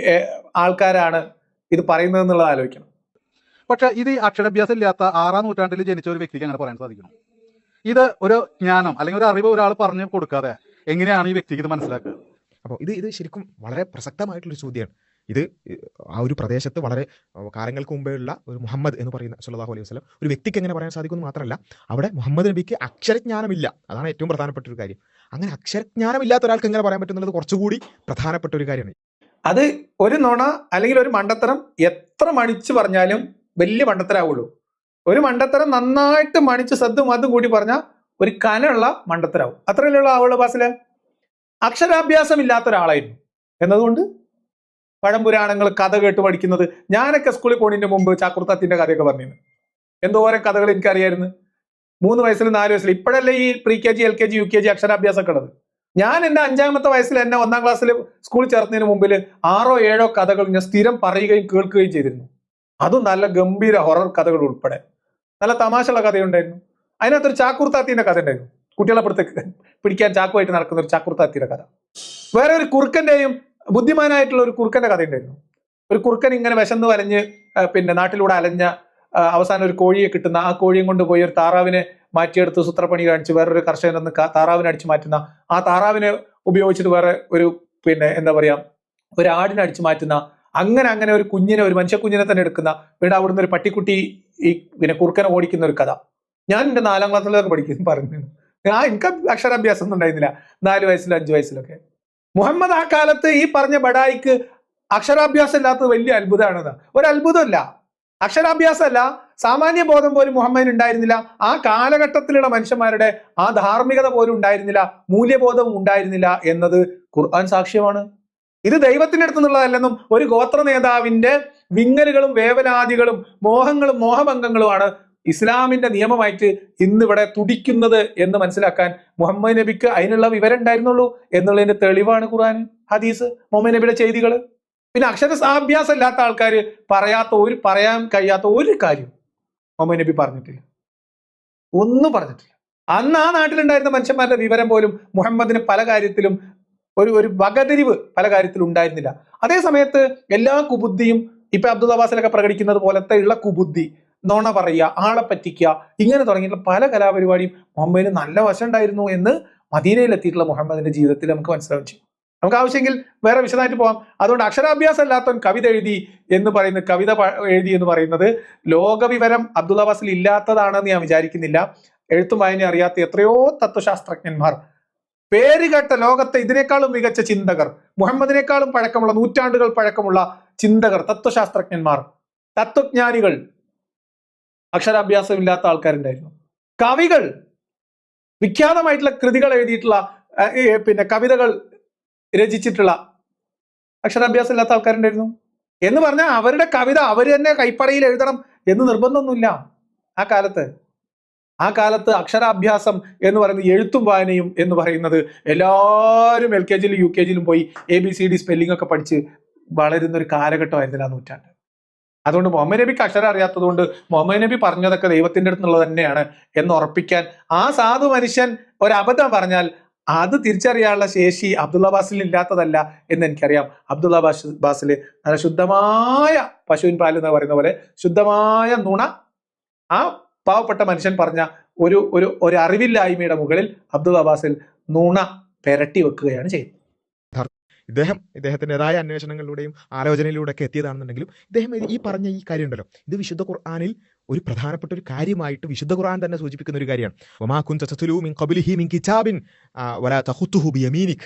ആൾക്കാരാണ് ഇത് പറയുന്നത് എന്നുള്ളത് ആലോചിക്കണം. പക്ഷെ ഇത് അക്ഷരാഭ്യാസം ഇല്ലാത്ത 6-ാം നൂറ്റാണ്ടിൽ ജനിച്ച ഒരു വ്യക്തിക്ക് അങ്ങനെ പറയാൻ സാധിക്കണം? ഇത് ഒരു ജ്ഞാനം അല്ലെങ്കിൽ ഒരു അറിവ് ഒരാൾ പറഞ്ഞു കൊടുക്കാതെ എങ്ങനെയാണ് ഈ വ്യക്തിക്ക് ഇത് മനസ്സിലാക്കുക? അപ്പോൾ ഇത് ശരിക്കും വളരെ പ്രസക്തമായിട്ടുള്ളൊരു ചോദ്യമാണ്. ഇത് ആ ഒരു പ്രദേശത്ത് വളരെ കാലങ്ങൾക്ക് മുമ്പേ ഉള്ള ഒരു മുഹമ്മദ് എന്ന് പറയുന്ന സല്ലല്ലാഹു അലൈഹി വസല്ലം ഒരു വ്യക്തിക്ക് എങ്ങനെ പറയാൻ സാധിക്കുമെന്ന് മാത്രമല്ല, അവിടെ മുഹമ്മദ് നബിക്ക് അക്ഷരജ്ഞാനമില്ല. അതാണ് ഏറ്റവും പ്രധാനപ്പെട്ട ഒരു കാര്യം. അങ്ങനെ അക്ഷരജ്ഞാനമില്ലാത്ത ഒരാൾക്ക് എങ്ങനെ പറയാൻ പറ്റുന്നത് കുറച്ചുകൂടി പ്രധാനപ്പെട്ട ഒരു കാര്യമാണ്. അത് ഒരു നുണ അല്ലെങ്കിൽ ഒരു മണ്ടത്തരം എത്ര മണിച്ച് പറഞ്ഞാലും വലിയ മണ്ടത്തരാവുള്ളൂ. ഒരു മണ്ടത്തരം നന്നായിട്ട് മണിച്ച് സദ്ദും അതും കൂടി പറഞ്ഞാൽ ഒരു കനുള്ള മണ്ടത്തരാവും. അത്രയല്ലേ ഉള്ള ആവുള്ള ബാസിലെ. അക്ഷരാഭ്യാസം ഇല്ലാത്ത ഒരാളായിരുന്നു എന്നതുകൊണ്ട് പഴംപുരാണങ്ങൾ കഥ കേട്ട് പഠിക്കുന്നത്. ഞാനൊക്കെ സ്കൂളിൽ പോണതിന്റെ മുമ്പ് ചാക്കുർത്താത്തിന്റെ കഥയൊക്കെ പറഞ്ഞിരുന്നു. എന്തോരം കഥകൾ എനിക്കറിയായിരുന്നു. 3 വയസ്സിൽ 4 വയസ്സിൽ. ഇപ്പോഴല്ലേ ഈ pre K G, LKG, UKG അക്ഷരാഭ്യാസമൊക്കെ ഉള്ളത്. ഞാൻ എൻ്റെ 5ാമത്തെ വയസ്സിൽ എന്നെ 1ാം ക്ലാസ്സിൽ സ്കൂളിൽ ചേർന്നതിന് മുമ്പിൽ 6ഓ 7ഓ കഥകൾ ഞാൻ സ്ഥിരം പറയുകയും കേൾക്കുകയും ചെയ്തിരുന്നു. അതും നല്ല ഗംഭീര ഹൊറർ കഥകൾ ഉൾപ്പെടെ നല്ല തമാശയുള്ള കഥയുണ്ടായിരുന്നു. അതിനകത്തൊരു ചാക്കുർത്താത്തിന്റെ കഥ ഉണ്ടായിരുന്നു. കുട്ടികളെ പിടിക്കാൻ ചാക്കുമായിട്ട് നടക്കുന്ന ഒരു ചാക്കുർത്താത്തിന്റെ കഥ. വേറെ ഒരു കുറുക്കന്റെയും ബുദ്ധിമാനായിട്ടുള്ള ഒരു കുറുക്കന്റെ കഥ ഉണ്ടായിരുന്നു. ഒരു കുറുക്കൻ ഇങ്ങനെ വിശന്ന് വരഞ്ഞ് പിന്നെ നാട്ടിലൂടെ അലഞ്ഞ അവസാനം ഒരു കോഴിയെ കിട്ടുന്ന, ആ കോഴിയും കൊണ്ട് പോയി ഒരു താറാവിനെ മാറ്റിയെടുത്ത് സൂത്രപ്പണി കാണിച്ച് വേറൊരു കർഷകൻ താറാവിനെ അടിച്ചു മാറ്റുന്ന, ആ താറാവിനെ ഉപയോഗിച്ചിട്ട് വേറെ ഒരു പിന്നെ എന്താ പറയാ ഒരു ആടിനെ അടിച്ചു മാറ്റുന്ന, അങ്ങനെ ഒരു കുഞ്ഞിനെ, ഒരു മനുഷ്യക്കുഞ്ഞിനെ തന്നെ എടുക്കുന്ന, വീട് അവിടുന്ന് ഒരു പട്ടിക്കുട്ടി ഈ പിന്നെ കുറുക്കനെ ഓടിക്കുന്ന ഒരു കഥ. ഞാൻ എൻ്റെ 4ാം ക്ലാസ്സിലൊക്കെ പഠിക്കുന്നു പറഞ്ഞു. എനിക്ക് അക്ഷരാഭ്യാസം ഒന്നും ഉണ്ടായിരുന്നില്ല 4 വയസ്സിലും 5 വയസ്സിലൊക്കെ. മുഹമ്മദ് ആ കാലത്ത് ഈ പറഞ്ഞ ബഡായിക്ക് അക്ഷരാഭ്യാസം ഇല്ലാത്തത് വലിയ അത്ഭുതമാണെന്ന്. ഒരു അത്ഭുതമല്ല, അക്ഷരാഭ്യാസമല്ല, സാമാന്യ ബോധം പോലും മുഹമ്മദിന് ഉണ്ടായിരുന്നില്ല. ആ കാലഘട്ടത്തിലുള്ള മനുഷ്യന്മാരുടെ ആ ധാർമ്മികത പോലും ഉണ്ടായിരുന്നില്ല, മൂല്യബോധവും ഉണ്ടായിരുന്നില്ല എന്നത് ഖുർആൻ സാക്ഷ്യമാണ്. ഇത് ദൈവത്തിന്റെ അടുത്ത് നിന്നുള്ളതല്ലെന്നും ഒരു ഗോത്ര നേതാവിന്റെ വിങ്ങലുകളും വേവലാദികളും മോഹങ്ങളും മോഹഭംഗങ്ങളുമാണ് ഇസ്ലാമിന്റെ നിയമമായിട്ട് ഇന്നിവിടെ തുടിക്കുന്നത് എന്ന് മനസ്സിലാക്കാൻ മുഹമ്മദ് നബിക്ക് അതിനുള്ള വിവരം ഉണ്ടായിരുന്നുള്ളൂ എന്നുള്ളതിന്റെ തെളിവാണ് ഖുർആൻ, ഹദീസ്, മുഹമ്മദ് നബിയുടെ ചെയ്തികൾ. പിന്നെ അക്ഷരാഭ്യാസം ഇല്ലാത്ത ആൾക്കാർ പറയാൻ കഴിയാത്ത ഒരു കാര്യം മുഹമ്മദ് നബി പറഞ്ഞിട്ടില്ല, ഒന്നും പറഞ്ഞിട്ടില്ല. അന്ന് ആ നാട്ടിലുണ്ടായിരുന്ന മനുഷ്യന്മാരുടെ വിവരം പോലും മുഹമ്മദിന് പല കാര്യത്തിലും ഒരു വകതിരിവ് പല കാര്യത്തിലും ഉണ്ടായിരുന്നില്ല. അതേ സമയത്ത് എല്ലാ കുബുദ്ധിയും ഇപ്പൊ അബ്ദുൽ അബ്ബാസിലൊക്കെ പ്രകടിക്കുന്നത് പോലത്തെ ഉള്ള കുബുദ്ധി, നോണ പറയുക, ആളെ പറ്റിക്കുക, ഇങ്ങനെ തുടങ്ങിയിട്ടുള്ള പല കലാപരിപാടിയും മുഹമ്മദിന് നല്ല വശം ഉണ്ടായിരുന്നു എന്ന് മദീനയിൽ എത്തിയിട്ടുള്ള മുഹമ്മദിന്റെ ജീവിതത്തിൽ നമുക്ക് മനസ്സിലാവും ചെയ്യും. നമുക്ക് ആവശ്യമെങ്കിൽ വേറെ വിശദമായിട്ട് പോകാം. അതുകൊണ്ട് അക്ഷരാഭ്യാസം ഇല്ലാത്തവൻ കവിത എഴുതി എന്ന് പറയുന്നത് ലോകവിവരം അബ്ദുൽ അബ്ബാസിൽ ഇല്ലാത്തതാണെന്ന് ഞാൻ വിചാരിക്കുന്നില്ല. എഴുത്തും വായന അറിയാത്ത എത്രയോ തത്വശാസ്ത്രജ്ഞന്മാർ, പേരുകേട്ട ലോകത്തെ ഇതിനേക്കാളും മികച്ച ചിന്തകർ, മുഹമ്മദിനേക്കാളും പഴക്കമുള്ള, നൂറ്റാണ്ടുകൾ പഴക്കമുള്ള ചിന്തകർ, തത്വശാസ്ത്രജ്ഞന്മാർ, തത്വജ്ഞാനികൾ അക്ഷരാഭ്യാസം ഇല്ലാത്ത ആൾക്കാരുണ്ടായിരുന്നു. കവികൾ, വിഖ്യാതമായിട്ടുള്ള കൃതികൾ എഴുതിയിട്ടുള്ള പിന്നെ കവിതകൾ രചിച്ചിട്ടുള്ള അക്ഷരാഭ്യാസം ഇല്ലാത്ത ആൾക്കാരുണ്ടായിരുന്നു. എന്ന് പറഞ്ഞാൽ അവരുടെ കവിത അവർ തന്നെ കൈപ്പടയിൽ എഴുതണം എന്ന് നിർബന്ധമൊന്നുമില്ല. ആ കാലത്ത് അക്ഷരാഭ്യാസം എന്ന് പറയുന്നത്, എഴുത്തും വായനയും എന്ന് പറയുന്നത് എല്ലാവരും LKGയിലും UKGയിലും പോയി ABCD സ്പെല്ലിംഗ് ഒക്കെ പഠിച്ച് വളരുന്ന ഒരു കാലഘട്ടമായിരുന്നില്ല ആ നൂറ്റാണ്ട്. അതുകൊണ്ട് മുഹമ്മദ് നബിക്ക് അക്ഷരം അറിയാത്തത് കൊണ്ട് മുഹമ്മദ് നബി പറഞ്ഞതൊക്കെ ദൈവത്തിന്റെ അടുത്തുള്ളത് തന്നെയാണ് എന്ന് ഉറപ്പിക്കാൻ ആ സാധു മനുഷ്യൻ ഒരബദ്ധം പറഞ്ഞാൽ അത് തിരിച്ചറിയാനുള്ള ശേഷി അബ്ദുൽ അബ്ബാസിൽ ഇല്ലാത്തതല്ല എന്ന് എനിക്കറിയാം. അബ്ദുൽ അബ്ബാസിൽ നല്ല ശുദ്ധമായ പശുവിൻ പാൽ എന്ന് പറയുന്ന പോലെ ശുദ്ധമായ നുണ ആ പാവപ്പെട്ട മനുഷ്യൻ പറഞ്ഞ ഒരു അറിവില്ലായ്മയുടെ മുകളിൽ അബ്ദുൽ അബ്ബാസിൽ നുണ പെരട്ടി വെക്കുകയാണ് ചെയ്യുന്നത്. ഇദ്ദേഹത്തിൻ്റെതായ അന്വേഷണങ്ങളിലൂടെയും ആലോചനയിലൂടെയൊക്കെ എത്തിയതാണെന്നുണ്ടെങ്കിലും ഇദ്ദേഹം ഈ പറഞ്ഞ ഈ കാര്യം ഉണ്ടല്ലോ, ഇത് വിശുദ്ധ ഖുർആനിൽ ഒരു പ്രധാനപ്പെട്ട ഒരു കാര്യമായിട്ട് വിശുദ്ധ ഖുർആൻ തന്നെ സൂചിപ്പിക്കുന്ന ഒരു കാര്യമാണ്. വമാ കുൻത തത്ലൂ മിൻ ഖബ്ലിഹി മിൻ കിതാബിൻ വലാ തഖുത്തുഹു ബിയമീനിക്.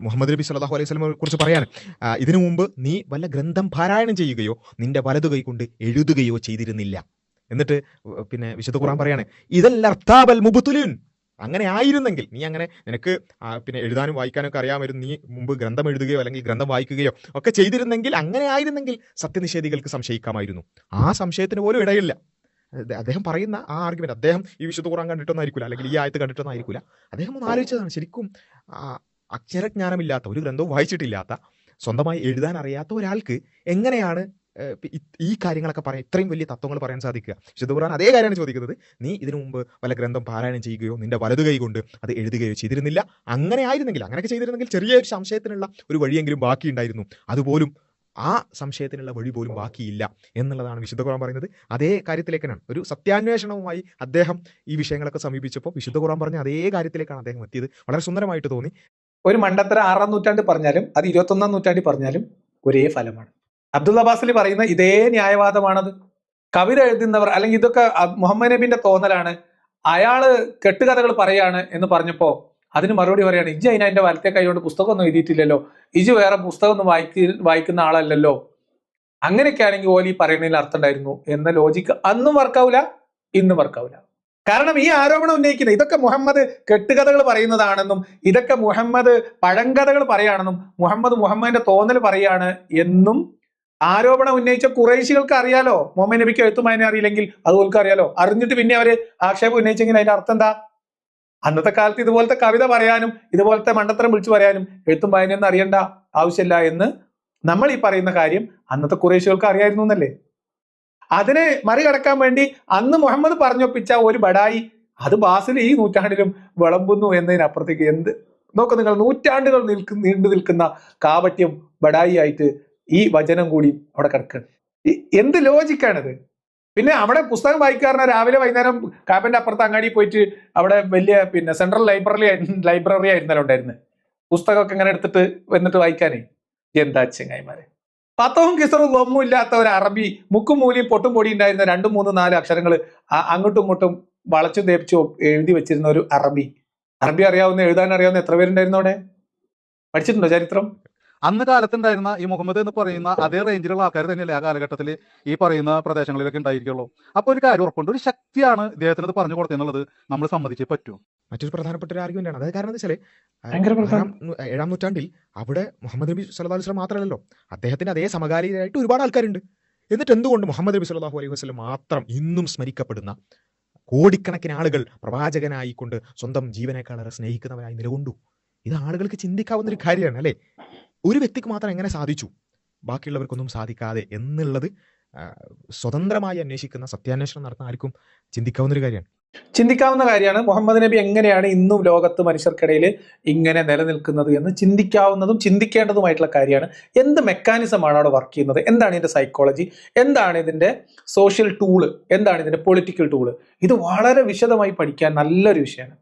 മുഹമ്മദ് നബി സല്ലല്ലാഹു അലൈഹി വസല്ലമയെ കുറിച്ച് പറയാണ്, ഇതിനു മുമ്പ് നീ വല്ല ഗ്രന്ഥം പാരായണം ചെയ്യുകയോ നിന്റെ വലതു കൈ കൊണ്ട് എഴുതുകയോ ചെയ്തിരുന്നില്ല. എന്നിട്ട് പിന്നെ വിശുദ്ധ ഖുർആൻ പറയാണ്, ഇദല്ലർതാബൽ മുബ്തിലൂൻ. അങ്ങനെ ആയിരുന്നെങ്കിൽ, നീ അങ്ങനെ നിനക്ക് പിന്നെ എഴുതാനും വായിക്കാനൊക്കെ അറിയാമായിരുന്നു, നീ മുമ്പ് ഗ്രന്ഥം എഴുതുകയോ അല്ലെങ്കിൽ ഗ്രന്ഥം വായിക്കുകയോ ഒക്കെ ചെയ്തിരുന്നെങ്കിൽ, അങ്ങനെ ആയിരുന്നെങ്കിൽ സത്യനിഷേധികൾക്ക് സംശയിക്കാമായിരുന്നു. ആ സംശയത്തിന് പോലും ഇടയില്ല. അദ്ദേഹം പറയുന്ന ആ ആർഗ്യുമെന്റ്, അദ്ദേഹം ഈ വിശുദ്ധ ഖുർആൻ കണ്ടിട്ടൊന്നും ആയിരിക്കില്ല, അല്ലെങ്കിൽ ഈ ആയത്ത് കണ്ടിട്ടൊന്നും ആയിരിക്കില്ല. അദ്ദേഹം ഒന്ന് ആലോചിച്ചതാണ്. ശരിക്കും അക്ഷരജ്ഞാനമില്ലാത്ത, ഒരു ഗ്രന്ഥവും വായിച്ചിട്ടില്ലാത്ത, സ്വന്തമായി എഴുതാൻ അറിയാത്ത ഒരാൾക്ക് എങ്ങനെയാണ് ഈ കാര്യങ്ങളൊക്കെ പറയാൻ, ഇത്രയും വലിയ തത്വങ്ങൾ പറയാൻ സാധിക്കുക? വിശുദ്ധ ഖുർആൻ അതേ കാര്യമാണ് ചോദിക്കുന്നത്. നീ ഇതിനു മുമ്പ് വല്ല ഗ്രന്ഥം പാരായണം ചെയ്യുകയോ നിന്റെ വലതു കൈ കൊണ്ട് അത് എഴുതുകയോ ചെയ്തിരുന്നില്ല. അങ്ങനെ ആയിരുന്നെങ്കിൽ, അങ്ങനെയൊക്കെ ചെയ്തിരുന്നെങ്കിൽ ചെറിയൊരു സംശയത്തിനുള്ള ഒരു വഴിയെങ്കിലും ബാക്കിയുണ്ടായിരുന്നു. അതുപോലും ആ സംശയത്തിനുള്ള വഴി പോലും ബാക്കിയില്ല എന്നുള്ളതാണ് വിശുദ്ധ ഖുർആൻ പറയുന്നത്. അതേ കാര്യത്തിലേക്കാണ്, ഒരു സത്യാന്വേഷണവുമായി അദ്ദേഹം ഈ വിഷയങ്ങളൊക്കെ സമീപിച്ചപ്പോൾ വിശുദ്ധ ഖുർആൻ പറഞ്ഞ അതേ കാര്യത്തിലേക്കാണ് അദ്ദേഹം എത്തിയത്. വളരെ സുന്ദരമായിട്ട് തോന്നി. ഒരു മണ്ടത്തര 6ാം നൂറ്റാണ്ടിൽ പറഞ്ഞാലും അത് 21ാം നൂറ്റാണ്ടിൽ പറഞ്ഞാലും ഒരേ ഫലമാണ്. അബ്ദുള്ള ബാസിലി പറയുന്ന ഇതേ ന്യായവാദമാണത്. കവിത എഴുതുന്നവർ അല്ലെങ്കിൽ ഇതൊക്കെ മുഹമ്മദ് നബിന്റെ തോന്നലാണ്, അയാള് കെട്ടുകഥകൾ പറയാണ് എന്ന് പറഞ്ഞപ്പോ അതിന് മറുപടി പറയാണ്, ഇജ് അതിന്റെ വലത്തെ കൈ കൊണ്ട് പുസ്തകമൊന്നും എഴുതിയിട്ടില്ലല്ലോ, ഇജ് വേറെ പുസ്തകമൊന്നും വായിക്കുന്ന ആളല്ലല്ലോ, അങ്ങനെയൊക്കെ ആണെങ്കിൽ ഓലി പറയുന്നതിൽ അർത്ഥം ഉണ്ടായിരുന്നു എന്ന ലോജിക്ക് അന്നും വർക്കാവൂല, ഇന്നും വർക്കാവൂല. കാരണം ഈ ആരോപണം ഉന്നയിക്കുന്നത് ഇതൊക്കെ മുഹമ്മദ് കെട്ടുകഥകൾ പറയുന്നതാണെന്നും ഇതൊക്കെ മുഹമ്മദ് പഴങ്കഥകൾ പറയുകയാണെന്നും മുഹമ്മദിന്റെ തോന്നൽ പറയാണ് എന്നും ആരോപണം ഉന്നയിച്ച ഖുറൈശികൾക്ക് അറിയാലോ. മുഹമ്മദ് നബിക്ക് എഴുത്തും വായന അറിയില്ലെങ്കിൽ അതുപോൽക്ക് അറിയാലോ. അറിഞ്ഞിട്ട് പിന്നെ അവര് ആക്ഷേപം ഉന്നയിച്ചെങ്കിൽ അതിന്റെ അർത്ഥം എന്താ? അന്നത്തെ കാലത്ത് ഇതുപോലത്തെ കവിത പറയാനും ഇതുപോലത്തെ മണ്ടത്തരം വിളിച്ചു പറയാനും എഴുത്തും വായനയൊന്നും അറിയേണ്ട ആവശ്യമില്ല എന്ന് നമ്മൾ ഈ പറയുന്ന കാര്യം അന്നത്തെ ഖുറൈശികൾക്ക് അറിയായിരുന്നു എന്നല്ലേ. അതിനെ മറികടക്കാൻ വേണ്ടി അന്ന് മുഹമ്മദ് പറഞ്ഞൊപ്പിച്ച ഒരു ബഡായി അത് ബാസിൽ ഈ നൂറ്റാണ്ടിലും വിളമ്പുന്നു എന്നതിനപ്പുറത്തേക്ക് എന്ത് നോക്ക് നിങ്ങൾ, നൂറ്റാണ്ടുകൾ നീണ്ടു നിൽക്കുന്ന കാപട്യം ബഡായി ആയിട്ട് ഈ വചനം കൂടി അവിടെ കിടക്കുകയാണ്. എന്ത് ലോജിക്കാണിത്? പിന്നെ അവിടെ പുസ്തകം വായിക്കാറിന രാവിലെ വൈകുന്നേരം കാപ്പന്റെ അപ്പുറത്ത് അങ്ങാടി പോയിട്ട് അവിടെ വലിയ സെൻട്രൽ ലൈബ്രറി ആയിരുന്നല്ലോ ഉണ്ടായിരുന്നത്. പുസ്തകമൊക്കെ ഇങ്ങനെ എടുത്തിട്ട് വന്നിട്ട് വായിക്കാനേ എന്താ ചെങ്ങായിമാരെ. പത്തവും കിസറും ഒന്നും ഇല്ലാത്ത ഒരു അറബി മുക്കും മൂലിയും പൊട്ടും പൊടി ഉണ്ടായിരുന്ന 2, 3, 4 അക്ഷരങ്ങൾ അങ്ങോട്ടും ഇങ്ങോട്ടും വളച്ചും തേപ്പിച്ചോ എഴുതി വെച്ചിരുന്ന ഒരു അറബി അറിയാവുന്ന എഴുതാൻ അറിയാവുന്ന എത്ര പേരുണ്ടായിരുന്നു അവിടെ? പഠിച്ചിട്ടുണ്ടോ ചരിത്രം? അന്ന് കാലത്തുണ്ടായിരുന്ന ഈ മുഹമ്മദ് എന്ന് പറയുന്ന അതേ റേഞ്ചിലുള്ള ആൾക്കാർ തന്നെയല്ലേ ആ കാലഘട്ടത്തിൽ ഈ പറയുന്ന പ്രദേശങ്ങളിലൊക്കെ ഉണ്ടായിരിക്കുള്ളൂ. അപ്പോൾ ഒരു കാര്യം ഉറപ്പുണ്ട്, ഒരു ശക്തിയാണ് ഇദ്ദേഹത്തിന് പറഞ്ഞു കൊടുത്തെന്നുള്ളത് നമ്മൾ സമ്മതിച്ചേ പറ്റൂ. മറ്റൊരു പ്രധാനപ്പെട്ട ഒരു ആർഗ്യുമെന്റ് ആണ് അത്. കാരണം എന്താ വെച്ചാൽ ഭയങ്കര പ്രധാനം. 7-ാം നൂറ്റാണ്ടിൽ അവിടെ മുഹമ്മദ് നബി സല്ലല്ലാഹു അലൈഹി വസല്ലം മാത്രമല്ലല്ലോ, അദ്ദേഹത്തിന്റെ അതേ സമകാലീനരായിട്ട് ഒരുപാട് ആൾക്കാരുണ്ട്. എന്നിട്ട് എന്തുകൊണ്ട് മുഹമ്മദ് നബി സല്ലല്ലാഹു അലൈഹി വസല്ലം മാത്രം ഇന്നും സ്മരിക്കപ്പെടുന്ന കോടിക്കണക്കിന് ആളുകൾ പ്രവാചകനായിക്കൊണ്ട് സ്വന്തം ജീവനേക്കാളേറെ സ്നേഹിക്കുന്നവരായി നിലകൊണ്ടു? ഇത് ആളുകൾക്ക് ചിന്തിക്കാവുന്ന ഒരു കാര്യമാണ് അല്ലേ. ഒരു വ്യക്തിക്ക് മാത്രം എങ്ങനെ സാധിച്ചു, ബാക്കിയുള്ളവർക്കൊന്നും സാധിക്കാതെ എന്നുള്ളത് സ്വതന്ത്രമായി അന്വേഷിക്കുന്ന, സത്യാന്വേഷണം നടത്തുന്ന ആർക്കും ചിന്തിക്കാവുന്ന ഒരു കാര്യമാണ്. ചിന്തിക്കാവുന്ന കാര്യമാണ് മുഹമ്മദ് നബി എങ്ങനെയാണ് ഇന്നും ലോകത്ത് മനുഷ്യർക്കിടയിൽ ഇങ്ങനെ നിലനിൽക്കുന്നത് എന്ന് ചിന്തിക്കാവുന്നതും ചിന്തിക്കേണ്ടതുമായിട്ടുള്ള കാര്യമാണ്. എന്ത് മെക്കാനിസമാണ് അവിടെ വർക്ക് ചെയ്യുന്നത്, എന്താണ് ഇതിന്റെ സൈക്കോളജി, എന്താണ് ഇതിന്റെ സോഷ്യൽ ടൂള്, എന്താണ് ഇതിന്റെ പൊളിറ്റിക്കൽ ടൂള്, ഇത് വളരെ വിശദമായി പഠിക്കാൻ നല്ലൊരു വിഷയമാണ്.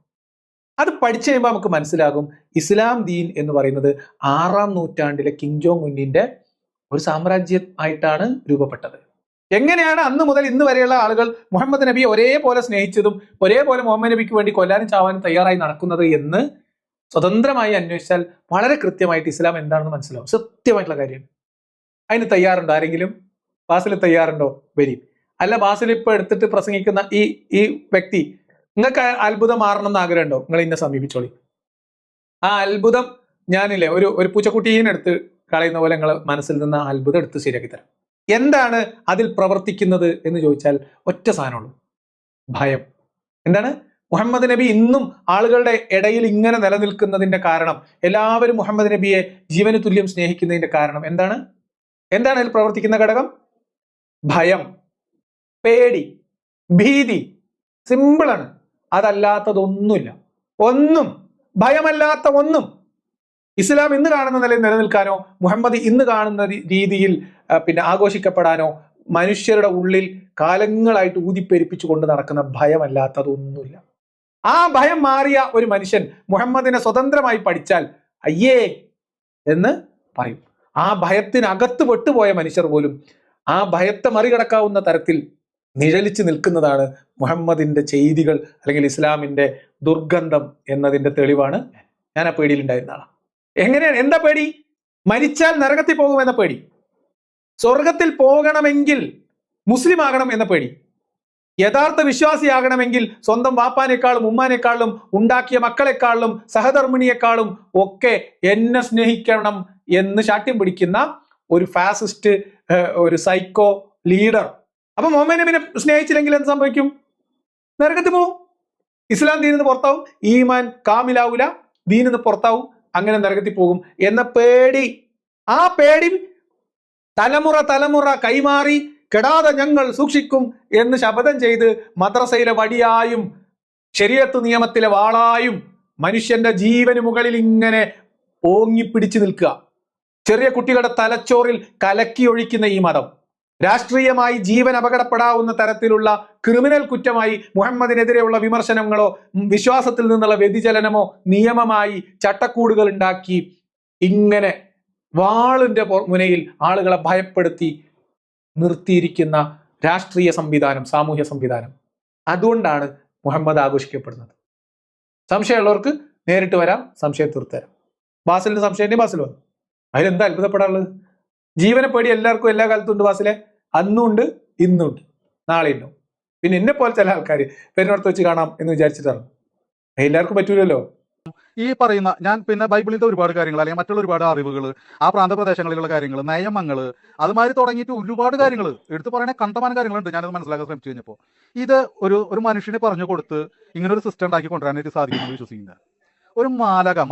അത് പഠിച്ചു കഴിയുമ്പോൾ നമുക്ക് മനസ്സിലാകും ഇസ്ലാം ദീൻ എന്ന് പറയുന്നത് 6-ാം നൂറ്റാണ്ടിലെ കിങ് ജോങ് ഉന്നിന്റെ ഒരു സാമ്രാജ്യം ആയിട്ടാണ് രൂപപ്പെട്ടത്. എങ്ങനെയാണ് അന്ന് മുതൽ ഇന്ന് വരെയുള്ള ആളുകൾ മുഹമ്മദ് നബിയെ ഒരേപോലെ സ്നേഹിച്ചതും ഒരേപോലെ മുഹമ്മദ് നബിക്ക് വേണ്ടി കൊല്ലാനും ചാവാനും തയ്യാറായി നടക്കുന്നത് എന്ന് സ്വതന്ത്രമായി അന്വേഷിച്ചാൽ വളരെ കൃത്യമായിട്ട് ഇസ്ലാം എന്താണെന്ന് മനസ്സിലാവും. സത്യമായിട്ടുള്ള കാര്യമാണ്. അതിന് തയ്യാറുണ്ടോ ആരെങ്കിലും? ബാസിൽ തയ്യാറുണ്ടോ? വരും. അല്ല ബാസിൽ ഇപ്പൊ എടുത്തിട്ട് പ്രസംഗിക്കുന്ന ഈ വ്യക്തി, നിങ്ങൾക്ക് അത്ഭുതം മാറണം എന്ന് ആഗ്രഹമുണ്ടോ? നിങ്ങൾ ഇന്നെ സമീപിച്ചോളി. ആ അത്ഭുതം ഞാനില്ലേ ഒരു പൂച്ചക്കുട്ടീനെ എടുത്ത് കളയുന്ന പോലെ നിങ്ങൾ മനസ്സിൽ നിന്ന് ആ അത്ഭുതം എടുത്ത് ശരിയാക്കി തരാം. എന്താണ് അതിൽ പ്രവർത്തിക്കുന്നത് എന്ന് ചോദിച്ചാൽ ഒറ്റ സാധനമുള്ളൂ, ഭയം. എന്താണ്? മുഹമ്മദ് നബി ഇന്നും ആളുകളുടെ ഇടയിൽ ഇങ്ങനെ നിലനിൽക്കുന്നതിന്റെ കാരണം, എല്ലാവരും മുഹമ്മദ് നബിയെ ജീവന് തുല്യം സ്നേഹിക്കുന്നതിന്റെ കാരണം എന്താണ്? അതിൽ പ്രവർത്തിക്കുന്ന ഘടകം? ഭയം, പേടി, ഭീതി. സിമ്പിളാണ്. അതല്ലാത്തതൊന്നുമില്ല. ഒന്നും, ഭയമല്ലാത്ത ഒന്നും ഇസ്ലാം ഇന്ന് കാണുന്ന നിലയിൽ നിലനിൽക്കാനോ മുഹമ്മദ് ഇന്ന് കാണുന്ന രീതിയിൽ ആഘോഷിക്കപ്പെടാനോ മനുഷ്യരുടെ ഉള്ളിൽ കാലങ്ങളായിട്ട് ഊതിപ്പെരിപ്പിച്ചു കൊണ്ട് നടക്കുന്ന ഭയമല്ലാത്തതൊന്നുമില്ല. ആ ഭയം മാറിയ ഒരു മനുഷ്യൻ മുഹമ്മദിനെ സ്വതന്ത്രമായി പഠിച്ചാൽ അയ്യേ എന്ന് പറയും. ആ ഭയത്തിനകത്ത് പെട്ടുപോയ മനുഷ്യർ പോലും ആ ഭയത്തെ മറികടക്കാവുന്ന തരത്തിൽ നിഴലിച്ച് നിൽക്കുന്നതാണ് മുഹമ്മദിന്റെ ചെയ്തികൾ അല്ലെങ്കിൽ ഇസ്ലാമിന്റെ ദുർഗന്ധം എന്നതിന്റെ തെളിവാണ്. ഞാൻ ആ പേടിയിലുണ്ടായിരുന്ന ആളാണ്. എങ്ങനെയാണ്? എന്താ പേടി? മരിച്ചാൽ നരകത്തിൽ പോകുമെന്ന പേടി, സ്വർഗത്തിൽ പോകണമെങ്കിൽ മുസ്ലിം ആകണം എന്ന പേടി, യഥാർത്ഥ വിശ്വാസിയാകണമെങ്കിൽ സ്വന്തം വാപ്പാനേക്കാളും ഉമ്മാനേക്കാളും ഉണ്ടാക്കിയ മക്കളെക്കാളും സഹധർമ്മിണിയെക്കാളും ഒക്കെ എന്നെ സ്നേഹിക്കണം എന്ന് ശാഠ്യം പിടിക്കുന്ന ഒരു ഫാസിസ്റ്റ്, ഒരു സൈക്കോ ലീഡർ. അപ്പൊ മുഹമ്മദ് നബിനെ സ്നേഹിച്ചില്ലെങ്കിൽ എന്ത് സംഭവിക്കും? നരകത്തിൽ പോവും, ഇസ്ലാം ദീനിന്ന് പുറത്താവും, ഈമാൻ കാമിലാവൂല, ദീനിന്ന് പുറത്താവും, അങ്ങനെ നരകത്തിൽ പോകും എന്ന പേടി. ആ പേടി തലമുറ കൈമാറി കെടാതെ ഞങ്ങൾ സൂക്ഷിക്കും എന്ന് ശപഥം ചെയ്ത് മദ്രസയിലെ വടിയായും ശരീഅത്ത് നിയമത്തിലെ വാളായും മനുഷ്യന്റെ ജീവന് മുകളിൽ ഇങ്ങനെ ഓങ്ങിപ്പിടിച്ചു നിൽക്കുക. ചെറിയ കുട്ടികളുടെ തലച്ചോറിൽ കലക്കി ഒഴിക്കുന്ന ഈ മതം രാഷ്ട്രീയമായി ജീവൻ അപകടപ്പെടാവുന്ന തരത്തിലുള്ള ക്രിമിനൽ കുറ്റമായി മുഹമ്മദിനെതിരെയുള്ള വിമർശനങ്ങളോ വിശ്വാസത്തിൽ നിന്നുള്ള വ്യതിചലനമോ നിയമമായി ചട്ടക്കൂടുകൾ ഉണ്ടാക്കി ഇങ്ങനെ വാളിന്റെ മുനയിൽ ആളുകളെ ഭയപ്പെടുത്തി നിർത്തിയിരിക്കുന്ന രാഷ്ട്രീയ സംവിധാനം, സാമൂഹ്യ സംവിധാനം. അതുകൊണ്ടാണ് മുഹമ്മദ് ആഘോഷിക്കപ്പെടുന്നത്. സംശയമുള്ളവർക്ക് നേരിട്ട് വരാം, സംശയം തീർത്തുതരാം. ബാസിലിന് സംശയം ബാസിൽ വന്നു. അതിലെന്താ അത്ഭുതപ്പെടാനുള്ളത്? ജീവനെ പേടി എല്ലാവർക്കും എല്ലാ കാലത്തും ഉണ്ട് ബാസിലെ. അന്നുണ്ട്, ഇന്നുണ്ട്, നാളെ ഉണ്ടാവും. പിന്നെ എന്നെ പോലെ ചില ആൾക്കാർ പെരുന്നോടത്ത് വെച്ച് കാണാം എന്ന് വിചാരിച്ചിട്ടാണ്. എല്ലാവർക്കും പറ്റൂലല്ലോ. ഈ പറയുന്ന ഞാൻ പിന്നെ ബൈബിളിന്റെ ഒരുപാട് കാര്യങ്ങൾ അല്ലെങ്കിൽ മറ്റുള്ള ഒരുപാട് അറിവുകൾ, ആ പ്രാന്തപ്രദേശങ്ങളിലുള്ള കാര്യങ്ങൾ, നിയമങ്ങൾ, അതുമാതിരി തുടങ്ങിയിട്ട് ഒരുപാട് കാര്യങ്ങൾ എടുത്തു പറയണ കണ്ടമാനം കാര്യങ്ങളുണ്ട്. ഞാനത് മനസ്സിലാക്കാൻ ശ്രമിച്ചു കഴിഞ്ഞപ്പോൾ ഇത് ഒരു മനുഷ്യനെ പറഞ്ഞു കൊടുത്ത് ഇങ്ങനെ ഒരു സിസ്റ്റം ഉണ്ടാക്കി കൊണ്ടുവരാനായിട്ട് സാധിക്കുമെന്ന് വിശ്വസിക്കുന്നത്. ഒരു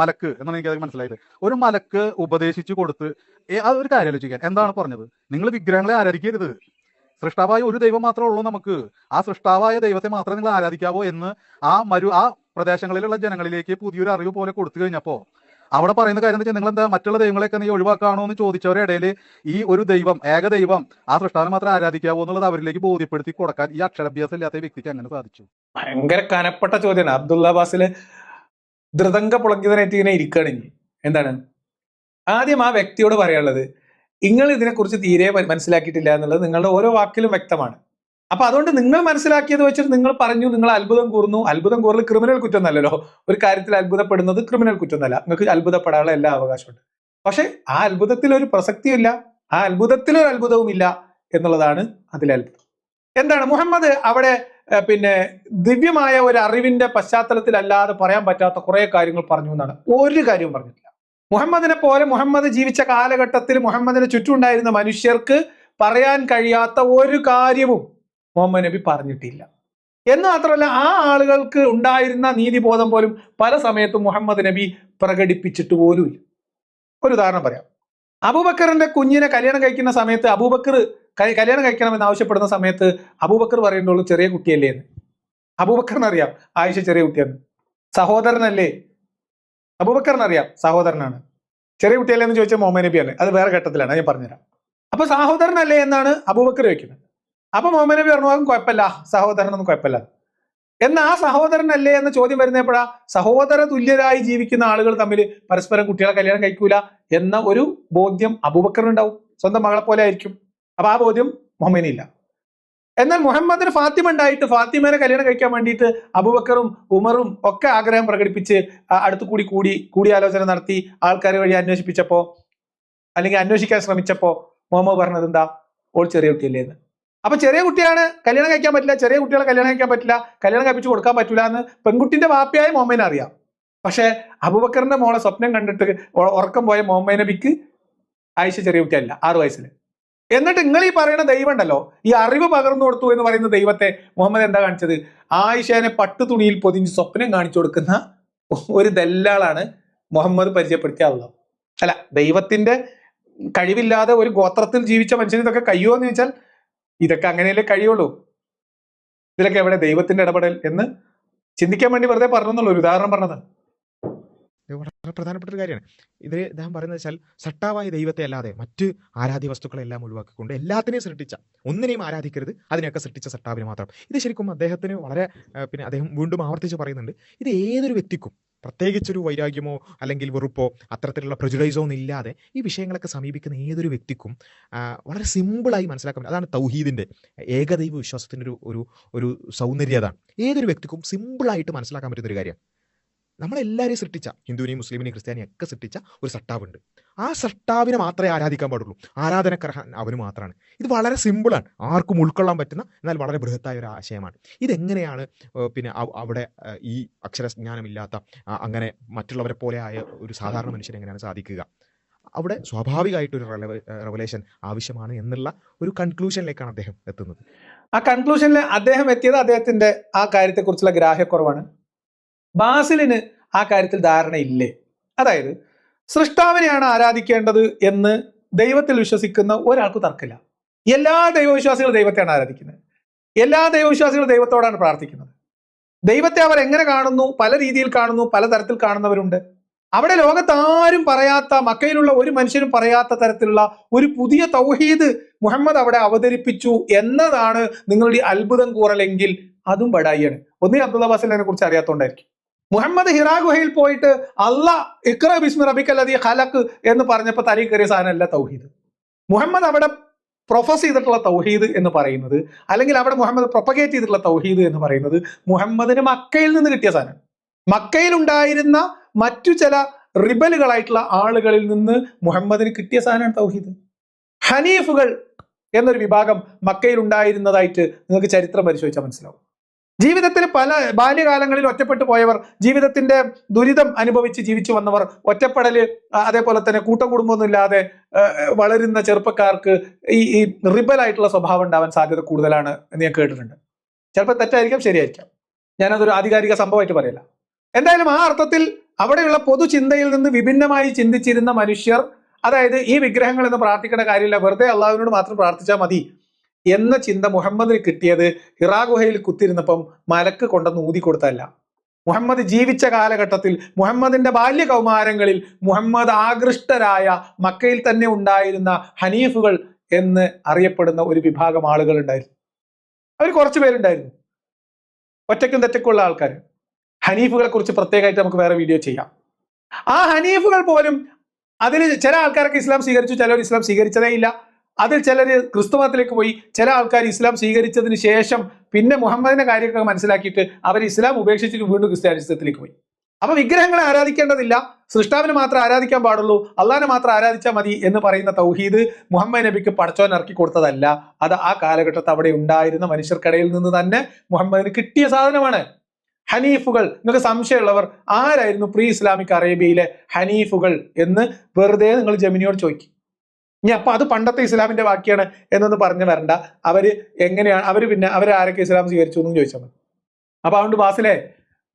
മലക്ക് എന്നാണ് എനിക്കത് മനസ്സിലായത്. ഒരു മലക്ക് ഉപദേശിച്ചു കൊടുത്ത് ഒരു കാര്യം ആലോചിക്കാൻ എന്താണ് പറഞ്ഞത്? നിങ്ങൾ വിഗ്രഹങ്ങളെ ആരാധിക്കരുത്, സൃഷ്ടാവായ ഒരു ദൈവം മാത്രമേ ഉള്ളൂ നമുക്ക്, ആ സൃഷ്ടാവായ ദൈവത്തെ മാത്രമേ നിങ്ങൾ ആരാധിക്കാവോ എന്ന് ആ പ്രദേശങ്ങളിലുള്ള ജനങ്ങളിലേക്ക് പുതിയൊരു അറിവ് പോലെ കൊടുത്തു കഴിഞ്ഞപ്പോൾ അവിടെ പറയുന്ന കാര്യം എന്ന് വെച്ചാൽ നിങ്ങൾ എന്താ മറ്റുള്ള ദൈവങ്ങളെയൊക്കെ നീ ഒഴിവാക്കാണോ എന്ന് ചോദിച്ചവരുടെ ഇടയിൽ ഈ ഒരു ദൈവം, ഏക ദൈവം, ആ സൃഷ്ടാവിനെ മാത്രം ആരാധിക്കാവോ എന്നുള്ളത് അവരിലേക്ക് ബോധ്യപ്പെടുത്തി കൊടുക്കാൻ ഈ അക്ഷരാഭ്യാസം ഇല്ലാത്ത വ്യക്തിക്ക് അങ്ങനെ സാധിച്ചു. ഭയങ്കര കനപ്പെട്ട ചോദ്യമാണ്. അബ്ദുള്ള ബാസിൽ ധൃതങ്ക പുളങ്കിതനായിട്ട് ഇങ്ങനെ ഇരിക്കുകയാണെങ്കിൽ എന്താണ് ആദ്യം ആ വ്യക്തിയോട് പറയാനുള്ളത്? നിങ്ങൾ ഇതിനെക്കുറിച്ച് തീരെ മനസ്സിലാക്കിയിട്ടില്ല എന്നുള്ളത് നിങ്ങളുടെ ഓരോ വാക്കിലും വ്യക്തമാണ്. അപ്പൊ അതുകൊണ്ട് നിങ്ങൾ മനസ്സിലാക്കിയത് വെച്ചിട്ട് നിങ്ങൾ പറഞ്ഞു, നിങ്ങൾ അത്ഭുതം കൂർന്നു. അത്ഭുതം കൂറൽ ക്രിമിനൽ കുറ്റം എന്നല്ലല്ലോ. ഒരു കാര്യത്തിൽ അത്ഭുതപ്പെടുന്നത് ക്രിമിനൽ കുറ്റം എന്നല്ല. നിങ്ങൾക്ക് അത്ഭുതപ്പെടാനുള്ള എല്ലാ അവകാശമുണ്ട്. പക്ഷെ ആ അത്ഭുതത്തിൽ ഒരു പ്രസക്തിയില്ല, ആ അത്ഭുതത്തിലൊരു അത്ഭുതവും ഇല്ല എന്നുള്ളതാണ് അതിലെ അത്ഭുതം. എന്താണ് മുഹമ്മദ് അവിടെ പിന്നെ ദിവ്യമായ ഒരു അറിവിന്റെ പശ്ചാത്തലത്തിലല്ലാതെ പറയാൻ പറ്റാത്ത കുറെ കാര്യങ്ങൾ പറഞ്ഞു എന്നാണ്. ഒരു കാര്യവും പറഞ്ഞിട്ടില്ല. മുഹമ്മദിനെ പോലെ മുഹമ്മദ് ജീവിച്ച കാലഘട്ടത്തിൽ മുഹമ്മദിന് ചുറ്റുമുണ്ടായിരുന്ന മനുഷ്യർക്ക് പറയാൻ കഴിയാത്ത ഒരു കാര്യവും മുഹമ്മദ് നബി പറഞ്ഞിട്ടില്ല. എന്ന് മാത്രമല്ല, ആ ആളുകൾക്ക് ഉണ്ടായിരുന്ന നീതിബോധം പോലും പല സമയത്തും മുഹമ്മദ് നബി പ്രകടിപ്പിച്ചിട്ട് പോലുമില്ല. ഒരു ഉദാഹരണം പറയാം. അബൂബക്കറിന്റെ കുഞ്ഞിനെ കല്യാണം കഴിക്കുന്ന സമയത്ത് അബൂബക്കർ കല്യാണം കഴിക്കണമെന്ന് ആവശ്യപ്പെടുന്ന സമയത്ത് അബൂബക്കർ പറയേണ്ടുള്ളൂ ചെറിയ കുട്ടിയല്ലേ എന്ന്. അബൂബക്കറിനറിയാം ആയിഷ ചെറിയ കുട്ടിയെന്ന്. സഹോദരനല്ലേ? അബൂബക്കറിനറിയാം സഹോദരനാണ്. ചെറിയ കുട്ടിയല്ലേ എന്ന് ചോദിച്ചാൽ മുഹമ്മദ് നബിയാണ്. അത് വേറെ ഘട്ടത്തിലാണ്, ഞാൻ പറഞ്ഞുതരാം. അപ്പൊ സഹോദരനല്ലേ എന്നാണ് അബൂബക്കർ ചോദിക്കുന്നത്. അപ്പൊ മുഹമ്മദ് നബി പറഞ്ഞു കുഴപ്പമില്ല, സഹോദരനൊന്നും കുഴപ്പമില്ല. എന്നാൽ ആ സഹോദരനല്ലേ എന്ന ചോദ്യം വരുന്നപ്പോഴാ സഹോദര തുല്യരായി ജീവിക്കുന്ന ആളുകൾ തമ്മിൽ പരസ്പരം കുട്ടികളെ കല്യാണം കഴിക്കൂല എന്ന ഒരു ബോധ്യം അബൂബക്കറിനുണ്ടാവും. സ്വന്തം മകളെ പോലെ ആയിരിക്കും. അപ്പൊ ആ ബോധ്യം മുഹമ്മദിനില്ല. എന്നാൽ മുഹമ്മദിന് ഫാത്തിമ ഉണ്ടായിട്ട് ഫാത്തിമേനെ കല്യാണം കഴിക്കാൻ വേണ്ടിയിട്ട് അബൂബക്കറും ഉമറും ഒക്കെ ആഗ്രഹം പ്രകടിപ്പിച്ച് അടുത്തു കൂടിയാലോചന നടത്തി ആൾക്കാരെ വഴി അന്വേഷിപ്പിച്ചപ്പോ അല്ലെങ്കിൽ അന്വേഷിക്കാൻ ശ്രമിച്ചപ്പോ മുഹമ്മദ് പറഞ്ഞത് എന്താ? ഓൾ ചെറിയ കുട്ടിയല്ലേ എന്ന്. അപ്പൊ ചെറിയ കുട്ടിയാണ്, കല്യാണം കഴിക്കാൻ പറ്റില്ല, ചെറിയ കുട്ടികളെ കല്യാണം കഴിക്കാൻ പറ്റില്ല, കല്യാണം കഴിപ്പിച്ച് കൊടുക്കാൻ പറ്റില്ല എന്ന് പെൺകുട്ടിന്റെ വാപ്പയായ മുഹമ്മദിനെ അറിയാം. പക്ഷെ അബൂബക്കറിന്റെ മോളെ സ്വപ്നം കണ്ടിട്ട് ഉറക്കം പോയ മുഹമ്മദ് നബിക്ക് ആയിഷ ചെറിയ കുട്ടിയല്ല, 6 വയസ്സിൽ. എന്നിട്ട് നിങ്ങൾ ഈ പറയുന്ന ദൈവം ഉണ്ടല്ലോ, ഈ അറിവ് പകർന്നു കൊടുത്തു എന്ന് പറയുന്ന ദൈവത്തെ മുഹമ്മദ് എന്താ കാണിച്ചത്? ആയിഷേനെ പട്ടുതുണിയിൽ പൊതിഞ്ഞ് സ്വപ്നം കാണിച്ചു കൊടുക്കുന്ന ഒരു ദല്ലാളാണ് മുഹമ്മദ് പരിചയപ്പെടുത്തിയ അല്ലാഹ്. അല്ല, ദൈവത്തിന്റെ കഴിവില്ലാതെ ഒരു ഗോത്രത്തിൽ ജീവിച്ച മനുഷ്യന് ഇതൊക്കെ കഴിയുമോ എന്ന് ചോദിച്ചാൽ ഇതൊക്കെ അങ്ങനെയല്ലേ കഴിയുള്ളൂ. ഇതിലൊക്കെ എവിടെ ദൈവത്തിന്റെ ഇടപെടൽ എന്ന് ചിന്തിക്കാൻ വേണ്ടി വെറുതെ പറഞ്ഞെന്നുള്ള ഒരു ഉദാഹരണം പറഞ്ഞത്. വളരെ പ്രധാനപ്പെട്ട ഒരു കാര്യമാണ്. അദ്ദേഹം പറയുന്നത് വെച്ചാൽ സട്ടാവായ ദൈവത്തെ അല്ലാതെ മറ്റ് ആരാധ്യ വസ്തുക്കളെല്ലാം ഒഴിവാക്കിക്കൊണ്ട് എല്ലാത്തിനെയും സൃഷ്ടിച്ച, ഒന്നിനെയും ആരാധിക്കരുത്, അതിനെയൊക്കെ സൃഷ്ടിച്ച സട്ടാവിനെ മാത്രം. ഇത് ശരിക്കും അദ്ദേഹത്തിന് വളരെ പിന്നെ അദ്ദേഹം വീണ്ടും ആവർത്തിച്ച് പറയുന്നുണ്ട്, ഇത് ഏതൊരു വ്യക്തിക്കും പ്രത്യേകിച്ചൊരു വൈരാഗ്യമോ അല്ലെങ്കിൽ വെറുപ്പോ അത്തരത്തിലുള്ള പ്രെജുഡൈസോ ഒന്നും ഇല്ലാതെ ഈ വിഷയങ്ങളൊക്കെ സമീപിക്കുന്ന ഏതൊരു വ്യക്തിക്കും വളരെ സിമ്പിളായി മനസ്സിലാക്കാൻ പറ്റും. അതാണ് തൗഹീദിൻ്റെ, ഏകദൈവ വിശ്വാസത്തിൻ്റെ ഒരു സൗന്ദര്യം. അതാണ് ഏതൊരു വ്യക്തിക്കും സിമ്പിളായിട്ട് മനസ്സിലാക്കാൻ പറ്റുന്നൊരു കാര്യം. നമ്മളെല്ലാവരെയും സൃഷ്ടിച്ച, ഹിന്ദുവിനെയും മുസ്ലിമിനെയും ക്രിസ്ത്യാനിയും ഒക്കെ സൃഷ്ടിച്ച ഒരു സട്ടാവുണ്ട്. ആ സട്ടാവിനെ മാത്രമേ ആരാധിക്കാൻ പാടുള്ളൂ, ആരാധനക്കർഹൻ അവന് മാത്രമാണ്. ഇത് വളരെ സിമ്പിളാണ്, ആർക്കും ഉൾക്കൊള്ളാൻ പറ്റുന്ന എന്നാൽ വളരെ ബൃഹത്തായ ഒരു ആശയമാണ്. ഇതെങ്ങനെയാണ് പിന്നെ അവിടെ ഈ അക്ഷരജ്ഞാനമില്ലാത്ത അങ്ങനെ മറ്റുള്ളവരെ പോലെ ആയ ഒരു സാധാരണ മനുഷ്യന് എങ്ങനെയാണ് സാധിക്കുക? അവിടെ സ്വാഭാവികമായിട്ടൊരു റെവലേഷൻ ആവശ്യമാണ് എന്നുള്ള ഒരു കൺക്ലൂഷനിലേക്കാണ് അദ്ദേഹം എത്തുന്നത്. ആ കൺക്ലൂഷനിൽ അദ്ദേഹം എത്തിയത് അദ്ദേഹത്തിന്റെ ആ കാര്യത്തെക്കുറിച്ചുള്ള ഗ്രാഹ്യക്കുറവാണ്. ബാസിലിന് ആ കാര്യത്തിൽ ധാരണയില്ലേ? അതായത് സൃഷ്ടാവിനെയാണ് ആരാധിക്കേണ്ടത് എന്ന് ദൈവത്തിൽ വിശ്വസിക്കുന്ന ഒരാൾക്ക് തർക്കമില്ല. എല്ലാ ദൈവവിശ്വാസികളും ദൈവത്തെയാണ് ആരാധിക്കുന്നത്. എല്ലാ ദൈവവിശ്വാസികളും ദൈവത്തോടാണ് പ്രാർത്ഥിക്കുന്നത്. ദൈവത്തെ അവർ എങ്ങനെ കാണുന്നു? പല രീതിയിൽ കാണുന്നു, പലതരത്തിൽ കാണുന്നവരുണ്ട്. അവിടെ ലോകത്താരും പറയാത്ത, മക്കയിലുള്ള ഒരു മനുഷ്യനും പറയാത്ത തരത്തിലുള്ള ഒരു പുതിയ തൗഹീദ് മുഹമ്മദ് അവിടെ അവതരിപ്പിച്ചു എന്നതാണ് നിങ്ങളുടെ അത്ഭുതം കൂറലെങ്കിൽ അതും ബഡായിയാണ്. ഒന്നേ അബ്ദുള്ള ബാസിലിനെ കുറിച്ച് അറിയാത്തോണ്ടായിരിക്കും. മുഹമ്മദ് ഹിറാ ഗുഹയിൽ പോയിട്ട് ഇഖ്റ ബിസ്മി റബ്ബിക്കൽ ലദീ ഖലഖ് എന്ന് പറഞ്ഞപ്പോൾ തലയിൽ കയറിയ സാധനമല്ല തൗഹീദ്. മുഹമ്മദ് അവിടെ പ്രൊഫസ് ചെയ്തിട്ടുള്ള തൗഹീദ് എന്ന് പറയുന്നത്, അല്ലെങ്കിൽ അവിടെ മുഹമ്മദ് പ്രൊപ്പഗേറ്റ് ചെയ്തിട്ടുള്ള തൗഹീദ് എന്ന് പറയുന്നത് മുഹമ്മദിന് മക്കയിൽ നിന്ന് കിട്ടിയ സാധനം. മക്കയിൽ ഉണ്ടായിരുന്ന മറ്റു ചില റിബലുകളായിട്ടുള്ള ആളുകളിൽ നിന്ന് മുഹമ്മദിന് കിട്ടിയ സാധനമാണ് തൗഹീദ്. ഹനീഫുകൾ എന്നൊരു വിഭാഗം മക്കയിൽ ഉണ്ടായിരുന്നതായിട്ട് നിങ്ങൾക്ക് ചരിത്രം പരിശോധിച്ചാൽ മനസ്സിലാവും. ജീവിതത്തിൽ പല ബാല്യകാലങ്ങളിൽ ഒറ്റപ്പെട്ടു പോയവർ, ജീവിതത്തിന്റെ ദുരിതം അനുഭവിച്ച് ജീവിച്ചു വന്നവർ, ഒറ്റപ്പെടല്, അതേപോലെ തന്നെ കൂട്ടം കുടുംബമൊന്നും ഇല്ലാതെ വളരുന്ന ചെറുപ്പക്കാർക്ക് ഈ റിബലായിട്ടുള്ള സ്വഭാവം ഉണ്ടാവാൻ സാധ്യത കൂടുതലാണ് എന്ന് ഞാൻ കേട്ടിട്ടുണ്ട്. ചിലപ്പോൾ തെറ്റായിരിക്കാം, ശരിയായിരിക്കാം, ഞാനതൊരു ആധികാരിക സംഭവമായിട്ട് പറയില്ല. എന്തായാലും ആ അർത്ഥത്തിൽ അവിടെയുള്ള പൊതുചിന്തയിൽ നിന്ന് വിഭിന്നമായി ചിന്തിച്ചിരുന്ന മനുഷ്യർ, അതായത് ഈ വിഗ്രഹങ്ങൾ എന്ന് പ്രാർത്ഥിക്കേണ്ട കാര്യമില്ല, വെറുതെ അള്ളാഹുവിനോട് മാത്രം പ്രാർത്ഥിച്ചാൽ മതി എന്ന ചിന്ത മുഹമ്മദിന് കിട്ടിയത് ഹിറാ ഗുഹയിൽ കുത്തിരുന്നപ്പം മലക്ക് കൊണ്ടെന്ന് ഊതി കൊടുത്തല്ല. മുഹമ്മദ് ജീവിച്ച കാലഘട്ടത്തിൽ, മുഹമ്മദിന്റെ ബാല്യകൗമാരങ്ങളിൽ മുഹമ്മദ് ആകൃഷ്ടരായ മക്കയിൽ തന്നെ ഉണ്ടായിരുന്ന ഹനീഫുകൾ എന്ന് അറിയപ്പെടുന്ന ഒരു വിഭാഗം ആളുകൾ ഉണ്ടായിരുന്നു. അവർ കുറച്ചു പേരുണ്ടായിരുന്നു, ഒറ്റയ്ക്കും തെറ്റക്കുള്ള ആൾക്കാർ. ഹനീഫുകളെ കുറിച്ച് പ്രത്യേകമായിട്ട് നമുക്ക് വേറെ വീഡിയോ ചെയ്യാം. ആ ഹനീഫുകൾ പോലും, അതിൽ ചില ആൾക്കാരൊക്കെ ഇസ്ലാം സ്വീകരിച്ചു, ചിലർ ഇസ്ലാം സ്വീകരിച്ചതേ ഇല്ല. അതിൽ ചിലർ ക്രിസ്തുമതത്തിലേക്ക് പോയി, ചില ആൾക്കാർ ഇസ്ലാം സ്വീകരിച്ചതിന് ശേഷം പിന്നെ മുഹമ്മദിന്റെ കാര്യമൊക്കെ മനസ്സിലാക്കിയിട്ട് അവർ ഇസ്ലാം ഉപേക്ഷിച്ചിട്ട് വീണ്ടും ക്രിസ്ത്യാനിസത്തിലേക്ക് പോയി. അപ്പൊ വിഗ്രഹങ്ങളെ ആരാധിക്കേണ്ടതില്ല, സൃഷ്ടാവിനെ മാത്രം ആരാധിക്കാൻ പാടുള്ളൂ, അള്ളാഹിനെ മാത്രം ആരാധിച്ചാൽ മതി എന്ന് പറയുന്ന തൗഹീദ് മുഹമ്മദ് നബിക്ക് പടച്ചോൻ ഇറക്കി കൊടുത്തതല്ല. അത് ആ കാലഘട്ടത്തിൽ അവിടെ ഉണ്ടായിരുന്ന മനുഷ്യർക്കിടയിൽ നിന്ന് തന്നെ മുഹമ്മദിന് കിട്ടിയ സാധനമാണ്. ഹനീഫുകൾ, നിങ്ങൾക്ക് സംശയമുള്ളവർ ആരായിരുന്നു പ്രീ ഇസ്ലാമിക് അറേബ്യയിലെ ഹനീഫുകൾ എന്ന് വെറുതെ നിങ്ങൾ ജമിനിയോട് ചോദിക്കും. ഇനി അപ്പൊ അത് പണ്ടത്തെ ഇസ്ലാമിന്റെ ബാക്കിയാണ് എന്നൊന്ന് പറഞ്ഞു വരണ്ട. അവര് എങ്ങനെയാണ്, അവരാരൊക്കെ ഇസ്ലാം സ്വീകരിച്ചു എന്നും ചോദിച്ചാൽ മതി. അപ്പൊ അതുകൊണ്ട്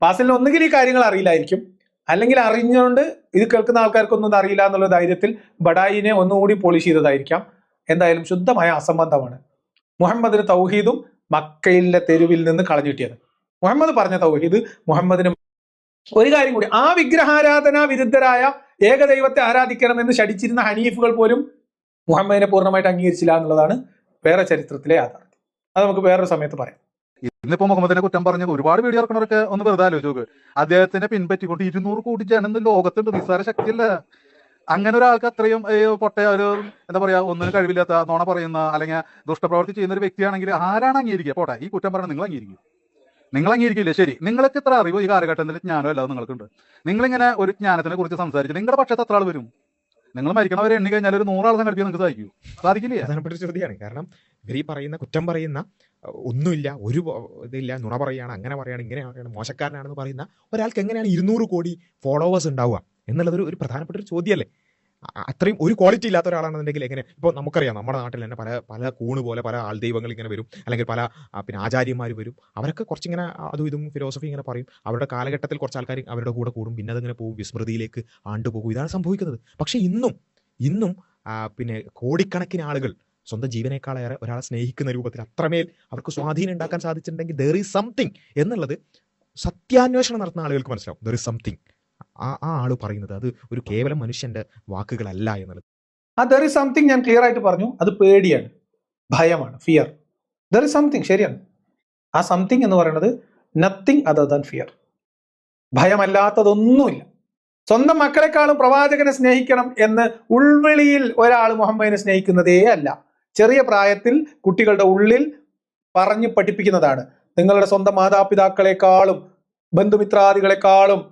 ബാസിലിന് ഒന്നുകിൽ ഈ കാര്യങ്ങൾ അറിയില്ലായിരിക്കും, അല്ലെങ്കിൽ അറിഞ്ഞുകൊണ്ട് ഇത് കേൾക്കുന്ന ആൾക്കാർക്കൊന്നും അറിയില്ല എന്നുള്ള ധൈര്യത്തിൽ ബഡായിനെ ഒന്നുകൂടി പോളിഷ് ചെയ്തതായിരിക്കാം. എന്തായാലും ശുദ്ധമായ അസംബന്ധമാണ് മുഹമ്മദിന് തൗഹീദും മക്കയിലെ തെരുവിൽ നിന്ന് കളഞ്ഞു കിട്ടിയത്. മുഹമ്മദ് പറഞ്ഞ തൗഹീദ് മുഹമ്മദിന്. ഒരു കാര്യം കൂടി, ആ വിഗ്രഹാരാധന വിരുദ്ധരായ ഏകദൈവത്തെ ആരാധിക്കണമെന്ന് ശഠിച്ചിരുന്ന ഹനീഫുകൾ പോലും മുഹമ്മദിനെ പൂർണ്ണമായിട്ട് അംഗീകരിച്ചില്ല എന്നുള്ളതാണ് വേറെ ചരിത്രത്തിലെ യാഥാർത്ഥ്യം. അത് നമുക്ക് വേറൊരു സമയത്ത് പറയാം. ഇന്നിപ്പോ മുഹമ്മദിനെ കുറ്റം പറഞ്ഞ ഒരുപാട് വീഡിയോ ഇറക്കണവരൊക്കെ ഒന്ന് വെറുതെ ആലോചിച്ച് നോക്ക്. അദ്ദേഹത്തിനെ പിൻപറ്റിക്കൊണ്ട് 200 കോടി ജനം ലോകത്തുണ്ട്, നിസ്സാര ശക്തിയല്ല. അങ്ങനെ ഒരാൾക്ക് അത്രയും പൊട്ടയ ഒരു എന്താ പറയാ, ഒന്നിനും കഴിവില്ലാത്ത, നോണ പറയുന്ന അല്ലെങ്കിൽ ദുഷ്ടപ്രവർത്തി ചെയ്യുന്ന ഒരു വ്യക്തിയാണെങ്കിൽ ആരാണ് അംഗീകരിക്കുക? പോട്ടെ, ഈ കുറ്റം പറഞ്ഞാൽ നിങ്ങൾ അംഗീകരിക്കില്ലേ? ശരി, നിങ്ങൾക്ക് ഇത്ര അറിവ് ഈ കാലഘട്ടത്തിൽ ജ്ഞാനം അല്ലാതെ നിങ്ങൾക്കുണ്ട്. നിങ്ങളിങ്ങനെ ഒരു ജ്ഞാനത്തിനെ കുറിച്ച് സംസാരിച്ച് നിങ്ങളുടെ പക്ഷത്ത് എത്ര ആൾ വരും? നിങ്ങൾ മരിക്കണവരെ എണ്ണി കഴിഞ്ഞാൽ ഒരു 100 ആൾ സംഘടിപ്പിക്കാൻ നിങ്ങൾക്ക് സാധിക്കില്ലേ? പ്രധാനപ്പെട്ട ഒരു ചോദ്യമാണ്. കാരണം ഇവർ ഈ പറയുന്ന കുറ്റം പറയുന്ന, ഒന്നുമില്ല, ഒരു ഇതില്ല, നുണ പറയുകയാണ്, അങ്ങനെ പറയുകയാണ്, ഇങ്ങനെ പറയുകയാണ്, മോശക്കാരനാണെന്ന് പറയുന്ന ഒരാൾക്ക് എങ്ങനെയാണ് 200 കോടി ഫോളോവേഴ്സ് ഉണ്ടാവുക എന്നുള്ളത് ഒരു പ്രധാനപ്പെട്ട ഒരു ചോദ്യമല്ലേ? അത്രയും ഒരു ക്വാളിറ്റി ഇല്ലാത്ത ഒരാളാണെന്നുണ്ടെങ്കിൽ എങ്ങനെ? ഇപ്പോൾ നമുക്കറിയാം, നമ്മുടെ നാട്ടിൽ തന്നെ പല കൂണ് പോലെ പല ആൾദൈവങ്ങൾ ഇങ്ങനെ വരും, അല്ലെങ്കിൽ പല ആചാര്യന്മാർ വരും. അവരൊക്കെ കുറച്ചിങ്ങനെ അതും ഇതും ഫിലോസഫി ഇങ്ങനെ പറയും. അവരുടെ കാലഘട്ടത്തിൽ കുറച്ച് ആൾക്കാർ അവരുടെ കൂടെ കൂടും, പിന്നെ അതിങ്ങനെ പോകും, വിസ്മൃതിയിലേക്ക് ആണ്ടുപോകും. ഇതാണ് സംഭവിക്കുന്നത്. പക്ഷേ ഇന്നും കോടിക്കണക്കിന് ആളുകൾ സ്വന്തം ജീവനേക്കാളേറെ ഒരാളെ സ്നേഹിക്കുന്ന രൂപത്തിൽ അത്രമേൽ അവർക്ക് സ്വാധീനം ഉണ്ടാക്കാൻ സാധിച്ചിട്ടുണ്ടെങ്കിൽ ദർ ഈസ് സംതിങ് എന്നുള്ളത് സത്യാന്വേഷണം നടത്തുന്ന ആളുകൾക്ക് മനസ്സിലാവും. There is something. ആ ആള് പറയുന്നത് അത് ഒരു കേവലം മനുഷ്യന്റെ വാക്കുകളല്ല എന്നുള്ളത്. ആ ദർ ഈസ് സംതിങ് ഞാൻ ക്ലിയർ ആയിട്ട് പറഞ്ഞു. അത് പേടിയാണ്, ഭയമാണ്, ഫിയർ. ദർ ഈസ് സംതിങ്, ശരിയാണ്. ആ സംതിങ് എന്ന് പറയുന്നത് നത്തിങ് അതർ ദാൻ ഫിയർ. ഭയമല്ലാത്തതൊന്നുമില്ല. സ്വന്തം മക്കളെക്കാളും പ്രവാചകനെ സ്നേഹിക്കണം എന്ന് ഉൾവിളിയിൽ ഒരാൾ മുഹമ്മദിനെ സ്നേഹിക്കുന്നതേ അല്ല. ചെറിയ പ്രായത്തിൽ കുട്ടികളുടെ ഉള്ളിൽ പറഞ്ഞു പഠിപ്പിക്കുന്നതാണ്. നിങ്ങളുടെ സ്വന്തം മാതാപിതാക്കളെക്കാളും ബന്ധുമിത്രാദികളെക്കാളും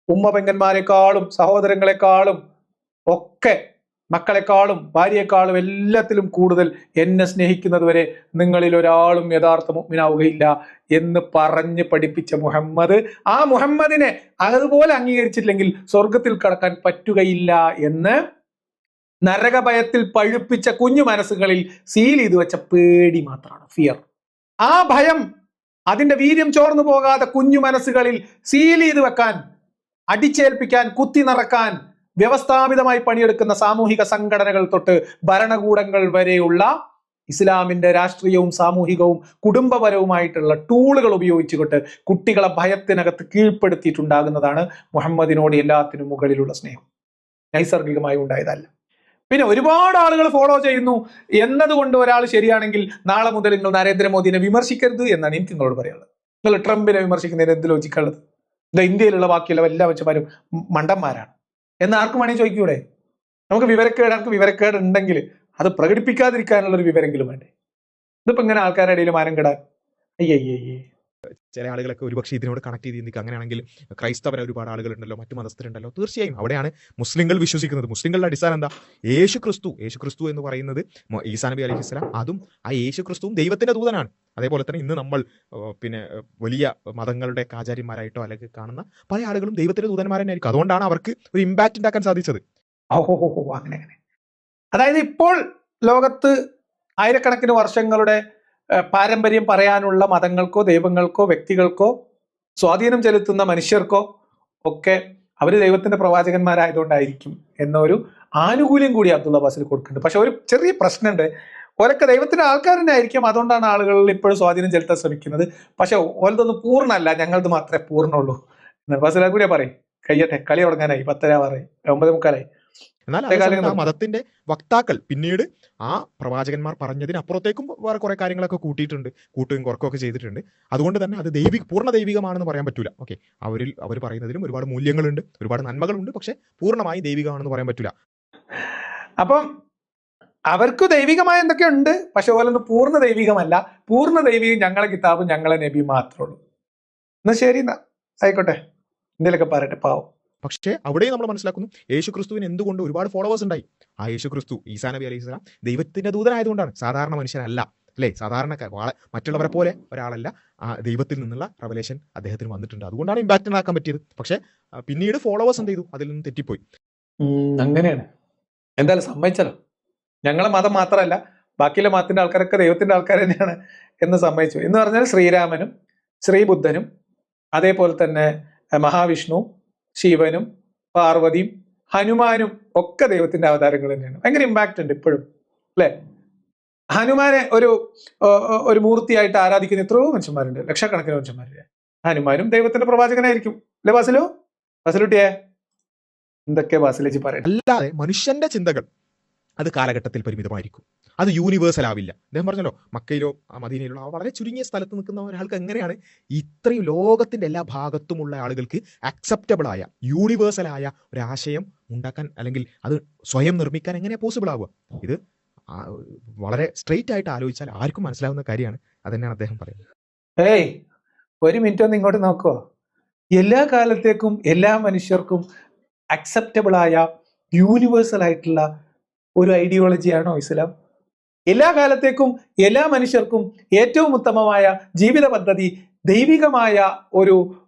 ഉമ്മ പെങ്ങന്മാരെക്കാളും സഹോദരങ്ങളെക്കാളും ഒക്കെ, മക്കളെക്കാളും ഭാര്യയെക്കാളും എല്ലാത്തിലും കൂടുതൽ എന്നെ സ്നേഹിക്കുന്നത് വരെ നിങ്ങളിൽ ഒരാളും യഥാർത്ഥ മുഅ്മിനാവുകയില്ല എന്ന് പറഞ്ഞ് പഠിപ്പിച്ച മുഹമ്മദ്, ആ മുഹമ്മദിനെ അതുപോലെ അംഗീകരിച്ചില്ലെങ്കിൽ സ്വർഗത്തിൽ കടക്കാൻ പറ്റുകയില്ല എന്ന് നരകഭയത്തിൽ പഴുപ്പിച്ച കുഞ്ഞു മനസ്സുകളിൽ സീൽ ചെയ്തു വെച്ച പേടി മാത്രമാണ് ഫിയർ. ആ ഭയം, അതിന്റെ വീര്യം ചോർന്നു പോകാതെ കുഞ്ഞു മനസ്സുകളിൽ സീൽ ചെയ്ത് വെക്കാൻ, അടിച്ചേൽപ്പിക്കാൻ, കുത്തി നിറക്കാൻ വ്യവസ്ഥാപിതമായി പണിയെടുക്കുന്ന സാമൂഹിക സംഘടനകൾ തൊട്ട് ഭരണകൂടങ്ങൾ വരെയുള്ള ഇസ്ലാമിന്റെ രാഷ്ട്രീയവും സാമൂഹികവും കുടുംബപരവുമായിട്ടുള്ള ടൂളുകൾ ഉപയോഗിച്ചുകൊണ്ട് കുട്ടികളെ ഭയത്തിനകത്ത് കീഴ്പ്പെടുത്തിയിട്ടുണ്ടാകുന്നതാണ് മുഹമ്മദിനോട് എല്ലാത്തിനും മുകളിലുള്ള സ്നേഹം. നൈസർഗികമായി ഉണ്ടായതല്ല. പിന്നെ ഒരുപാട് ആളുകൾ ഫോളോ ചെയ്യുന്നു എന്നതുകൊണ്ട് ഒരാൾ ശരിയാണെങ്കിൽ നാളെ മുതൽ നിങ്ങൾ നരേന്ദ്രമോദിനെ വിമർശിക്കരുത് എന്നാണ് എനിക്ക് നിങ്ങളോട് പറയാനുള്ളത്. നിങ്ങൾ ട്രംപിനെ വിമർശിക്കുന്നതിന് എന്ത് ലോജിക്കുള്ളത്? ഇന്ത്യയിലുള്ള ബാക്കിയുള്ള എല്ലാ മനുഷ്യന്മാരും മണ്ടന്മാരാണ് എന്ന് ആർക്കും വേണമെങ്കിൽ ചോദിക്കൂടെ? നമുക്ക് വിവരക്കേട് ഉണ്ടെങ്കിൽ അത് പ്രകടിപ്പിക്കാതിരിക്കാനുള്ള ഒരു വിവരെങ്കിലും വേണ്ടേ? ഇതിപ്പോ ഇങ്ങനെ ആൾക്കാരുടെ ഇടയിൽ മാനം കെടാൻ അയ്യയ്യേ. ചില ആളുകളൊക്കെ ഒരുപക്ഷെ ഇതിനോട് കണക്ട് ചെയ്ത് നിൽക്കുക. അങ്ങനെയാണെങ്കിൽ ക്രൈസ്തവരെ ഒരുപാട് ആളുകളുണ്ടല്ലോ, മറ്റു മതസ്ഥരുണ്ടല്ലോ. തീർച്ചയായും അവിടെയാണ് മുസ്ലിങ്ങൾ വിശ്വസിക്കുന്നത്. മുസ്ലിങ്ങളുടെ അടിസ്ഥാനം എന്താ? യേശു ക്രിസ്തു എന്ന് പറയുന്നത് ഈസാ നബി അലൈഹി സ്വലാം, അതും ആ യേശു ക്രിസ്തുവും ദൈവത്തിന്റെ ദൂതനാണ്. അതേപോലെ തന്നെ ഇന്ന് നമ്മൾ പിന്നെ വലിയ മതങ്ങളുടെ ആചാര്യന്മാരായിട്ടോ അല്ലെങ്കിൽ കാണുന്ന പല ആളുകളും ദൈവത്തിന്റെ ദൂതന്മാർ തന്നെ ആയിരിക്കും. അതുകൊണ്ടാണ് അവർക്ക് ഒരു ഇമ്പാക്ട് ഉണ്ടാക്കാൻ സാധിച്ചത്. അങ്ങനെ. അതായത് ഇപ്പോൾ ലോകത്ത് ആയിരക്കണക്കിന് വർഷങ്ങളുടെ പാരമ്പര്യം പറയാനുള്ള മതങ്ങൾക്കോ ദൈവങ്ങൾക്കോ വ്യക്തികൾക്കോ സ്വാധീനം ചെലുത്തുന്ന മനുഷ്യർക്കോ ഒക്കെ അവർ ദൈവത്തിന്റെ പ്രവാചകന്മാരായതുകൊണ്ടായിരിക്കും എന്നൊരു ആനുകൂല്യം കൂടി അബ്ദുള്ള അബ്ബാസിൽ കൊടുക്കുന്നുണ്ട്. പക്ഷെ ഒരു ചെറിയ പ്രശ്നമുണ്ട്. ഓരൊക്കെ ദൈവത്തിന്റെ ആൾക്കാർ തന്നെ ആയിരിക്കും, അതുകൊണ്ടാണ് ആളുകളിൽ ഇപ്പോഴും സ്വാധീനം ചെലുത്താൻ ശ്രമിക്കുന്നത്. പക്ഷെ ഓരതൊന്നും പൂർണ്ണമല്ല, ഞങ്ങളത് മാത്രമേ പൂർണ്ണമുള്ളൂ. അബ്ബാസിലെ കൂടിയാ പറയും. കയ്യട്ടെ, കളി തുടങ്ങാനായി, 10:10 9:45. എന്നാൽ ആ മതത്തിന്റെ വക്താക്കൾ പിന്നീട് ആ പ്രവാചകന്മാർ പറഞ്ഞതിനപ്പുറത്തേക്കും വേറെ കുറെ കാര്യങ്ങളൊക്കെ കൂട്ടുകയും കുറക്കുകയൊക്കെ ചെയ്തിട്ടുണ്ട്. അതുകൊണ്ട് തന്നെ അത് പൂർണ്ണ ദൈവികമാണെന്ന് പറയാൻ പറ്റൂല. ഓക്കെ, അവർ പറയുന്നതിലും ഒരുപാട് മൂല്യങ്ങളുണ്ട്, ഒരുപാട് നന്മകളുണ്ട്. പക്ഷെ പൂർണ്ണമായി ദൈവികമാണെന്ന് പറയാൻ പറ്റൂല. അപ്പം അവർക്ക് ദൈവികമായ എന്തൊക്കെ ഉണ്ട്, പക്ഷെ ഓലൊന്നും പൂർണ്ണ ദൈവികമല്ല. പൂർണ്ണ ദൈവികം ഞങ്ങളെ കിതാബും ഞങ്ങളെ നബി മാത്രമേ ഉള്ളൂ. എന്നാ ശരി, എന്നാ ആയിക്കോട്ടെ, എന്തെങ്കിലുമൊക്കെ പറയട്ടെ, പാവം. പക്ഷേ അവിടെയും നമ്മൾ മനസ്സിലാക്കുന്നു യേശു ക്രിസ്തുവിന് എന്തുകൊണ്ട് ഒരുപാട് ഫോളോവേഴ്സ് ഉണ്ടായി. ആ യേശു ക്രിസ്തു ഈസാ നബി അലൈഹി സ്വലാം ദൈവത്തിന്റെ ദൂതനായതുകൊണ്ടാണ്. സാധാരണ മനുഷ്യനല്ല, അല്ലേ? മറ്റുള്ളവരെ പോലെ ഒരാളല്ല. ആ ദൈവത്തിൽ നിന്നുള്ള റെവലേഷൻ അദ്ദേഹത്തിന് വന്നിട്ടുണ്ട്. അതുകൊണ്ടാണ് ഇമ്പാക്ട് ഉണ്ടാക്കാൻ പറ്റിയത്. പക്ഷെ പിന്നീട് ഫോളോവേഴ്സ് എന്ത് ചെയ്തു? അതിൽ നിന്ന് തെറ്റിപ്പോയി. അങ്ങനെയാണ്. എന്തായാലും സമ്മതിച്ചല്ലോ, ഞങ്ങളെ മതം മാത്രമല്ല ബാക്കിയുള്ള മതത്തിന്റെ ആൾക്കാരൊക്കെ ദൈവത്തിന്റെ ആൾക്കാർ തന്നെയാണ് എന്ന് സമ്മതിച്ചു. എന്ന് പറഞ്ഞാൽ ശ്രീരാമനും ശ്രീബുദ്ധനും അതേപോലെ തന്നെ മഹാവിഷ്ണു, ശിവനും, പാർവതിയും, ഹനുമാനും ഒക്കെ ദൈവത്തിന്റെ അവതാരങ്ങൾ തന്നെയാണ്. ഭയങ്കര ഇമ്പാക്റ്റ് ഉണ്ട് ഇപ്പോഴും, അല്ലെ? ഹനുമാനെ ഒരു മൂർത്തിയായിട്ട് ആരാധിക്കുന്ന എത്രയോ മനുഷ്യന്മാരുണ്ട്, ലക്ഷക്കണക്കിന് മനുഷ്യന്മാരുണ്ട്. ഹനുമാനും ദൈവത്തിന്റെ പ്രവാചകനായിരിക്കും, അല്ലെ ബാസിലുട്ടിയെ? എന്തൊക്കെ ബാസിലേച്ചി പറയണം. അല്ലാതെ മനുഷ്യന്റെ ചിന്തകൾ അത് കാലഘട്ടത്തിൽ പരിമിതമായിരിക്കും, അത് യൂണിവേഴ്സൽ ആവില്ല. അദ്ദേഹം പറഞ്ഞല്ലോ, മക്കയിലോ മദീനയിലോ വളരെ ചുരുങ്ങിയ സ്ഥലത്ത് നിൽക്കുന്ന ഒരാൾക്ക് എങ്ങനെയാണ് ഇത്രയും ലോകത്തിന്റെ എല്ലാ ഭാഗത്തുമുള്ള ആളുകൾക്ക് അക്സെപ്റ്റബിളായ യൂണിവേഴ്സലായ ഒരു ആശയം ഉണ്ടാക്കാൻ അല്ലെങ്കിൽ അത് സ്വയം നിർമ്മിക്കാൻ എങ്ങനെയാ പോസിബിൾ ആവുക? ഇത് വളരെ സ്ട്രെയിറ്റ് ആയിട്ട് ആലോചിച്ചാൽ ആർക്കും മനസ്സിലാവുന്ന കാര്യമാണ്. അതന്നെയാണ് അദ്ദേഹം പറയുന്നത്. ഒരു മിനിറ്റ് ഒന്ന് ഇങ്ങോട്ട് നോക്കുവോ? എല്ലാ കാലത്തേക്കും എല്ലാ മനുഷ്യർക്കും അക്സെപ്റ്റബിൾ ആയ യൂണിവേഴ്സൽ ആയിട്ടുള്ള ഒരു ഐഡിയോളജിയാണോ ഇസ്ലാം? എല്ലാ കാലത്തേക്കും എല്ലാ മനുഷ്യർക്കും ഏറ്റവും ഉത്തമമായ ജീവിത പദ്ധതി, ദൈവികമായ ഒരു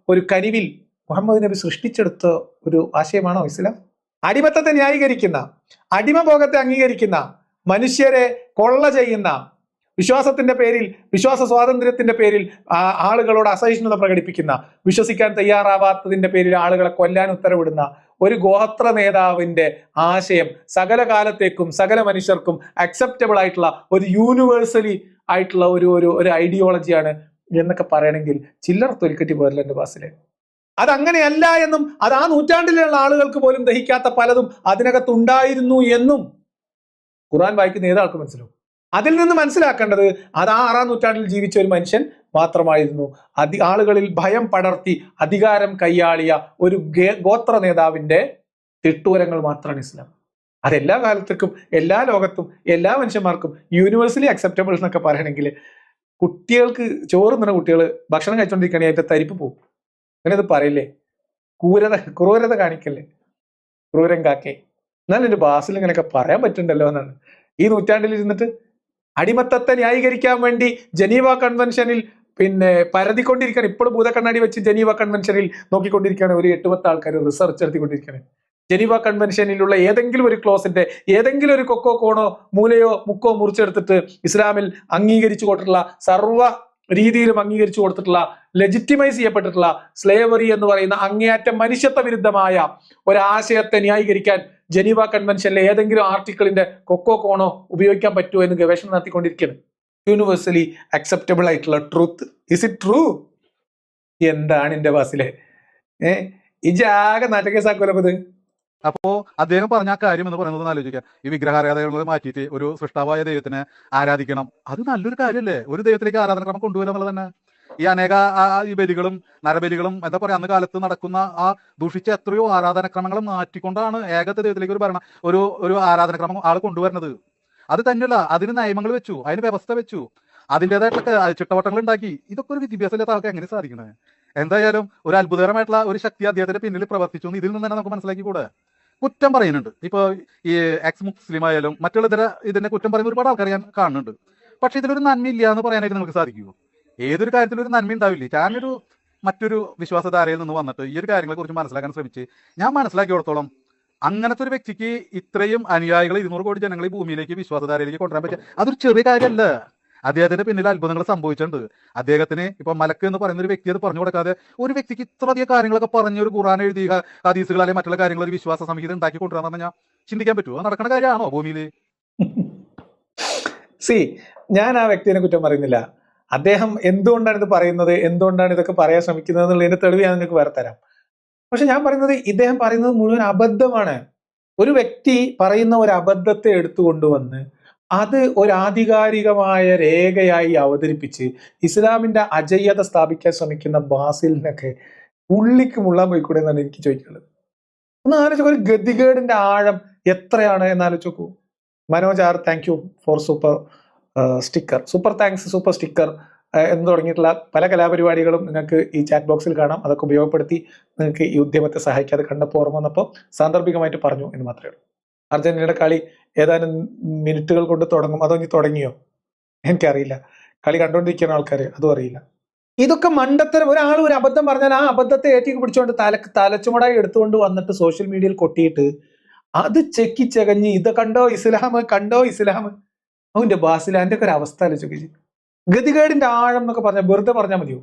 കനിവിൽ മുഹമ്മദ് നബി സൃഷ്ടിച്ചെടുത്ത ഒരു ആശയമാണോ ഇസ്ലാം? അടിമത്തത്തെ ന്യായീകരിക്കുന്ന, അടിമഭോഗത്തെ അംഗീകരിക്കുന്ന, മനുഷ്യരെ കൊള്ള ചെയ്യുന്ന, വിശ്വാസത്തിന്റെ പേരിൽ, വിശ്വാസ സ്വാതന്ത്ര്യത്തിന്റെ പേരിൽ ആളുകളോട് അസഹിഷ്ണുത പ്രകടിപ്പിക്കുന്ന, വിശ്വസിക്കാൻ തയ്യാറാവാത്തതിന്റെ പേരിൽ ആളുകളെ കൊല്ലാൻ ഉത്തരവിടുന്ന ഒരു ഗോത്ര നേതാവിന്റെ ആശയം സകല കാലത്തേക്കും സകല മനുഷ്യർക്കും അക്സെപ്റ്റബിൾ ആയിട്ടുള്ള ഒരു യൂണിവേഴ്സലി ആയിട്ടുള്ള ഒരു ഐഡിയോളജിയാണ് എന്നൊക്കെ പറയണമെങ്കിൽ ചില്ലറ തൊലിക്കെട്ടി പോരല്ല എന്റെ ബാസിലെ. അതങ്ങനെയല്ല എന്നും അത് ആ നൂറ്റാണ്ടിലുള്ള ആളുകൾക്ക് പോലും ദഹിക്കാത്ത പലതും അതിനകത്തുണ്ടായിരുന്നു എന്നും ഖുർആൻ വായിക്കുന്ന ഏതാൾക്ക് മനസ്സിലാവും. അതിൽ നിന്ന് മനസ്സിലാക്കേണ്ടത് അത് ആ 6-ാം നൂറ്റാണ്ടിൽ ജീവിച്ച ഒരു മനുഷ്യൻ മാത്രമായിരുന്നു. ആളുകളിൽ ഭയം പടർത്തി അധികാരം കൈയാളിയ ഒരു ഗോത്ര നേതാവിന്റെ തിട്ടൂരങ്ങൾ മാത്രമാണ് ഇസ്ലാം. അതെല്ലാ കാലത്തേക്കും എല്ലാ ലോകത്തും എല്ലാ മനുഷ്യന്മാർക്കും യൂണിവേഴ്സലി അക്സെപ്റ്റബിൾ എന്നൊക്കെ പറയണമെങ്കിൽ കുട്ടികൾക്ക് ചോറ് തിന്ന കുട്ടികൾ ഭക്ഷണം കഴിച്ചുകൊണ്ടിരിക്കുകയാണെങ്കിൽ അതിന്റെ തരിപ്പ് പോകും. അങ്ങനെ അത് പറയില്ലേ? ക്രൂരത കാണിക്കല്ലേ, ക്രൂരം കാക്കേ. എന്നാലും എൻ്റെ ബാസിൽ ഇങ്ങനെയൊക്കെ പറയാൻ പറ്റുന്നുണ്ടല്ലോ എന്നാണ്. ഈ നൂറ്റാണ്ടിൽ ഇരുന്നിട്ട് അടിമത്തത്തെ ന്യായീകരിക്കാൻ വേണ്ടി ജനീവ കൺവെൻഷനിൽ പരതിക്കൊണ്ടിരിക്കുകയാണ്. ഇപ്പോഴും ഭൂതക്കണ്ണാടി വെച്ച് ജനീവ കൺവെൻഷനിൽ നോക്കിക്കൊണ്ടിരിക്കുകയാണ്. ഒരു 8-10 ആൾക്കാർ റിസർച്ച് നടത്തിക്കൊണ്ടിരിക്കുകയാണ്. ജനീവ കൺവെൻഷനിലുള്ള ഏതെങ്കിലും ഒരു ക്ലോസിന്റെ ഏതെങ്കിലും ഒരു കൊക്കോ കോണോ മൂലയോ മുക്കോ മുറിച്ചെടുത്തിട്ട് ഇസ്ലാമിൽ അംഗീകരിച്ചു കൊടുത്തിട്ടുള്ള സർവ്വ രീതിയിലും അംഗീകരിച്ചു കൊടുത്തിട്ടുള്ള ലെജിറ്റിമൈസ് ചെയ്യപ്പെട്ടിട്ടുള്ള സ്ലേവറി എന്ന് പറയുന്ന അങ്ങേയറ്റം മനുഷ്യത്വ വിരുദ്ധമായ ഒരാശയത്തെ ന്യായീകരിക്കാൻ ജനീവ കൺവെൻഷനിലെ ഏതെങ്കിലും ആർട്ടിക്കിളിന്റെ കൊക്കോ കോണോ ഉപയോഗിക്കാൻ പറ്റുമോ എന്ന് ഗവേഷണം നടത്തിക്കൊണ്ടിരിക്കുകയാണ്. യൂണിവേഴ്സലി അക്സെപ്റ്റബിൾ ആയിട്ടുള്ള ട്രൂത്ത്, ഇസ് ഇറ്റ് ട്രൂ? എന്താണ് എന്റെ ബാസിലെ ഇജാകെ നാട്ടകേസാക്കുമല്ലോ ഇത്. അപ്പോ അദ്ദേഹം പറഞ്ഞ ആ കാര്യം എന്ന് പറയുന്നത് ആലോചിക്കാം. ഈ വിഗ്രഹാരാധനകൾ മാറ്റിയിട്ട് ഒരു സൃഷ്ടാവായ ദൈവത്തിനെ ആരാധിക്കണം, അത് നല്ലൊരു കാര്യമല്ലേ? ഒരു ദൈവത്തിലേക്ക് ആരാധന ക്രമം കൊണ്ടുവരിക എന്നുള്ളത് തന്നെ ഈ അനേക ഈ ബലികളും നരബലികളും എന്താ പറയാ അന്ന് കാലത്ത് നടക്കുന്ന ആ ദൂഷിച്ച എത്രയോ ആരാധനക്രമങ്ങൾ മാറ്റിക്കൊണ്ടാണ് ഏകത്തെ ദൈവത്തിലേക്ക് ഒരു ആരാധനക്രമം ആൾ കൊണ്ടുവരുന്നത്. അത് തന്നെയല്ല, അതിന് നിയമങ്ങൾ വെച്ചു, അതിന് വ്യവസ്ഥ വെച്ചു, അതിൻ്റെതായിട്ടുള്ള ചിട്ടവട്ടങ്ങൾ ഉണ്ടാക്കി. ഇതൊക്കെ ഒരു വിദ്യാഭ്യാസം ഇല്ലാത്ത ആൾക്ക് എങ്ങനെ സാധിക്കണേ? എന്തായാലും ഒരു അത്ഭുതകരമായിട്ടുള്ള ഒരു ശക്തി അദ്ദേഹത്തിന്റെ പിന്നിൽ പ്രവർത്തിച്ചു എന്ന് ഇതിൽ നിന്ന് തന്നെ നമുക്ക് മനസ്സിലാക്കിക്കൂടെ? കുറ്റം പറയുന്നുണ്ട്. ഇപ്പൊ ഈ എക്സ് മുസ്ലിം ആയാലും മറ്റുള്ള ഇതിന്റെ കുറ്റം പറയുന്ന ഒരുപാട് ആൾക്കാർ ഞാൻ കാണുന്നുണ്ട്. പക്ഷെ ഇതിലൊരു നന്മയില്ല എന്ന് പറയാനായിട്ട് നമുക്ക് സാധിക്കുമോ? ഏതൊരു കാര്യത്തിലും ഒരു നന്മ ഉണ്ടാവില്ലേ? ഞാനൊരു മറ്റൊരു വിശ്വാസധാരയിൽ നിന്ന് വന്നിട്ട് ഈ ഒരു കാര്യങ്ങളെ കുറിച്ച് മനസ്സിലാക്കാൻ ശ്രമിച്ച് ഞാൻ മനസ്സിലാക്കിയോടത്തോളം അങ്ങനത്തെ ഒരു വ്യക്തിക്ക് ഇത്രയും അനുയായികൾ 200 കോടി ജനങ്ങൾ ഈ ഭൂമിയിലേക്ക് വിശ്വാസധാരയിലേക്ക് കൊണ്ടുവരാൻ പറ്റുക അതൊരു ചെറിയ കാര്യമല്ല. അദ്ദേഹത്തിന്റെ പിന്നിൽ അത്ഭുതങ്ങൾ സംഭവിച്ചിട്ടുണ്ട്. അദ്ദേഹത്തിന് ഇപ്പൊ മലക്ക് എന്ന് പറയുന്ന ഒരു വ്യക്തി അത് പറഞ്ഞു കൊടുക്കാതെ ഒരു വ്യക്തിക്ക് ഇത്ര അധികം കാര്യങ്ങളൊക്കെ പറഞ്ഞ ഒരു ഖുർആൻ എഴുതി ഹദീസുകൾ അല്ലെങ്കിൽ മറ്റുള്ള കാര്യങ്ങൾ ഒരു വിശ്വാസ സംഹിത ഉണ്ടാക്കി കൊണ്ടുവരാന്ന് പറഞ്ഞാൽ ചിന്തിക്കാൻ പറ്റുമോ? അത് നടക്കുന്ന കാര്യമാണോ ഭൂമിയിൽ? ഞാൻ ആ വ്യക്തിനെ കുറ്റം പറയുന്നില്ല. അദ്ദേഹം എന്തുകൊണ്ടാണ് ഇത് പറയുന്നത്, എന്തുകൊണ്ടാണ് ഇതൊക്കെ പറയാൻ ശ്രമിക്കുന്നത് എന്നുള്ളതിന്റെ തെളിവ് ഞാൻ നിങ്ങൾക്ക് വേറെ തരാം. പക്ഷെ ഞാൻ പറയുന്നത് ഇദ്ദേഹം പറയുന്നത് മുഴുവൻ അബദ്ധമാണ്. ഒരു വ്യക്തി പറയുന്ന ഒരു അബദ്ധത്തെ എടുത്തുകൊണ്ടുവന്ന് അത് ഒരു ആധികാരികമായ രേഖയായി അവതരിപ്പിച്ച് ഇസ്ലാമിന്റെ അജയ്യത സ്ഥാപിക്കാൻ ശ്രമിക്കുന്ന ബാസിലിനൊക്കെ ഉള്ളിക്ക് മുള്ളാൻ പോയിക്കൂടെ എന്നാണ് എനിക്ക് ചോദിക്കുന്നത്. ഒന്ന് ആലോചിച്ചോക്കൂ, ഒരു ഗതികേടിന്റെ ആഴം എത്രയാണ് എന്നാലോചിച്ചോക്കൂ. Manoj R, thank you for super sticker, super thanks, super sticker എന്ന് തുടങ്ങിയിട്ടുള്ള പല കലാപരിപാടികളും നിങ്ങൾക്ക് ഈ ചാറ്റ് ബോക്സിൽ കാണാം. അതൊക്കെ ഉപയോഗപ്പെടുത്തി നിങ്ങൾക്ക് ഈ ഉദ്യമത്തെ സഹായിക്കാതെ കണ്ടപ്പോൾ ഓർമ്മ വന്നപ്പോൾ സാന്ദർഭികമായിട്ട് പറഞ്ഞു എന്ന് മാത്രമേ ഉള്ളൂ. അർജന്റീനയുടെ കളി ഏതാനും മിനിറ്റുകൾ കൊണ്ട് തുടങ്ങും, അതോ ഇനി തുടങ്ങിയോ എനിക്കറിയില്ല. കളി കണ്ടുകൊണ്ടിരിക്കുന്ന ആൾക്കാർ അതും അറിയില്ല. ഇതൊക്കെ മണ്ടത്തരം. ഒരാൾ ഒരു അബദ്ധം പറഞ്ഞാൽ ആ അബദ്ധത്തെ ഏറ്റി പിടിച്ചുകൊണ്ട് തലച്ചുമടായി എടുത്തുകൊണ്ട് വന്നിട്ട് സോഷ്യൽ മീഡിയയിൽ കൊട്ടിയിട്ട് അത് ചെക്കിച്ചകഞ്ഞ് ഇത് കണ്ടോ ഇസ്ലാം അവന്റെ ബാസിലാന്റെ ഒക്കെ ഒരു അവസ്ഥ ആലോചിച്ച് ഗതികേടിന്റെ ആഴം എന്നൊക്കെ പറഞ്ഞാൽ വെറുതെ പറഞ്ഞാൽ മതിയോ?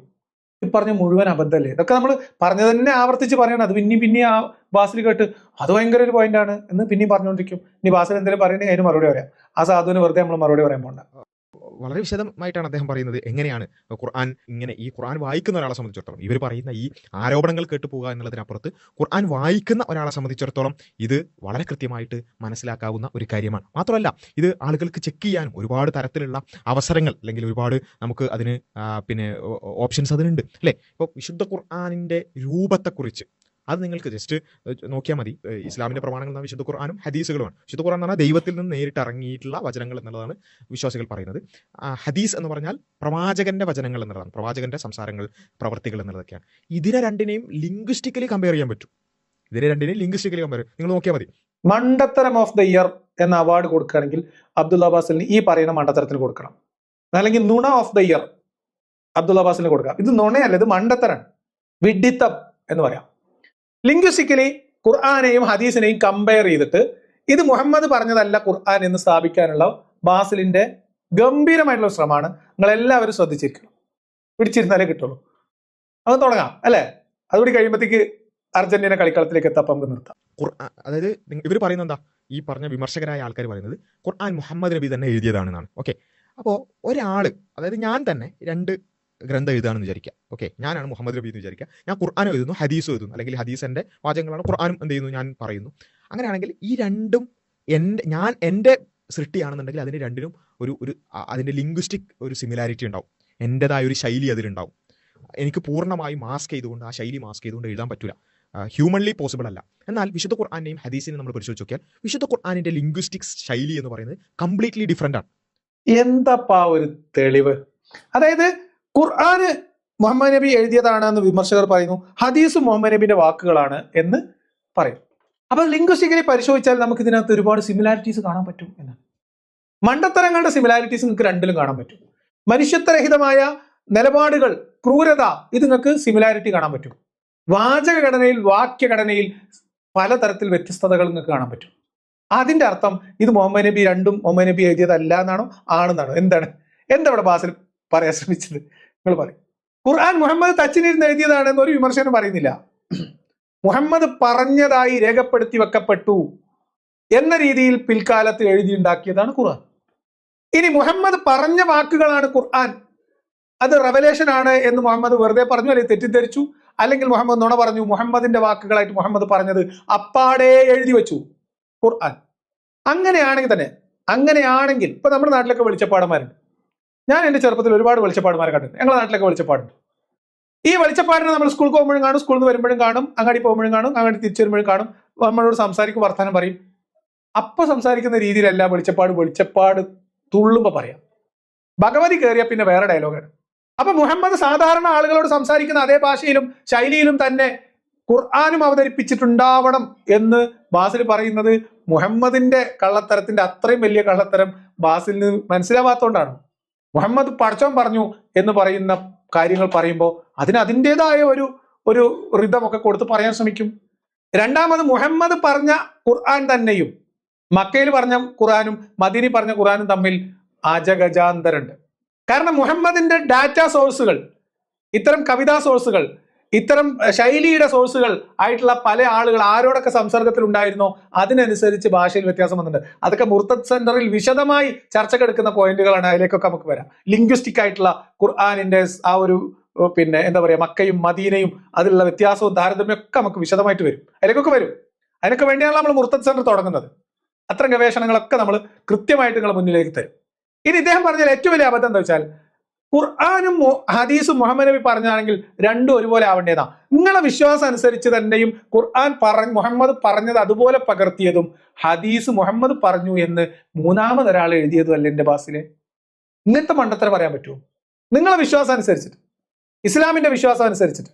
ഈ പറഞ്ഞ മുഴുവൻ അബദ്ധമല്ലേ? ഇതൊക്കെ നമ്മൾ പറഞ്ഞു തന്നെ ആവർത്തിച്ച് പറയണം. അത് പിന്നെ ആ ബാസിൽ കേട്ട് അത് ഭയങ്കര ഒരു പോയിന്റാണ് എന്ന് പിന്നെയും പറഞ്ഞുകൊണ്ടിരിക്കും. ഇനി ബാസിൽ എന്തെങ്കിലും പറയണമെങ്കിൽ അതിന് മറുപടി പറയാം. ആ സാധുവിന് വെറുതെ നമ്മൾ മറുപടി പറയാൻ പോകണ്ട. വളരെ വിശദമായിട്ടാണ് അദ്ദേഹം പറയുന്നത് എങ്ങനെയാണ് ഖുർആൻ ഇങ്ങനെ ഈ ഖുർആൻ വായിക്കുന്ന ഒരാളെ സംബന്ധിച്ചിടത്തോളം ഇവർ പറയുന്ന ഈ ആരോപണങ്ങൾ കേട്ടുപോകുക എന്നുള്ളതിനപ്പുറത്ത് ഖുർആൻ വായിക്കുന്ന ഒരാളെ സംബന്ധിച്ചിടത്തോളം ഇത് വളരെ കൃത്യമായിട്ട് മനസ്സിലാക്കാവുന്ന ഒരു കാര്യമാണ്. മാത്രമല്ല ഇത് ആളുകൾക്ക് ചെക്ക് ചെയ്യാനും ഒരുപാട് തരത്തിലുള്ള അവസരങ്ങൾ അല്ലെങ്കിൽ ഒരുപാട് നമുക്ക് അതിന് ഓപ്ഷൻസ് അതിനുണ്ട് അല്ലേ? ഇപ്പോൾ വിശുദ്ധ ഖുർആനിൻ്റെ രൂപത്തെക്കുറിച്ച് അത് നിങ്ങൾക്ക് ജസ്റ്റ് നോക്കിയാൽ മതി. ഇസ്ലാമിന്റെ പ്രമാണങ്ങൾ എന്ന വിശുദ്ധ ഖുർആനും ഹദീസുകളുമാണ്. വിശുദ്ധ ഖുർആൻ എന്ന് പറഞ്ഞാൽ ദൈവത്തിൽ നിന്ന് നേരിട്ട് ഇറങ്ങിയിട്ടുള്ള വചനങ്ങൾ എന്നുള്ളതാണ് വിശ്വാസികൾ പറയുന്നത്. ഹദീസ് എന്ന് പറഞ്ഞാൽ പ്രവാചകന്റെ വചനങ്ങൾ എന്നുള്ളതാണ്, പ്രവാചകന്റെ സംസാരങ്ങൾ, പ്രവർത്തികൾ എന്നുള്ളതൊക്കെയാണ്. ഇതിനെ രണ്ടിനെയും ലിംഗ്വിസ്റ്റിക്കലി കമ്പയർ ചെയ്യാൻ പറ്റും. നിങ്ങൾ നോക്കിയാൽ മതി. മണ്ടത്തരം ഓഫ് ദ ഇയർ എന്ന അവാർഡ് കൊടുക്കുകയാണെങ്കിൽ അബ്ദുൽ അബ്ബാസിന് ഈ പറയുന്ന മണ്ടത്തരത്തിന് കൊടുക്കണം. അല്ലെങ്കിൽ നുണ ഓഫ് ദ ഇയർ അബ്ദുൽ അബ്ബാസിന് കൊടുക്കാം. ഇത് നുണയല്ല, ഇത് മണ്ടത്തരം, വിഡ്ഢിത്തം എന്ന് പറയാം. ലിംഗ്വിസ്റ്റിക്കലി ഖുർആനെയും ഹദീസിനെയും കമ്പയർ ചെയ്തിട്ട് ഇത് മുഹമ്മദ് പറഞ്ഞതല്ല ഖുർആൻ എന്ന് സ്ഥാപിക്കാനുള്ള ബാസിലിന്റെ ഗംഭീരമായിട്ടുള്ള ശ്രമമാണ്. നിങ്ങളെല്ലാവരും ശ്രദ്ധിച്ചിരിക്കണം, പിടിച്ചിരുന്നാലേ കിട്ടുള്ളൂ. അത് തുടങ്ങാം അല്ലേ? അതുകൂടി കഴിയുമ്പോഴത്തേക്ക് അർജന്റീന കളിക്കളത്തിലേക്ക് എത്താൻ നമുക്ക് നിർത്താം. അതായത് ഇവർ പറയുന്നത് എന്താ, ഈ പറഞ്ഞ വിമർശകരായ ആൾക്കാർ പറയുന്നത് ഖുർആൻ മുഹമ്മദ് നബി തന്നെ എഴുതിയതാണെന്നാണ്. ഓക്കെ, അപ്പോൾ ഒരാള്, അതായത് ഞാൻ തന്നെ 2 ഗ്രന്ഥം എഴുതുകയാണെന്ന് വിചാരിക്കുക. ഓക്കെ, ഞാനാണ് മുഹമ്മദ് നബി എന്ന് വിചാരിക്കുക. ഞാൻ ഖുർആൻ എഴുതുന്നു, ഹദീസും എഴുതുന്നു, അല്ലെങ്കിൽ ഹദീസിന്റെ വാചകങ്ങളാണ് ഖുർആനും എന്ത് ചെയ്യുന്നു ഞാൻ പറയുന്നു. അങ്ങനെയാണെങ്കിൽ ഈ രണ്ടും എൻ്റെ സൃഷ്ടിയാണെന്നുണ്ടെങ്കിൽ അതിന് രണ്ടിനും അതിൻ്റെ ലിംഗ്വിസ്റ്റിക് ഒരു സിമിലാരിറ്റി ഉണ്ടാവും. എൻ്റെതായ ഒരു ശൈലി അതിലുണ്ടാവും. എനിക്ക് പൂർണ്ണമായി മാസ്ക് ചെയ്തുകൊണ്ട് ആ ശൈലി മാസ്ക് ചെയ്തുകൊണ്ട് എഴുതാൻ പറ്റില്ല, ഹ്യൂമൻലി പോസിബിൾ അല്ല. എന്നാൽ വിശുദ്ധ ഖുർആനെയും ഹദീസിനെയും നമ്മൾ പരിശോധിച്ച് നോക്കിയാൽ വിശുദ്ധ ഖുർആനിന്റെ ലിംഗ്വിസ്റ്റിക്സ് ശൈലി എന്ന് പറയുന്നത് കംപ്ലീറ്റ്ലി ഡിഫറെന്റ് ആണ്. എന്താ ഒരു തെളിവ്? അതായത് ഖുർആന് മുഹമ്മദ് നബി എഴുതിയതാണ് എന്ന് വിമർശകർ പറയുന്നു, ഹദീസ് മുഹമ്മദ് നബിന്റെ വാക്കുകളാണ് എന്ന് പറയും. അപ്പൊ ലിംഗ്വിസ്റ്റിക്കലി പരിശോധിച്ചാൽ നമുക്ക് ഇതിനകത്ത് ഒരുപാട് സിമിലാരിറ്റീസ് കാണാൻ പറ്റും എന്നാണ്. മണ്ടത്തരങ്ങളുടെ സിമിലാരിറ്റീസ് നിങ്ങൾക്ക് രണ്ടിലും കാണാൻ പറ്റും. മനുഷ്യത്വരഹിതമായ നിലപാടുകൾ, ക്രൂരത, ഇത് നിങ്ങൾക്ക് സിമിലാരിറ്റി കാണാൻ പറ്റും. വാചകഘടനയിൽ, വാക്യഘടനയിൽ പലതരത്തിൽ വ്യത്യസ്തതകൾ നിങ്ങൾക്ക് കാണാൻ പറ്റും. അതിന്റെ അർത്ഥം ഇത് മുഹമ്മദ് നബി രണ്ടും മുഹമ്മദ് നബി എഴുതിയതല്ല എന്നാണോ ആണെന്നാണോ? എന്താ ഇവിടെ ബാസിൽ പറയാൻ ശ്രമിച്ചത്? നിങ്ങൾ പറയും ഖുർആൻ മുഹമ്മദ് തച്ചിനിരുന്ന് എഴുതിയതാണെന്ന് ഒരു വിമർശനം പറയുന്നില്ല. മുഹമ്മദ് പറഞ്ഞതായി രേഖപ്പെടുത്തി വെക്കപ്പെട്ടു എന്ന രീതിയിൽ പിൽക്കാലത്ത് എഴുതിയുണ്ടാക്കിയതാണ് ഖുർആൻ. ഇനി മുഹമ്മദ് പറഞ്ഞ വാക്കുകളാണ് ഖുർആൻ, അത് റെവലേഷൻ ആണ് എന്ന് മുഹമ്മദ് വെറുതെ പറഞ്ഞു, അല്ലെങ്കിൽ തെറ്റിദ്ധരിച്ചു, അല്ലെങ്കിൽ മുഹമ്മദ് നുണ പറഞ്ഞു, മുഹമ്മദിന്റെ വാക്കുകളായിട്ട് മുഹമ്മദ് പറഞ്ഞത് അപ്പാടെ എഴുതി വെച്ചു ഖുർആൻ. അങ്ങനെയാണെങ്കിൽ ഇപ്പൊ നമ്മുടെ നാട്ടിലൊക്കെ വെളിച്ചപ്പാടന്മാരുണ്ട്. ഞാൻ എൻ്റെ ചെറുപ്പത്തിൽ ഒരുപാട് വെളിച്ചപ്പാടന്മാരെ കണ്ടിട്ടുണ്ട്. ഞങ്ങളുടെ നാട്ടിലൊക്കെ വെളിച്ചപ്പാടുണ്ട്. ഈ വെളിച്ചപ്പാടിനെ നമ്മൾ സ്കൂളിൽ പോകുമ്പോഴും കാണും, സ്കൂളിൽ നിന്ന് വരുമ്പോഴും കാണും, അങ്ങാടി പോകുമ്പോഴും കാണും, അങ്ങാടി തിരിച്ചു വരുമ്പോഴും കാണും, നമ്മളോട് സംസാരിക്കും, വർത്താനം പറയും. അപ്പൊ സംസാരിക്കുന്ന രീതിയിലല്ല വെളിച്ചപ്പാട് തുള്ളുമ്പോ പറയാം. ഭഗവതി കയറിയ പിന്നെ വേറെ ഡയലോഗാണ്. അപ്പൊ മുഹമ്മദ് സാധാരണ ആളുകളോട് സംസാരിക്കുന്ന അതേ ഭാഷയിലും ശൈലിയിലും തന്നെ ഖുർആനും അവതരിപ്പിച്ചിട്ടുണ്ടാവണം എന്ന് ബാസിൽ പറയുന്നത് മുഹമ്മദിന്റെ കള്ളത്തരത്തിന്റെ അത്രയും വലിയ കള്ളത്തരം ബാസിലിന് മനസ്സിലാവാത്തോണ്ടാണ്. മുഹമ്മദ് പടച്ചോൻ പറഞ്ഞു എന്ന് പറയുന്ന കാര്യങ്ങൾ പറയുമ്പോൾ അതിൻ്റെതായ ഒരു റിതമൊക്കെ കൊടുത്ത് പറയാൻ ശ്രമിക്കും. രണ്ടാമത് മുഹമ്മദ് പറഞ്ഞ ഖുർആൻ തന്നെയും മക്കയിൽ പറഞ്ഞ ഖുർആനും മദീനി പറഞ്ഞ ഖുർആനും തമ്മിൽ അജഗജാന്തരുണ്ട്. കാരണം മുഹമ്മദിന്റെ ഡാറ്റ സോഴ്സുകൾ, ഇത്തരം കവിതാ സോഴ്സുകൾ, ഇത്തരം ശൈലിയുടെ സോഴ്സുകൾ ആയിട്ടുള്ള പല ആളുകൾ ആരോടൊക്കെ സംസർഗത്തിൽ ഉണ്ടായിരുന്നോ അതിനനുസരിച്ച് ഭാഷയിൽ വ്യത്യാസം വന്നിട്ടുണ്ട്. അതൊക്കെ മുർത്തദ് സെന്ററിൽ വിശദമായി ചർച്ചക്കെടുക്കുന്ന പോയിന്റുകളാണ്. അതിലേക്കൊക്കെ നമുക്ക് വരാം. ലിംഗ്വിസ്റ്റിക് ആയിട്ടുള്ള ഖുർആനിന്റെ ആ ഒരു എന്താ പറയുക, മക്കയും മദീനയും അതിലുള്ള വ്യത്യാസവും താരതമ്യം ഒക്കെ നമുക്ക് വിശദമായിട്ട് വരും. അതിലേക്കൊക്കെ വരും. അതിനൊക്കെ വേണ്ടിയാണ് നമ്മൾ മുർത്തദ് സെന്റർ തുടങ്ങുന്നത്. അത്തരം ഗവേഷണങ്ങളൊക്കെ നമ്മൾ കൃത്യമായിട്ട് നിങ്ങളുടെ മുന്നിലേക്ക് തരും. ഇനി ഇദ്ദേഹം പറഞ്ഞാൽ ഏറ്റവും വലിയ അബദ്ധം എന്താ വെച്ചാൽ ഖുർആനും ഹദീസും മുഹമ്മദ് നബി പറഞ്ഞാണെങ്കിൽ രണ്ടും ഒരുപോലെ ആവേണ്ടതാ. നിങ്ങളെ വിശ്വാസം അനുസരിച്ച് തന്നെയും ഖുർആൻ മുഹമ്മദ് പറഞ്ഞത് അതുപോലെ പകർത്തിയതും ഹദീസ് മുഹമ്മദ് പറഞ്ഞു എന്ന് മൂന്നാമതൊരാൾ എഴുതിയതും അല്ല എന്റെ ബാസിലെ. ഇങ്ങനത്തെ മണ്ടത്തരം പറയാൻ പറ്റുമോ? നിങ്ങളെ വിശ്വാസം അനുസരിച്ചിട്ട്, ഇസ്ലാമിന്റെ വിശ്വാസം അനുസരിച്ചിട്ട്,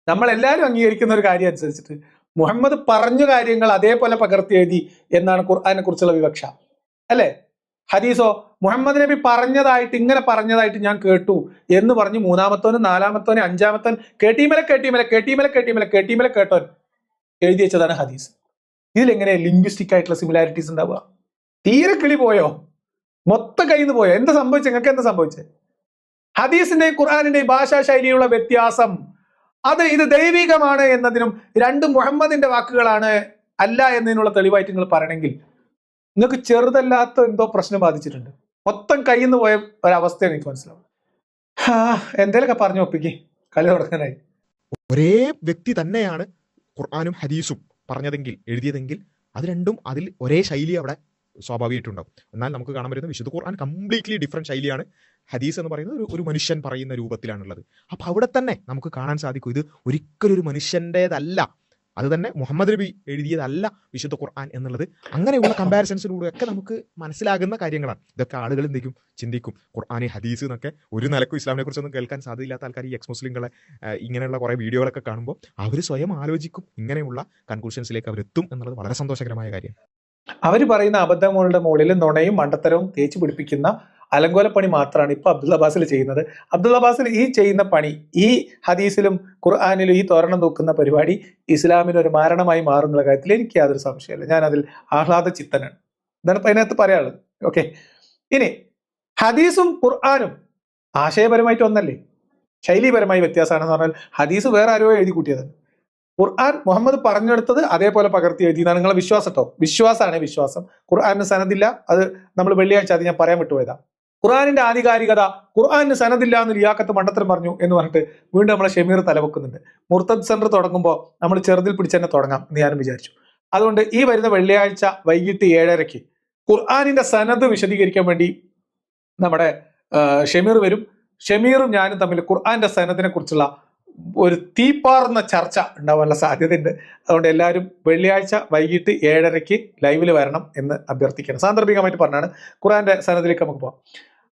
നമ്മൾ എല്ലാവരും അംഗീകരിക്കുന്ന ഒരു കാര്യം അനുസരിച്ചിട്ട് മുഹമ്മദ് പറഞ്ഞ കാര്യങ്ങൾ അതേപോലെ പകർത്തി എഴുതി എന്നാണ് ഖുർആനെ കുറിച്ചുള്ള വിവക്ഷ അല്ലേ? ഹദീസോ മുഹമ്മദ് നബി ഇങ്ങനെ പറഞ്ഞതായിട്ട് ഞാൻ കേട്ടു എന്ന് പറഞ്ഞ് മൂന്നാമത്തോനും നാലാമത്തോനും അഞ്ചാമത്തോൻ കേട്ടീമല കേട്ടോൻ എഴുതി വെച്ചതാണ് ഹദീസ്. ഇതിലെങ്ങനെ ലിംഗ്വിസ്റ്റിക് ആയിട്ടുള്ള സിമിലാരിറ്റീസ് ഉണ്ടാവുക? തീരെ കിളി പോയോ? മൊത്തം കയ്യിൽ നിന്ന് പോയോ? എന്താ സംഭവിച്ചത്? നിങ്ങൾക്ക് എന്താ സംഭവിച്ചത്? ഹദീസിന്റെയും ഖുർആനിന്റെയും ഭാഷാ ശൈലിയുള്ള വ്യത്യാസം ഇത് ദൈവികമാണ് എന്നതിനും രണ്ടും മുഹമ്മദിന്റെ വാക്കുകളാണ് അല്ല എന്നതിനുള്ള തെളിവായിട്ട് നിങ്ങൾ പറയണമെങ്കിൽ നിങ്ങൾക്ക് ചെറുതല്ലാത്ത എന്തോ പ്രശ്നം ബാധിച്ചിട്ടുണ്ട്. മൊത്തം കയ്യിൽ നിന്ന് പോയ ഒരവസ്ഥയാണ് എനിക്ക് മനസ്സിലാവും. എന്തേലൊക്കെ പറഞ്ഞു ഒപ്പിക്ക്, കളി തുടങ്ങാനായി. ഒരേ വ്യക്തി തന്നെയാണ് ഖുർആനും ഹദീസും പറഞ്ഞതെങ്കിൽ എഴുതിയതെങ്കിൽ അത് രണ്ടും അതിൽ ഒരേ ശൈലി അവിടെ സ്വാഭാവികമായിട്ടുണ്ടാവും. എന്നാൽ നമുക്ക് കാണാൻ പറ്റുന്ന വിശുദ്ധ ഖുർആൻ കംപ്ലീറ്റ്ലി ഡിഫറെൻറ്റ് ശൈലിയാണ്. ഹദീസ് എന്ന് പറയുന്നത് ഒരു മനുഷ്യൻ പറയുന്ന രൂപത്തിലാണുള്ളത്. അപ്പോൾ അവിടെ തന്നെ നമുക്ക് കാണാൻ സാധിക്കും ഇത് ഒരിക്കലും ഒരു മനുഷ്യൻ്റേതല്ല, അത് തന്നെ മുഹമ്മദ് നബി എഴുതിയതല്ല വിശുദ്ധ ഖുർആൻ എന്നുള്ളത്. അങ്ങനെയുള്ള കമ്പാരിസൺസിലൂടെയൊക്കെ നമുക്ക് മനസ്സിലാകുന്ന കാര്യങ്ങളാണ്. ഇതൊക്കെ ആളുകൾ എന്തെങ്കിലും ചിന്തിക്കും ഖുർആൻ ഹദീസ് എന്നൊക്കെ ഒരു നിലക്കും ഇസ്ലാമിനെ കുറിച്ചൊന്നും കേൾക്കാൻ സാധ്യതയില്ലാത്ത ആൾക്കാർ ഈ എക്സ് മുസ്ലിങ്ങളെ ഇങ്ങനെയുള്ള കുറേ വീഡിയോകളൊക്കെ കാണുമ്പോൾ അവർ സ്വയം ആലോചിക്കും, ഇങ്ങനെയുള്ള കൺക്ലൂഷൻസിലേക്ക് അവരെത്തും എന്നുള്ളത് വളരെ സന്തോഷകരമായ കാര്യം. അവർ പറയുന്ന അബദ്ധങ്ങളുടെ മുകളിൽ നുണയും മണ്ടത്തരവും തേച്ച് പിടിപ്പിക്കുന്ന അലങ്കോലപ്പണി മാത്രമാണ് ഇപ്പൊ അബ്ദുൽ അബ്ബാസിൽ ചെയ്യുന്നത്. അബ്ദുൽ അബ്ബാസിൽ ഈ ചെയ്യുന്ന പണി, ഈ ഹദീസിലും ഖുർആനിലും ഈ തോരണം തൂക്കുന്ന പരിപാടി ഇസ്ലാമിന് ഒരു മാരണമായി മാറുന്ന കാര്യത്തിൽ എനിക്ക് യാതൊരു സംശയമില്ല. ഞാൻ അതിൽ ആഹ്ലാദ ചിത്തനാണ്. ഇതാണ് അതിനകത്ത് പറയാനുള്ളത്. ഓക്കെ, ഇനി ഹദീസും ഖുർആനും ആശയപരമായിട്ട് ഒന്നല്ലേ, ശൈലീപരമായി വ്യത്യാസമാണെന്ന് പറഞ്ഞാൽ ഹദീസ് വേറെ ആരോ എഴുതി കൂട്ടിയതാണ്. ഖുർആൻ മുഹമ്മദ് പറഞ്ഞെടുത്തത് അതേപോലെ പകർത്തി എഴുതിയതാണ് നിങ്ങളെ വിശ്വാസം കേട്ടോ. വിശ്വാസമാണ് വിശ്വാസം. ഖുർആനിന് സനദില്ല. അത് നമ്മൾ വെള്ളിയാഴ്ച അത് ഞാൻ പറയാൻ വിട്ടുപോയതാ. ഖുർആനിന്റെ ആധികാരികത, ഖുർആനിന് സനദില്ല എന്ന് ലിയാഖത്ത് മണ്ടത്തരം പറഞ്ഞു എന്ന് പറഞ്ഞിട്ട് വീണ്ടും നമ്മളെ ഷമീർ തലവെക്കുന്നുണ്ട്. മുർത്തദ് സെന്റർ തുടങ്ങുമ്പോൾ നമ്മൾ ചെറുതിൽ പിടിച്ച് തന്നെ തുടങ്ങാം എന്ന് ഞാനും വിചാരിച്ചു. അതുകൊണ്ട് ഈ വരുന്ന വെള്ളിയാഴ്ച വൈകിട്ട് 7:30 ഖുർആനിന്റെ സനദ് വിശദീകരിക്കാൻ വേണ്ടി നമ്മുടെ ഷമീർ വരും. ഷമീറും ഞാനും തമ്മിൽ ഖുർആന്റെ സനദിനെ കുറിച്ചുള്ള ഒരു തീപ്പാറുന്ന ചർച്ച ഉണ്ടാവാനുള്ള സാധ്യതയുണ്ട്. അതുകൊണ്ട് എല്ലാവരും വെള്ളിയാഴ്ച വൈകിട്ട് 7:30 ലൈവിൽ വരണം എന്ന് അഭ്യർത്ഥിക്കണം. സാന്ദർഭികമായിട്ട് പറഞ്ഞാണ്. ഖുർആന്റെ സനദിലേക്ക് നമുക്ക് പോകാം.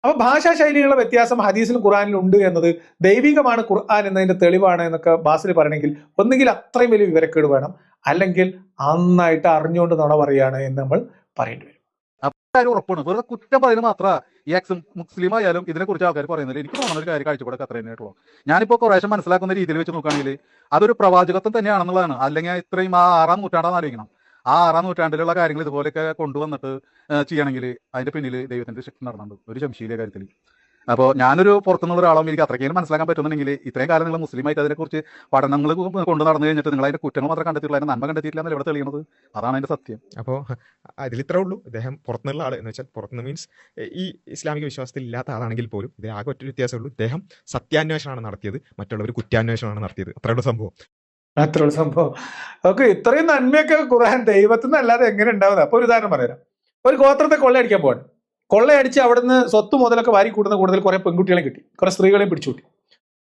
അപ്പൊ ഭാഷാ ശൈലികളുടെ വ്യത്യാസം ഹദീസിലും ഖുർആനിലും ഉണ്ട് എന്നത് ദൈവികമാണ് ഖുർആൻ എന്നതിന്റെ തെളിവാണ് എന്നൊക്കെ ബാസിൽ പറയണമെങ്കിൽ ഒന്നുകിൽ അത്രയും വലിയ വിവരക്കേട് വേണം, അല്ലെങ്കിൽ നന്നായിട്ട് അറിഞ്ഞുകൊണ്ട് നുണ പറയാണ് എന്ന് നമ്മൾ പറയേണ്ടി വരും. ഉറപ്പാണ്. വെറുതെ കുറ്റം പറയുന്നത് മാത്രമേ ഈ എക്സ് മുസ്ലിം ആയാലും ഇതിനെക്കുറിച്ച് ആൾക്കാർ പറയുന്നില്ല. എനിക്ക് തോന്നുന്ന ഒരു കാര്യം കാഴ്ചപ്പാടൊക്കെ അത്ര തന്നെയായിട്ടുള്ളൂ. ഞാനിപ്പോൾ കുറേശ്ശെ മനസ്സിലാക്കുന്ന രീതിയിൽ വെച്ച് നോക്കുകയാണെങ്കിൽ അതൊരു പ്രവാചകത്വം തന്നെയാണെന്നുള്ളതാണ്. അല്ലെങ്കിൽ ഇത്രയും ആ 6-ാം നൂറ്റാണ്ടാന്ന് ആലോചിക്കണം. ആ 6-ാം നൂറ്റാണ്ടിലുള്ള കാര്യങ്ങൾ ഇതുപോലെയൊക്കെ കൊണ്ടുവന്നിട്ട് ചെയ്യണമെങ്കിൽ അതിന്റെ പിന്നിൽ ദൈവത്തിന്റെ ശക്തി നടന്നുണ്ട്, ഒരു സംശയമില്ല കാര്യത്തിൽ. അപ്പോൾ ഞാനൊരു പുറത്തുനിന്നുള്ള ഒരാളും എനിക്ക് അത്രയ്ക്കും മനസ്സിലാക്കാൻ പറ്റുന്നുണ്ടെങ്കിൽ ഇത്രയും കാലം നിങ്ങൾ മുസ്ലിമായിട്ട് അതിനെക്കുറിച്ച് പഠനങ്ങൾ കൊണ്ടു നടന്നു കഴിഞ്ഞിട്ട് നിങ്ങൾ അതിന്റെ കുറ്റങ്ങൾ മാത്രം കണ്ടെത്തിയിട്ടുള്ള അതിന്റെ നന്മ കണ്ടെത്തിയിട്ടില്ല എന്നല്ല ഇവിടെ തെളിയുന്നത്. അതാണ് അതിന്റെ സത്യം. അപ്പോൾ അതിലിത്രേ ഉള്ളൂ. ഇദ്ദേഹം പുറത്തുനിന്നുള്ള ആൾ എന്ന് വെച്ചാൽ പുറത്തുനിന്ന് മീൻസ് ഈ ഇസ്ലാമിക വിശ്വാസത്തിൽ ഇല്ലാത്ത ആളാണെങ്കിൽ പോലും ഇതിൽ ആകെ ഒറ്റ വ്യത്യാസമുള്ളൂ. ഇദ്ദേഹം സത്യാന്വേഷണമാണ് നടത്തിയത്, മറ്റുള്ളവർ കുറ്റാന്വേഷണമാണ് നടത്തിയത്. അത്രയുള്ള സംഭവം. അത്രയുള്ള സംഭവം. ഓക്കെ, ഇത്രയും നന്മയൊക്കെ ഖുർആൻ ദൈവത്തിൽ നിന്ന് അല്ലാതെ എങ്ങനെ ഉണ്ടാവുന്നത്? അപ്പൊ ഒരു ഉദാഹരണം പറയാം. ഒരു ഗോത്രത്തെ കൊള്ളയടിക്കാൻ പോവാണ്. കൊള്ളയടിച്ച് അവിടുന്ന് സ്വത്ത് മുതലൊക്കെ വാരി കൂടുന്ന കൂടുതൽ കുറെ പെൺകുട്ടികളെ കിട്ടി, കുറെ സ്ത്രീകളെയും പിടിച്ചു കിട്ടി.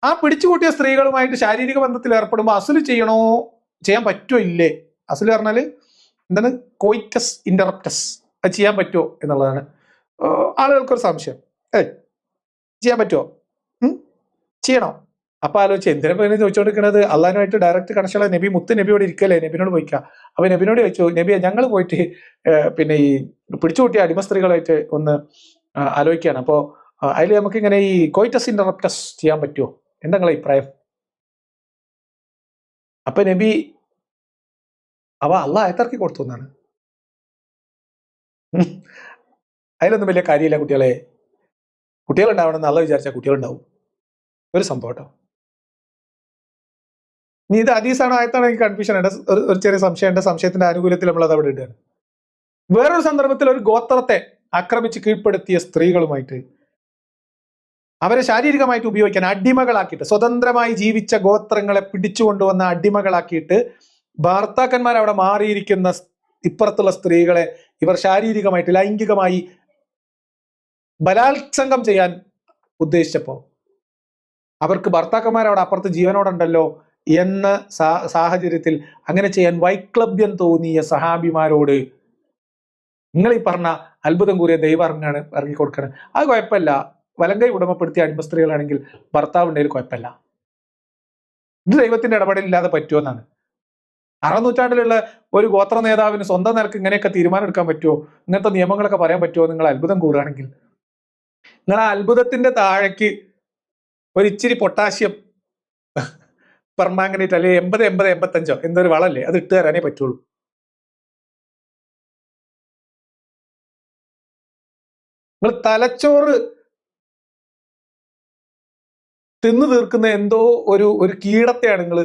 ആ പിടിച്ചുകൂട്ടിയ സ്ത്രീകളുമായിട്ട് ശാരീരിക ബന്ധത്തിൽ ഏർപ്പെടുമ്പോൾ അസുല് ചെയ്യാൻ പറ്റുമോ ഇല്ലേ? അസുല് പറഞ്ഞാൽ എന്താണ്? Coitus interruptus. അത് ചെയ്യാൻ പറ്റുമോ എന്നുള്ളതാണ് ആളുകൾക്കൊരു സംശയം. ചെയ്യാൻ പറ്റുമോ? ചെയ്യണോ? അപ്പൊ ആലോചിച്ച് എന്തിനാ ചോദിച്ചുകൊണ്ടിരിക്കുന്നത്? അള്ളാഹുമായിട്ട് ഡയറക്റ്റ് കണക്ഷനുള്ള നബി മുത്ത് നബിയോട് ഇരിക്കല്ലേ, നബിനോട് പോയിക്കാം. അപ്പൊ നബിനോട് ചോദിച്ചു, നബിയെ ഞങ്ങൾ പോയിട്ട് പിന്നെ ഈ പിടിച്ചുകൂട്ടിയ അടിമ സ്ത്രീകളായിട്ട് ഒന്ന് ആലോചിക്കുകയാണ്. അപ്പോ അതിൽ നമുക്ക് ഇങ്ങനെ ഈ കോയിറ്റസ് ഇന്ററപ്റ്റസ് ചെയ്യാൻ പറ്റുമോ? എന്താ നിങ്ങളെ അഭിപ്രായം? അപ്പൊ നബി അള്ളാഹ് ആയത്തിറക്കി കൊടുത്തു എന്നാണ്. അതിലൊന്നും വലിയ കാര്യമില്ല. കുട്ടികളുണ്ടാവണമെന്ന് അള്ളാഹ് വിചാരിച്ചാൽ കുട്ടികളുണ്ടാവും. ഒരു സംഭവം കേട്ടോ. നീ ഇത് ഹദീസാണോ ആയത്താണോ എനിക്ക് കൺഫ്യൂഷൻ ഉണ്ട്. ഒരു ചെറിയ സംശയം ഉണ്ട്. സംശയത്തിന്റെ ആനുകൂല്യത്തിൽ നമ്മൾ അത് അവിടെ ഇടുകയാണ്. വേറൊരു സന്ദർഭത്തിൽ ഒരു ഗോത്രത്തെ ആക്രമിച്ച് കീഴ്പ്പെടുത്തിയ സ്ത്രീകളുമായിട്ട് അവരെ ശാരീരികമായിട്ട് ഉപയോഗിക്കാൻ അടിമകളാക്കിയിട്ട്, സ്വതന്ത്രമായി ജീവിച്ച ഗോത്രങ്ങളെ പിടിച്ചുകൊണ്ടുവന്ന അടിമകളാക്കിയിട്ട് ഭർത്താക്കന്മാർ അവിടെ മാറിയിരിക്കുന്ന ഇപ്പുറത്തുള്ള സ്ത്രീകളെ ഇവർ ശാരീരികമായിട്ട് ലൈംഗികമായി ബലാത്സംഗം ചെയ്യാൻ ഉദ്ദേശിച്ചപ്പോ അവർക്ക് ഭർത്താക്കന്മാർ അവിടെ അപ്പുറത്ത് ജീവനോടുണ്ടല്ലോ എന്ന സാഹചര്യത്തിൽ അങ്ങനെ ചെയ്യാൻ വൈക്ലഭ്യം തോന്നിയ സഹാബിമാരോട് നിങ്ങൾ ഈ പറഞ്ഞ അത്ഭുതം കൂറിയ ദൈവം ഇറങ്ങി കൊടുക്കണം. അത് കുഴപ്പമില്ല. വലങ്കൈ ഉടമപ്പെടുത്തിയ അടിമ സ്ത്രീകളാണെങ്കിൽ ഭർത്താവ് ഉണ്ടെങ്കിൽ കുഴപ്പമില്ല. ഇത് ദൈവത്തിന്റെ ഇടപെടലില്ലാതെ പറ്റുമെന്നാണ്. 6ാം നൂറ്റാണ്ടിലുള്ള ഒരു ഗോത്ര നേതാവിന് സ്വന്തം നിലക്ക് ഇങ്ങനെയൊക്കെ തീരുമാനം എടുക്കാൻ പറ്റുമോ? ഇങ്ങനത്തെ നിയമങ്ങളൊക്കെ പറയാൻ പറ്റുമോ? നിങ്ങൾ അത്ഭുതം കൂറുകയാണെങ്കിൽ നിങ്ങൾ ആ അത്ഭുതത്തിന്റെ താഴേക്ക് ഒരു ഇച്ചിരി പൊട്ടാഷ്യം പെർമാംഗനേറ്റ് അല്ലെങ്കിൽ 80-85 എന്തൊരു വളല്ലേ അത് ഇട്ട് തരാനേ പറ്റുള്ളൂ. നിങ്ങൾ തലച്ചോറ് തിന്നു തീർക്കുന്ന എന്തോ ഒരു കീടത്തെയാണ് നിങ്ങൾ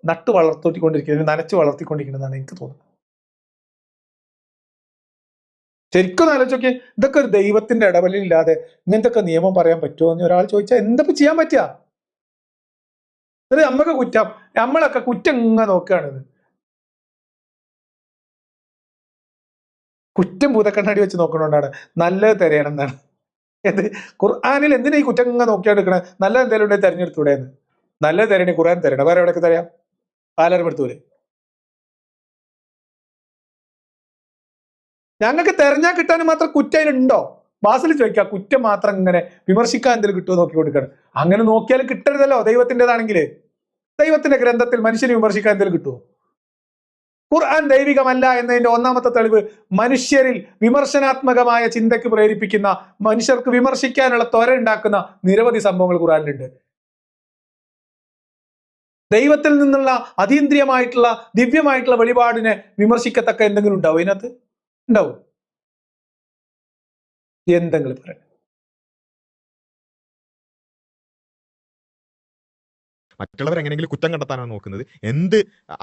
നട്ടു വളർത്തിക്കൊണ്ടിരിക്കുന്നത്, നനച്ചു വളർത്തിക്കൊണ്ടിരിക്കുന്നതാണ് എനിക്ക് തോന്നുന്നത്. ശരിക്കും ആലോചിച്ചോക്കെ, ഇതൊക്കെ ഒരു ദൈവത്തിന്റെ ഇടപെടലില്ലാതെ ഇങ്ങനത്തെ നിയമം പറയാൻ പറ്റുമോ എന്ന് ഒരാൾ ചോദിച്ചാൽ എന്തൊക്കെ ചെയ്യാൻ പറ്റുക? നമ്മക്ക് കുറ്റം, നമ്മളൊക്കെ കുറ്റം ഇങ്ങനെ നോക്കുകയാണിത്. കുറ്റം ഭൂതക്കണ്ണാടി വെച്ച് നോക്കണോണ്ടാണ് നല്ലത് തിരയണം എന്നാണ്. ഏത് ഖുർആനിൽ എന്തിനാ ഈ കുറ്റം ഇങ്ങനെ നോക്കിയാണ്ടിരിക്കണേ? നല്ല എന്തെങ്കിലും ഉണ്ടെങ്കിൽ തെരഞ്ഞെടുത്തൂടെ എന്ന്. നല്ലത് തരണേ ഖുർആൻ തരണം. വേറെ എവിടെയൊക്കെ തരാം? പാലാരമെടുത്തൂരെ? ഞങ്ങൾക്ക് തെരഞ്ഞാൽ കിട്ടാനും മാത്രം കുറ്റം ഉണ്ടോ? ബാസിൽ ചോദിക്കുക, കുറ്റം മാത്രം ഇങ്ങനെ വിമർശിക്കാൻ എന്തെങ്കിലും കിട്ടുമോ നോക്കി കൊടുക്കണം. അങ്ങനെ നോക്കിയാലും കിട്ടരുതല്ലോ. ദൈവത്തിൻ്റെതാണെങ്കിൽ ദൈവത്തിന്റെ ഗ്രന്ഥത്തിൽ മനുഷ്യനെ വിമർശിക്കാൻ എന്തെങ്കിലും കിട്ടുമോ? ഖുർആൻ ദൈവികമല്ല എന്നതിന്റെ ഒന്നാമത്തെ തെളിവ് മനുഷ്യരിൽ വിമർശനാത്മകമായ ചിന്തയ്ക്ക് പ്രേരിപ്പിക്കുന്ന, മനുഷ്യർക്ക് വിമർശിക്കാനുള്ള ത്വര ഉണ്ടാക്കുന്ന നിരവധി സംഭവങ്ങൾ ഖുർആനിലുണ്ട്. ദൈവത്തിൽ നിന്നുള്ള അതീന്ദ്രിയമായിട്ടുള്ള ദിവ്യമായിട്ടുള്ള വെളിപാടിനെ വിമർശിക്കത്തക്ക എന്തെങ്കിലും ഉണ്ടാവും അതിനകത്ത്? ഉണ്ടാവും. എന്തെങ്കിലും പറയാം. മറ്റുള്ളവർ എങ്ങനെയെങ്കിലും കുറ്റം കണ്ടെത്താനാണ് നോക്കുന്നത്. എന്ത്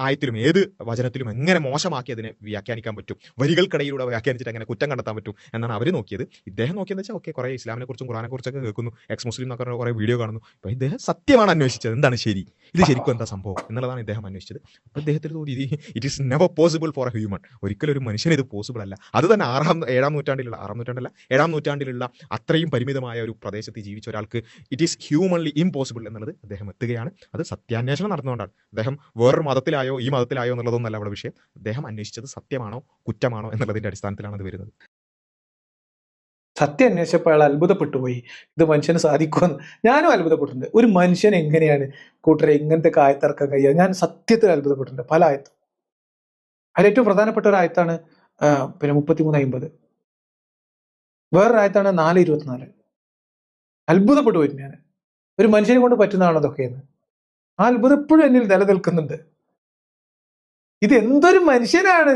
ആയത്തിലും ഏത് വചനത്തിലും എങ്ങനെ മോശമാക്കി അതിനെ വ്യാഖ്യാനിക്കാൻ പറ്റും, വരികൾക്കിടയിലൂടെ വ്യാഖ്യാനിച്ചിട്ട് അങ്ങനെ കുറ്റം കണ്ടെത്താൻ പറ്റും എന്നാണ് അവർ നോക്കിയത്. ഇദ്ദേഹം നോക്കിയെന്ന് വെച്ചാൽ ഓക്കെ, കുറേ ഇസ്ലാമിനെ കുറിച്ചും ഖുറാനെ കുറിച്ചൊക്കെ കേൾക്കുന്നു, എക്സ് മുസ്ലിം എന്നൊക്കെ കുറേ വീഡിയോ കാണുന്നു. അപ്പോൾ ഇദ്ദേഹം സത്യമാണ് അന്വേഷിച്ചത്. എന്താണ് ശരി, ഇത് ശരിക്കും എന്താ സംഭവം എന്നുള്ളതാണ് ഇദ്ദേഹം അന്വേഷിച്ചത്. അപ്പോൾ ഇദ്ദേഹത്തിന് തോന്നി it is never possible for A human. ഒരിക്കലും ഒരു മനുഷ്യന് ഇത് പോസിബിൾ അല്ല. അത് തന്നെ 7ാം നൂറ്റാണ്ടിലുള്ള അത്രയും പരിമിതമായ ഒരു പ്രദേശത്ത് ജീവിച്ച ഒരാൾക്ക് ഇറ്റ് ഈസ് ഹ്യൂമൻലി ഇംപോസിബിൾ എന്നുള്ളത് അദ്ദേഹം എത്തുകയാണ്. അത് സത്യാന്വേഷണം നടന്നുകൊണ്ടാണ്. അദ്ദേഹം വേറൊരു മതത്തിലായോ ഈ മതത്തിലായോ എന്നുള്ളതൊന്നല്ല അവിടെ വിഷയം. അദ്ദേഹം അന്വേഷിച്ചത് സത്യമാണോ കുറ്റമാണോ എന്നുള്ളതിന്റെ അടിസ്ഥാനത്തിലാണ് അത് വരുന്നത്. സത്യം അന്വേഷിച്ചപ്പോൾ അയാൾ അത്ഭുതപ്പെട്ടു പോയി, ഇത് മനുഷ്യന് സാധിക്കുമെന്ന്. ഞാനും അത്ഭുതപ്പെട്ടിട്ടുണ്ട്. ഒരു മനുഷ്യൻ എങ്ങനെയാണ് കൂട്ടരെ ഇങ്ങനത്തെ ആയത്തിറക്കാൻ കഴിയുക? ഞാൻ സത്യത്തിൽ അത്ഭുതപ്പെട്ടിട്ടുണ്ട് പല ആയത്തും. അതിൽ ഏറ്റവും പ്രധാനപ്പെട്ട ഒരു ആയത്താണ് 33:50. വേറൊരു ആയത്താണ് 4:24. അത്ഭുതപ്പെട്ടു പോയിട്ട് ഞാൻ, ഒരു മനുഷ്യനെ കൊണ്ട് പറ്റുന്നതാണോ അതൊക്കെയെന്ന്. ആ അത്ഭുതം എപ്പോഴും എന്നിൽ നിലനിൽക്കുന്നുണ്ട്. ഇത് എന്തൊരു മനുഷ്യനാണ്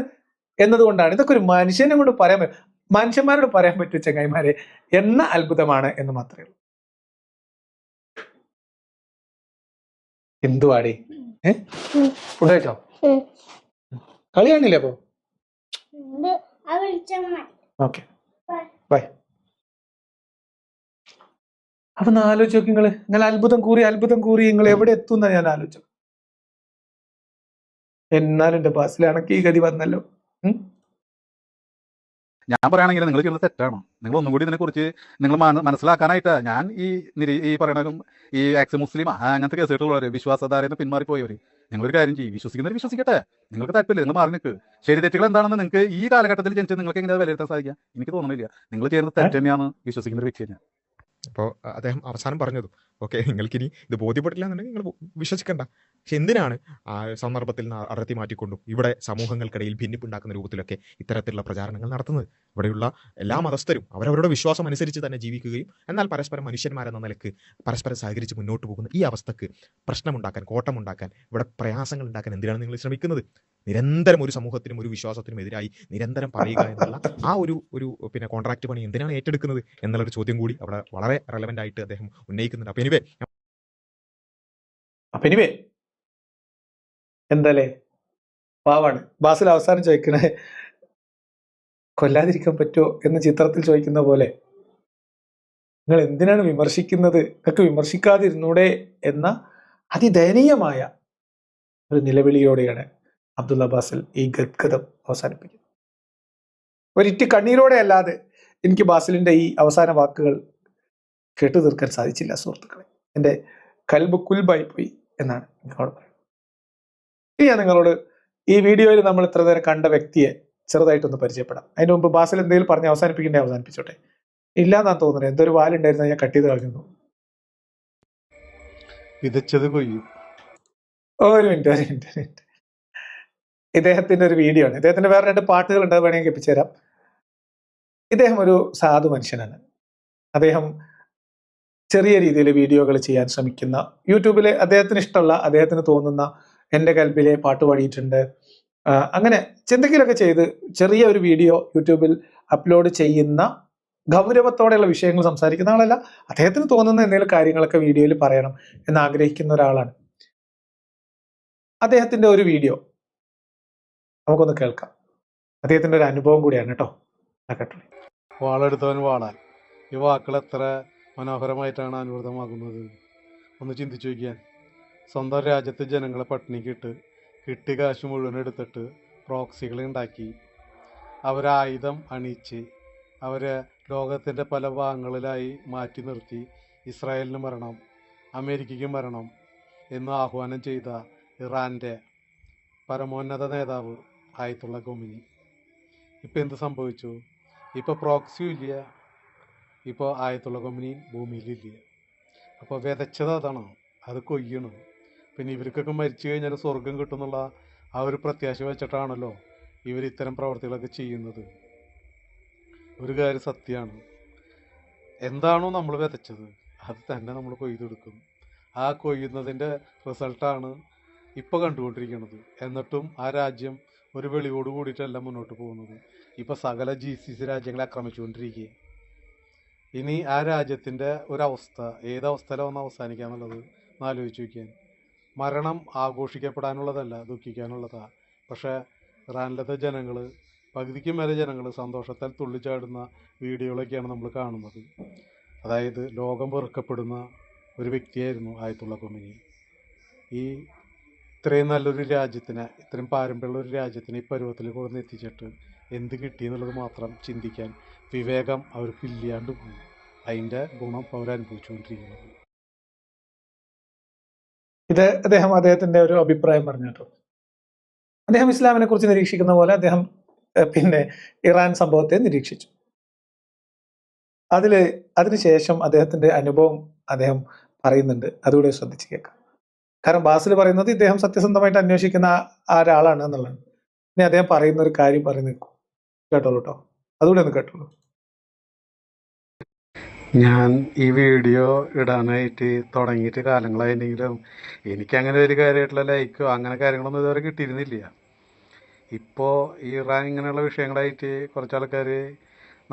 എന്നതുകൊണ്ടാണ്. ഇതൊക്കെ ഒരു മനുഷ്യനെ കൊണ്ട് പറയാൻ പറ്റും, മനുഷ്യന്മാരോട് പറയാൻ പറ്റും ചങ്ങായിമാരെ എന്ന അത്ഭുതമാണ് എന്ന് മാത്രമേ ഉള്ളൂ. എന്തുവാടി ഫുഡ് കഴിച്ചോ? കളി കാണില്ലേ? അപ്പോ ഓക്കെ ബൈ. അപ്പൊ ആലോചിച്ച് നോക്കി, നിങ്ങൾ അത്ഭുതം കൂറി നിങ്ങൾ എവിടെ എത്തുന്ന ഞാൻ ആലോചിച്ചു. എന്നാലും എന്റെ ബസ്സിലാണെങ്കിൽ ഈ ഗതി വന്നല്ലോ. ഞാൻ പറയുകയാണെങ്കിൽ നിങ്ങൾ ചെയ്യുന്നത് തെറ്റാണ്. നിങ്ങൾ ഒന്നും കൂടി ഇതിനെക്കുറിച്ച് നിങ്ങൾ മനസ്സിലാക്കാനായിട്ട് ഞാൻ ഈ പറയണതും ഈ എക്സ് മുസ്ലിം അങ്ങനത്തെ കേസുകളുള്ളവർ വിശ്വാസധാരയിൽ പിന്മാറിപ്പോയവർ നിങ്ങളൊരു കാര്യം ചെയ്യും, വിശ്വസിക്കുന്നവർ വിശ്വസിക്കട്ടെ, നിങ്ങൾക്ക് താല്പര്യമില്ല നിങ്ങൾ മാറി നിൽക്ക്. ശരി തെറ്റുകൾ എന്താണെന്ന് നിങ്ങൾക്ക് ഈ കാലഘട്ടത്തിൽ ജനിച്ച് നിങ്ങൾക്ക് എങ്ങനെ വിലയിരുത്താൻ സാധിക്കുക? എനിക്ക് തോന്നുന്നില്ല. നിങ്ങൾ ചെയ്യുന്നത് തെറ്റ് തന്നെയാണ് വിശ്വസിക്കുന്ന ഒരു വ്യക്തി തന്നെ. അപ്പോൾ അദ്ദേഹം അവസാനം പറഞ്ഞതും ഓക്കെ, നിങ്ങൾക്കിനി ഇത് ബോധ്യപ്പെട്ടില്ല എന്നുണ്ടെങ്കിൽ നിങ്ങൾ വിശ്വസിക്കണ്ട. പക്ഷെ എന്തിനാണ് ആ സന്ദർഭത്തിൽ നിന്ന് അടർത്തി മാറ്റിക്കൊണ്ടും ഇവിടെ സമൂഹങ്ങൾക്കിടയിൽ ഭിന്നിപ്പുണ്ടാക്കുന്ന രൂപത്തിലൊക്കെ ഇത്തരത്തിലുള്ള പ്രചാരണങ്ങൾ നടത്തുന്നത്? ഇവിടെയുള്ള എല്ലാ മതസ്ഥരും അവരവരുടെ വിശ്വാസം അനുസരിച്ച് തന്നെ ജീവിക്കുകയും എന്നാൽ പരസ്പരം മനുഷ്യന്മാരെന്ന നിലക്ക് പരസ്പരം സഹകരിച്ച് മുന്നോട്ട് പോകുന്ന ഈ അവസ്ഥക്ക് പ്രശ്നമുണ്ടാക്കാൻ, കോട്ടമുണ്ടാക്കാൻ, ഇവിടെ പ്രയാസങ്ങൾ ഉണ്ടാക്കാൻ എന്തിനാണ് നിങ്ങൾ ശ്രമിക്കുന്നത്? നിരന്തരം ഒരു സമൂഹത്തിനും ഒരു വിശ്വാസത്തിനും എതിരായി നിരന്തരം പറയുക എന്നുള്ള ആ ഒരു പിന്നെ കോൺട്രാക്ട് പണി എന്തിനാണ് ഏറ്റെടുക്കുന്നത് എന്നുള്ളൊരു ചോദ്യം കൂടി അവിടെ വളരെ റെലവെന്റ് ആയിട്ട് അദ്ദേഹം ഉന്നയിക്കുന്നുണ്ട്. അപ്പൊ എനിവേ എന്താലേ പാവാണ് ബാസിൽ അവസാനം ചോദിക്കണേ, കൊല്ലാതിരിക്കാൻ പറ്റുമോ എന്ന് ചിത്രത്തിൽ ചോദിക്കുന്ന പോലെ നിങ്ങൾ എന്തിനാണ് വിമർശിക്കുന്നത്, നിങ്ങൾക്ക് വിമർശിക്കാതിരുന്നൂടെ എന്ന അതിദയനീയമായ ഒരു നിലവിളിയോടെയാണ് അബ്ദുള്ള ബാസിൽ ഈ ഗദ്ഗതം അവസാനിപ്പിക്കുന്നത്. ഒരിറ്റ് കണ്ണീരോടെ അല്ലാതെ എനിക്ക് ബാസിലിന്റെ ഈ അവസാന വാക്കുകൾ കേട്ടു തീർക്കാൻ സാധിച്ചില്ല സുഹൃത്തുക്കളെ. എൻ്റെ കൽബ് കുൽബായി പോയി എന്നാണ് നിങ്ങളോട് പറയുന്നത്. ഇനി ഞാൻ നിങ്ങളോട് ഈ വീഡിയോയിൽ നമ്മൾ ഇത്ര നേരം കണ്ട വ്യക്തിയെ ചെറുതായിട്ടൊന്ന് പരിചയപ്പെടാം. അതിന് മുമ്പ് ബാസിൽ എന്തെങ്കിലും പറഞ്ഞ് അവസാനിപ്പിക്കേണ്ടേ അവസാനിപ്പിച്ചോട്ടെ. ഇല്ലാന്നാണ് തോന്നുന്നത്. എന്തൊരു വാലുണ്ടായിരുന്നു, ഞാൻ കട്ട് ചെയ്ത് കളഞ്ഞു. വിതച്ചത് കൊയ്യും. ഒരു മിനിറ്റ്. ഇദ്ദേഹത്തിന്റെ ഒരു വീഡിയോ ആണ്. ഇദ്ദേഹത്തിന്റെ വേറെ 2 പാട്ടുകളുണ്ട്, അത് വേണമെങ്കിൽ കേൾപ്പിച്ചു തരാം. ഇദ്ദേഹം ഒരു സാധു മനുഷ്യനാണ്. അദ്ദേഹം ചെറിയ രീതിയിൽ വീഡിയോകൾ ചെയ്യാൻ ശ്രമിക്കുന്ന, യൂട്യൂബിൽ അദ്ദേഹത്തിന് ഇഷ്ടമുള്ള, അദ്ദേഹത്തിന് തോന്നുന്ന എൻ്റെ കൽബിലെ പാട്ട് പാടിയിട്ടുണ്ട്, അങ്ങനെ എന്തെങ്കിലുമൊക്കെ ചെയ്ത് ചെറിയ ഒരു വീഡിയോ യൂട്യൂബിൽ അപ്ലോഡ് ചെയ്യുന്ന, ഗൗരവത്തോടെയുള്ള വിഷയങ്ങൾ സംസാരിക്കുന്ന ആളല്ല. അദ്ദേഹത്തിന് തോന്നുന്ന എന്തെങ്കിലും കാര്യങ്ങളൊക്കെ വീഡിയോയിൽ പറയണം എന്ന് ആഗ്രഹിക്കുന്ന ഒരാളാണ്. അദ്ദേഹത്തിന്റെ ഒരു വീഡിയോ നമുക്കൊന്ന് കേൾക്കാം. അദ്ദേഹത്തിന്റെ ഒരു അനുഭവം കൂടിയാണ് കേട്ടോ. കേട്ടോ, വാളെടുത്തവൻ വാളാൻ. ഈ വാക്കുകൾ എത്ര മനോഹരമായിട്ടാണ് അനുവൃതമാകുന്നത്. ഒന്ന് ചിന്തിച്ചു നോക്കിയാൽ, സ്വന്തം രാജ്യത്തെ ജനങ്ങളെ പട്ടിണിക്കിട്ട് കിട്ടിയ കാശ് മുഴുവൻ എടുത്തിട്ട് പ്രോക്സികളെ ഉണ്ടാക്കി അവരായുധം അണിയിച്ച് അവരെ ലോകത്തിൻ്റെ പല ഭാഗങ്ങളിലായി മാറ്റി നിർത്തി ഇസ്രായേലിന് മരണം, അമേരിക്കയ്ക്ക് മരണം എന്ന് ആഹ്വാനം ചെയ്ത ഇറാൻ്റെ പരമോന്നത നേതാവ് ആയത്തുള്ള ഖൊമേനി ഇപ്പം എന്ത് സംഭവിച്ചു? ഇപ്പോൾ പ്രോക്സിയും ഇല്ല, ഇപ്പോൾ ആയത്തുള്ള ഖൊമേനി ഭൂമിയിലില്ല. അപ്പോൾ വിതച്ചത് അതാണ്, അത് കൊയ്യണം. പിന്നെ ഇവർക്കൊക്കെ മരിച്ചു കഴിഞ്ഞാൽ സ്വർഗം കിട്ടുന്നുള്ള ആ ഒരു പ്രത്യാശ വെച്ചിട്ടാണല്ലോ ഇവർ ഇത്തരം പ്രവർത്തികളൊക്കെ ചെയ്യുന്നത്. ഒരു കാര്യം സത്യമാണ്, എന്താണോ നമ്മൾ വിതച്ചത് അത് തന്നെ നമ്മൾ കൊയ്തെടുക്കും. ആ കൊയ്യുന്നതിൻ്റെ റിസൾട്ടാണ് ഇപ്പോൾ കണ്ടുകൊണ്ടിരിക്കുന്നത്. എന്നിട്ടും ആ രാജ്യം ഒരു വെളിയോട് കൂടിയിട്ടല്ല മുന്നോട്ട് പോകുന്നത്. ഇപ്പോൾ സകല GCC രാജ്യങ്ങളെ ആക്രമിച്ചുകൊണ്ടിരിക്കുക. ഇനി ആ രാജ്യത്തിൻ്റെ ഒരവസ്ഥ ഏതവസ്ഥയിലാണ് വന്ന് അവസാനിക്കുക എന്നുള്ളത് ആലോചിച്ച് നോക്കിയാൽ, മരണം ആഘോഷിക്കപ്പെടാനുള്ളതല്ല, ദുഃഖിക്കാനുള്ളതാണ്. പക്ഷേ ഇറാനിലത്തെ ജനങ്ങൾ, പകുതിക്കും മേലെ ജനങ്ങൾ സന്തോഷത്താൽ തുള്ളിച്ചാടുന്ന വീഡിയോകളൊക്കെയാണ് നമ്മൾ കാണുന്നത്. അതായത് ലോകം വെറുക്കപ്പെടുന്ന ഒരു വ്യക്തിയായിരുന്നു ആയത്തുള്ള ഖൊമേനി. ഈ ഇത്രയും നല്ലൊരു രാജ്യത്തിന്, ഇത്രയും പാരമ്പര്യമുള്ള ഒരു രാജ്യത്തിന് ഈ പരുവത്തിൽ കൊണ്ടുവന്ന് എത്തിച്ചിട്ട് എന്ത് കിട്ടിയെന്നുള്ളത് മാത്രം ചിന്തിക്കാൻ വിവേകം അവർക്ക് ഇല്ലാണ്ട് പോയി. അതിൻ്റെ ഗുണം അവരനുഭവിച്ചുകൊണ്ടിരിക്കുന്നത്. ഇത് അദ്ദേഹത്തിന്റെ ഒരു അഭിപ്രായം പറഞ്ഞു കേട്ടോ. അദ്ദേഹം ഇസ്ലാമിനെ കുറിച്ച് നിരീക്ഷിക്കുന്ന പോലെ അദ്ദേഹം പിന്നെ ഇറാൻ സംഭവത്തെ നിരീക്ഷിച്ചു. അതിനുശേഷം അദ്ദേഹത്തിന്റെ അനുഭവം അദ്ദേഹം പറയുന്നുണ്ട്. അതുകൂടെ ശ്രദ്ധിച്ച് കേൾക്കാം. കാരണം ബാസിൽ പറയുന്നത് ഇദ്ദേഹം സത്യസന്ധമായിട്ട് അന്വേഷിക്കുന്ന ആ ഒരാളാണ് എന്നുള്ളതാണ്. ഇനി അദ്ദേഹം പറയുന്ന ഒരു കാര്യം പറയുന്ന കേട്ടോളൂ കേട്ടോ, അതുകൂടെ ഒന്ന് കേട്ടോളൂ. ഞാൻ ഈ വീഡിയോ ഇടാനായിട്ട് തുടങ്ങിയിട്ട് കാലങ്ങളായിട്ടുണ്ടെങ്കിലും എനിക്കങ്ങനെ ഒരു കാര്യമായിട്ടുള്ള ലൈക്കോ അങ്ങനെ കാര്യങ്ങളൊന്നും ഇതുവരെ കിട്ടിയിരുന്നില്ല. ഇപ്പോൾ ഇറാൻ ഇങ്ങനെയുള്ള വിഷയങ്ങളായിട്ട് കുറച്ച് ആൾക്കാർ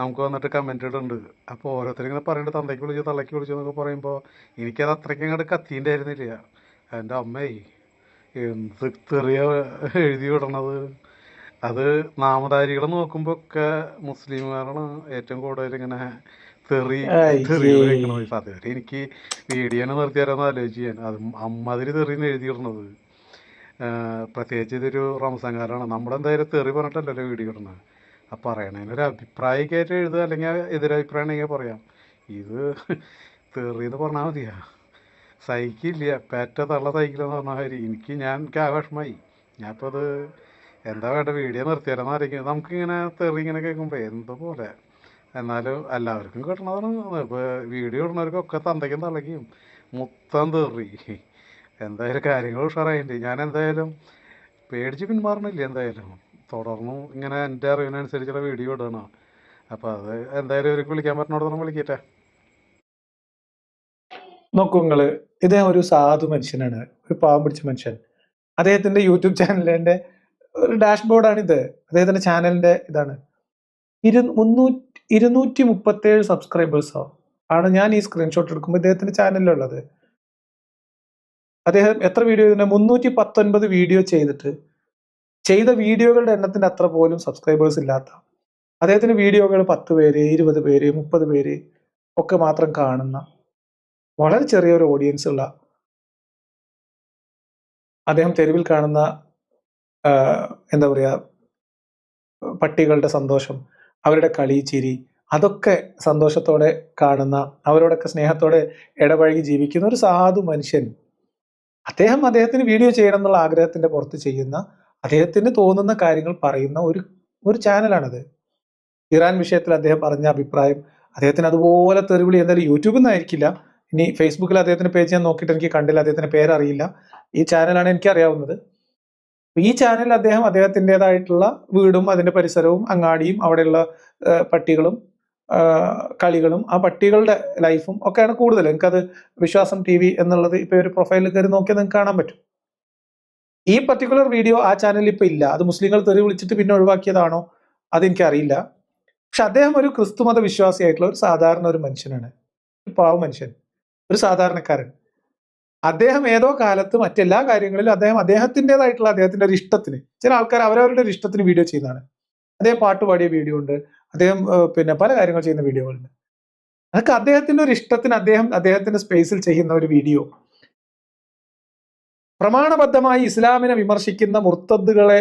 നമുക്ക് വന്നിട്ട് കമൻ്റ് ഇടുന്നുണ്ട്. അപ്പോൾ ഓരോരുത്തരിങ്ങനെ പറയുന്നുണ്ട്, തന്തയ്ക്ക് വിളിച്ചു തള്ളയ്ക്ക് വിളിച്ചു എന്നൊക്കെ പറയുമ്പോൾ എനിക്കത് അത്രയ്ക്ക് അങ്ങോട്ട് കത്തിണ്ടായിരുന്നില്ല. എൻ്റെ അമ്മേ എന്ത് തെറിയ എഴുതി വിടണത്. അത് നാമധാരികളെ നോക്കുമ്പോൾ ഒക്കെ മുസ്ലിംകാരാണ് ഏറ്റവും കൂടുതൽ ഇങ്ങനെ തെറി കഴിക്കണത്. സാധ്യത എനിക്ക് വീഡിയോനെ നിർത്തി തരാമെന്ന് ആലോചിച്ച് ചെയ്യാൻ, അത് അമ്മതിരി തെറിന്ന് എഴുതിയിടുന്നത്. പ്രത്യേകിച്ച് ഇതൊരു റംസാൻ കാലമാണ്. നമ്മളെന്തായാലും തെറി പറഞ്ഞിട്ടല്ലല്ലോ വീഡിയോ ഇടുന്നത്. ആ പറയണതിനൊരു അഭിപ്രായമൊക്കെ എഴുതുക, അല്ലെങ്കിൽ എതിരഭിപ്രായം ഉണ്ടെങ്കിൽ പറയാം. ഇത് തെറിയെന്ന് പറഞ്ഞാൽ മതിയാ, സഹിക്കില്ല. പേറ്റ തള്ള സഹിക്കില്ലെന്ന് പറഞ്ഞ മാതിരി എനിക്ക് വിഷമായി. ഞാനിപ്പോൾ അത് എന്താ വേണ്ട, വീഡിയോ നിർത്തിയാലെന്ന് അറിയിക്കുന്നത്. നമുക്കിങ്ങനെ തെറി ഇങ്ങനെ കേൾക്കുമ്പോൾ എന്തോ പോലെ. എന്നാലും എല്ലാവർക്കും കിട്ടണതാണ്. ഇപ്പോൾ വീഡിയോ ഇടുന്നവർക്കൊക്കെ തന്തയ്ക്കും തള്ളയ്ക്കും മൊത്തം തെറി. എന്തായാലും കാര്യങ്ങൾ ഉഷാറായിട്ടുണ്ട്. ഞാൻ എന്തായാലും പേടിച്ച് പിന്മാറണില്ല. എന്തായാലും തുടർന്നും ഇങ്ങനെ എൻ്റെ അറിവിനനുസരിച്ചുള്ള വീഡിയോ ഇടണം. അപ്പോൾ അത് എന്തായാലും അവർക്ക് വിളിക്കാൻ പറ്റുന്നിടത്തോളം വിളിക്കട്ടെ. നോക്കൂ നിങ്ങള്, ഇദ്ദേഹം ഒരു സാധു മനുഷ്യനാണ്, ഒരു പാവം പിടിച്ച മനുഷ്യൻ. അദ്ദേഹത്തിന്റെ യൂട്യൂബ് ചാനലിന്റെ ഒരു ഡാഷ്ബോർഡാണിത്. അദ്ദേഹത്തിന്റെ ചാനലിന്റെ ഇതാണ്. 237 സബ്സ്ക്രൈബേഴ്സോ ആണ് ഞാൻ ഈ സ്ക്രീൻഷോട്ട് എടുക്കുമ്പോൾ ഇദ്ദേഹത്തിന്റെ ചാനലിലുള്ളത്. അദ്ദേഹം എത്ര വീഡിയോ ചെയ്തിട്ടുണ്ട്? 319 വീഡിയോ ചെയ്ത വീഡിയോകളുടെ എണ്ണത്തിന്റെ അത്ര പോലും സബ്സ്ക്രൈബേഴ്സ് ഇല്ലാത്ത അദ്ദേഹത്തിന്റെ വീഡിയോകൾ 10 പേര്, 20 പേര്, 30 പേര് ഒക്കെ മാത്രം കാണുന്ന വളരെ ചെറിയൊരു ഓഡിയൻസ് ഉള്ള അദ്ദേഹം തെരുവിൽ കാണുന്ന എന്താ പറയാ, പട്ടികളുടെ സന്തോഷം, അവരുടെ കളി ചിരി, അതൊക്കെ സന്തോഷത്തോടെ കാണുന്ന, അവരോടൊക്കെ സ്നേഹത്തോടെ ഇടപഴകി ജീവിക്കുന്ന ഒരു സാധു മനുഷ്യൻ. അദ്ദേഹത്തിന് വീഡിയോ ചെയ്യണം എന്നുള്ള ആഗ്രഹത്തിന്റെ പുറത്ത് ചെയ്യുന്ന, അദ്ദേഹത്തിന് തോന്നുന്ന കാര്യങ്ങൾ പറയുന്ന ഒരു ചാനലാണത്. ഇറാൻ വിഷയത്തിൽ അദ്ദേഹം പറഞ്ഞ അഭിപ്രായം അദ്ദേഹത്തിന് അതുപോലെ തെറിവിളി. എന്തായാലും യൂട്യൂബിൽ നിന്നായിരിക്കില്ല, ഇനി ഫേസ്ബുക്കിൽ അദ്ദേഹത്തിന്റെ പേജ് ഞാൻ നോക്കിയിട്ട് എനിക്ക് കണ്ടില്ല, അദ്ദേഹത്തിന്റെ പേരറിയില്ല. ഈ ചാനലാണ് എനിക്ക് അറിയാവുന്നത്. ഈ ചാനലിൽ അദ്ദേഹത്തിൻ്റെതായിട്ടുള്ള വീടും അതിന്റെ പരിസരവും അങ്ങാടിയും അവിടെയുള്ള പട്ടികളും കളികളും ആ പട്ടികളുടെ ലൈഫും ഒക്കെയാണ് കൂടുതൽ. എനിക്കത് വിശ്വാസം TV എന്നുള്ളത് ഇപ്പൊ ഒരു പ്രൊഫൈലിൽ കയറി നോക്കിയാൽ നിങ്ങൾക്ക് കാണാൻ പറ്റും. ഈ പർട്ടിക്കുലർ വീഡിയോ ആ ചാനലിൽ ഇപ്പൊ ഇല്ല. അത് മുസ്ലിങ്ങൾ തെറി വിളിച്ചിട്ട് പിന്നെ ഒഴിവാക്കിയതാണോ അതെനിക്കറിയില്ല. പക്ഷെ അദ്ദേഹം ഒരു ക്രിസ്തുമത വിശ്വാസിയായിട്ടുള്ള ഒരു സാധാരണ ഒരു മനുഷ്യനാണ്, ഒരു പാവ മനുഷ്യൻ, ഒരു സാധാരണക്കാരൻ. അദ്ദേഹം ഏതോ കാലത്ത് മറ്റെല്ലാ കാര്യങ്ങളിലും അദ്ദേഹത്തിൻ്റെതായിട്ടുള്ള അദ്ദേഹത്തിന്റെ ഒരു ഇഷ്ടത്തിന്, ചില ആൾക്കാർ അവരവരുടെ ഒരു ഇഷ്ടത്തിന് വീഡിയോ ചെയ്യുന്നതാണ്. അദ്ദേഹം പാട്ട് പാടിയ വീഡിയോ ഉണ്ട്, അദ്ദേഹം പിന്നെ പല കാര്യങ്ങൾ ചെയ്യുന്ന വീഡിയോകളുണ്ട്. അതൊക്കെ അദ്ദേഹത്തിന്റെ ഒരു ഇഷ്ടത്തിന് അദ്ദേഹത്തിന്റെ സ്പേസിൽ ചെയ്യുന്ന ഒരു വീഡിയോ. പ്രമാണബദ്ധമായി ഇസ്ലാമിനെ വിമർശിക്കുന്ന മുർത്തദ്ദുകളെ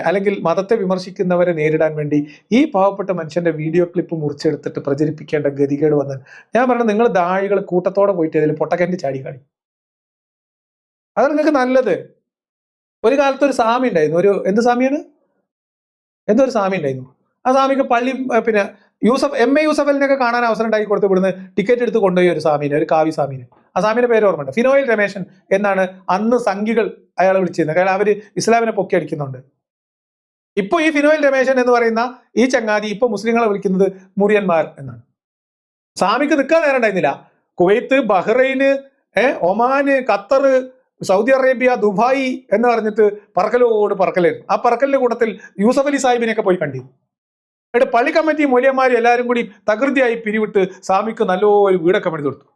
അല്ലെങ്കിൽ മതത്തെ വിമർശിക്കുന്നവരെ നേരിടാൻ വേണ്ടി ഈ പാവപ്പെട്ട മനുഷ്യന്റെ വീഡിയോ ക്ലിപ്പ് മുറിച്ചെടുത്തിട്ട് പ്രചരിപ്പിക്കേണ്ട ഗതികേട് വന്നാൽ ഞാൻ പറഞ്ഞത്, നിങ്ങൾ ദാഴികൾ കൂട്ടത്തോടെ പോയിട്ട് ഇതിൽ പൊട്ടക്കൻ്റെ ചാടി കളി. അതാണ് നിങ്ങൾക്ക് നല്ലത്. ഒരു കാലത്ത് ഒരു സ്വാമി ഉണ്ടായിരുന്നു, എന്ത് സ്വാമിയാണ്, ഒരു സ്വാമി ഉണ്ടായിരുന്നു. ആ സ്വാമിക്ക് പള്ളി പിന്നെ MA യൂസഫലിനൊക്കെ കാണാൻ അവസരം ഉണ്ടാക്കി കൊടുത്ത് ഇവിടുന്ന് ടിക്കറ്റ് എടുത്ത് കൊണ്ടുപോയി ഒരു സ്വാമീനെ, ഒരു കാവി സ്വാമീനെ. ആ സ്വാമിയുടെ പേര് ഓർമ്മയുണ്ട്, ഫിനോയിൽ രമേശൻ എന്നാണ് അന്ന് സംഘികൾ അയാളെ വിളിച്ചിരുന്നത്. കാരണം അവര് ഇസ്ലാമിനെ പൊക്കി അടിക്കുന്നുണ്ട്. ഇപ്പൊ ഈ ഫിനോയിൽ രമേശൻ എന്ന് പറയുന്ന ഈ ചങ്ങാതി ഇപ്പൊ മുസ്ലിങ്ങളെ വിളിക്കുന്നത് മുറിയന്മാർ എന്നാണ്. സ്വാമിക്ക് നിൽക്കാൻ നേരം ഉണ്ടായിരുന്നില്ല. കുവൈത്ത്, ബഹ്റൈന്, ഒമാന്, ഖത്തർ, സൗദി അറേബ്യ, ദുബായ് എന്ന് പറഞ്ഞിട്ട് പറക്കലായിരുന്നു. ആ പറക്കലിന്റെ കൂട്ടത്തിൽ യൂസഫ് അലി സാഹിബിനെയൊക്കെ പോയി കണ്ടിരുന്നു. എന്നിട്ട് പള്ളി കമ്മിറ്റി മൂല്യന്മാരും എല്ലാവരും കൂടി തകൃതിയായി പിരിവിട്ട് സ്വാമിക്ക് നല്ലൊരു വീടൊക്കെ പണി കൊടുത്തു.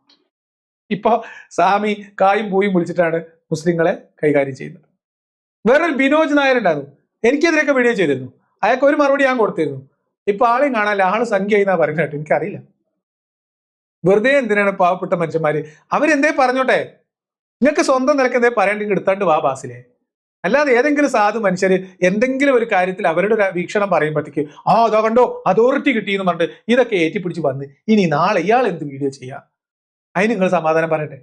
ഇപ്പൊ സ്വാമി കായും പൂയും വിളിച്ചിട്ടാണ് മുസ്ലിങ്ങളെ കൈകാര്യം ചെയ്യുന്നത്. വേറൊരു ബിനോജ് നായർ ഉണ്ടായിരുന്നു, എനിക്കെതിരെയൊക്കെ വീഡിയോ ചെയ്തിരുന്നു. അയാൾക്ക് ഒരു മറുപടി ഞാൻ കൊടുത്തിരുന്നു. ഇപ്പൊ ആളെയും കാണാനില്ല, ആള് സംഖ്യ എന്നാ പറയുന്നത് കേട്ടോ. എനിക്കറിയില്ല, വെറുതെ എന്തിനാണ് പാവപ്പെട്ട മനുഷ്യന്മാര് അവരെന്തേ പറഞ്ഞോട്ടെ. നിങ്ങൾക്ക് സ്വന്തം നിലക്ക് എന്തേ പറയേണ്ടെങ്കിൽ എടുത്താണ്ട് വാ ബാസിലെ. അല്ലാതെ ഏതെങ്കിലും സാധു മനുഷ്യര് എന്തെങ്കിലും ഒരു കാര്യത്തിൽ അവരുടെ ഒരു വീക്ഷണം പറയുമ്പോഴത്തേക്ക് അതോ കണ്ടോ അതോറിറ്റി കിട്ടിയെന്ന് പറഞ്ഞിട്ട് ഇതൊക്കെ ഏറ്റിപ്പിടിച്ച് വന്ന് ഇനി നാളെ ഇയാൾ എന്ത് വീഡിയോ ചെയ്യാം, അതിന് നിങ്ങൾ സമാധാനം പറയട്ടെ.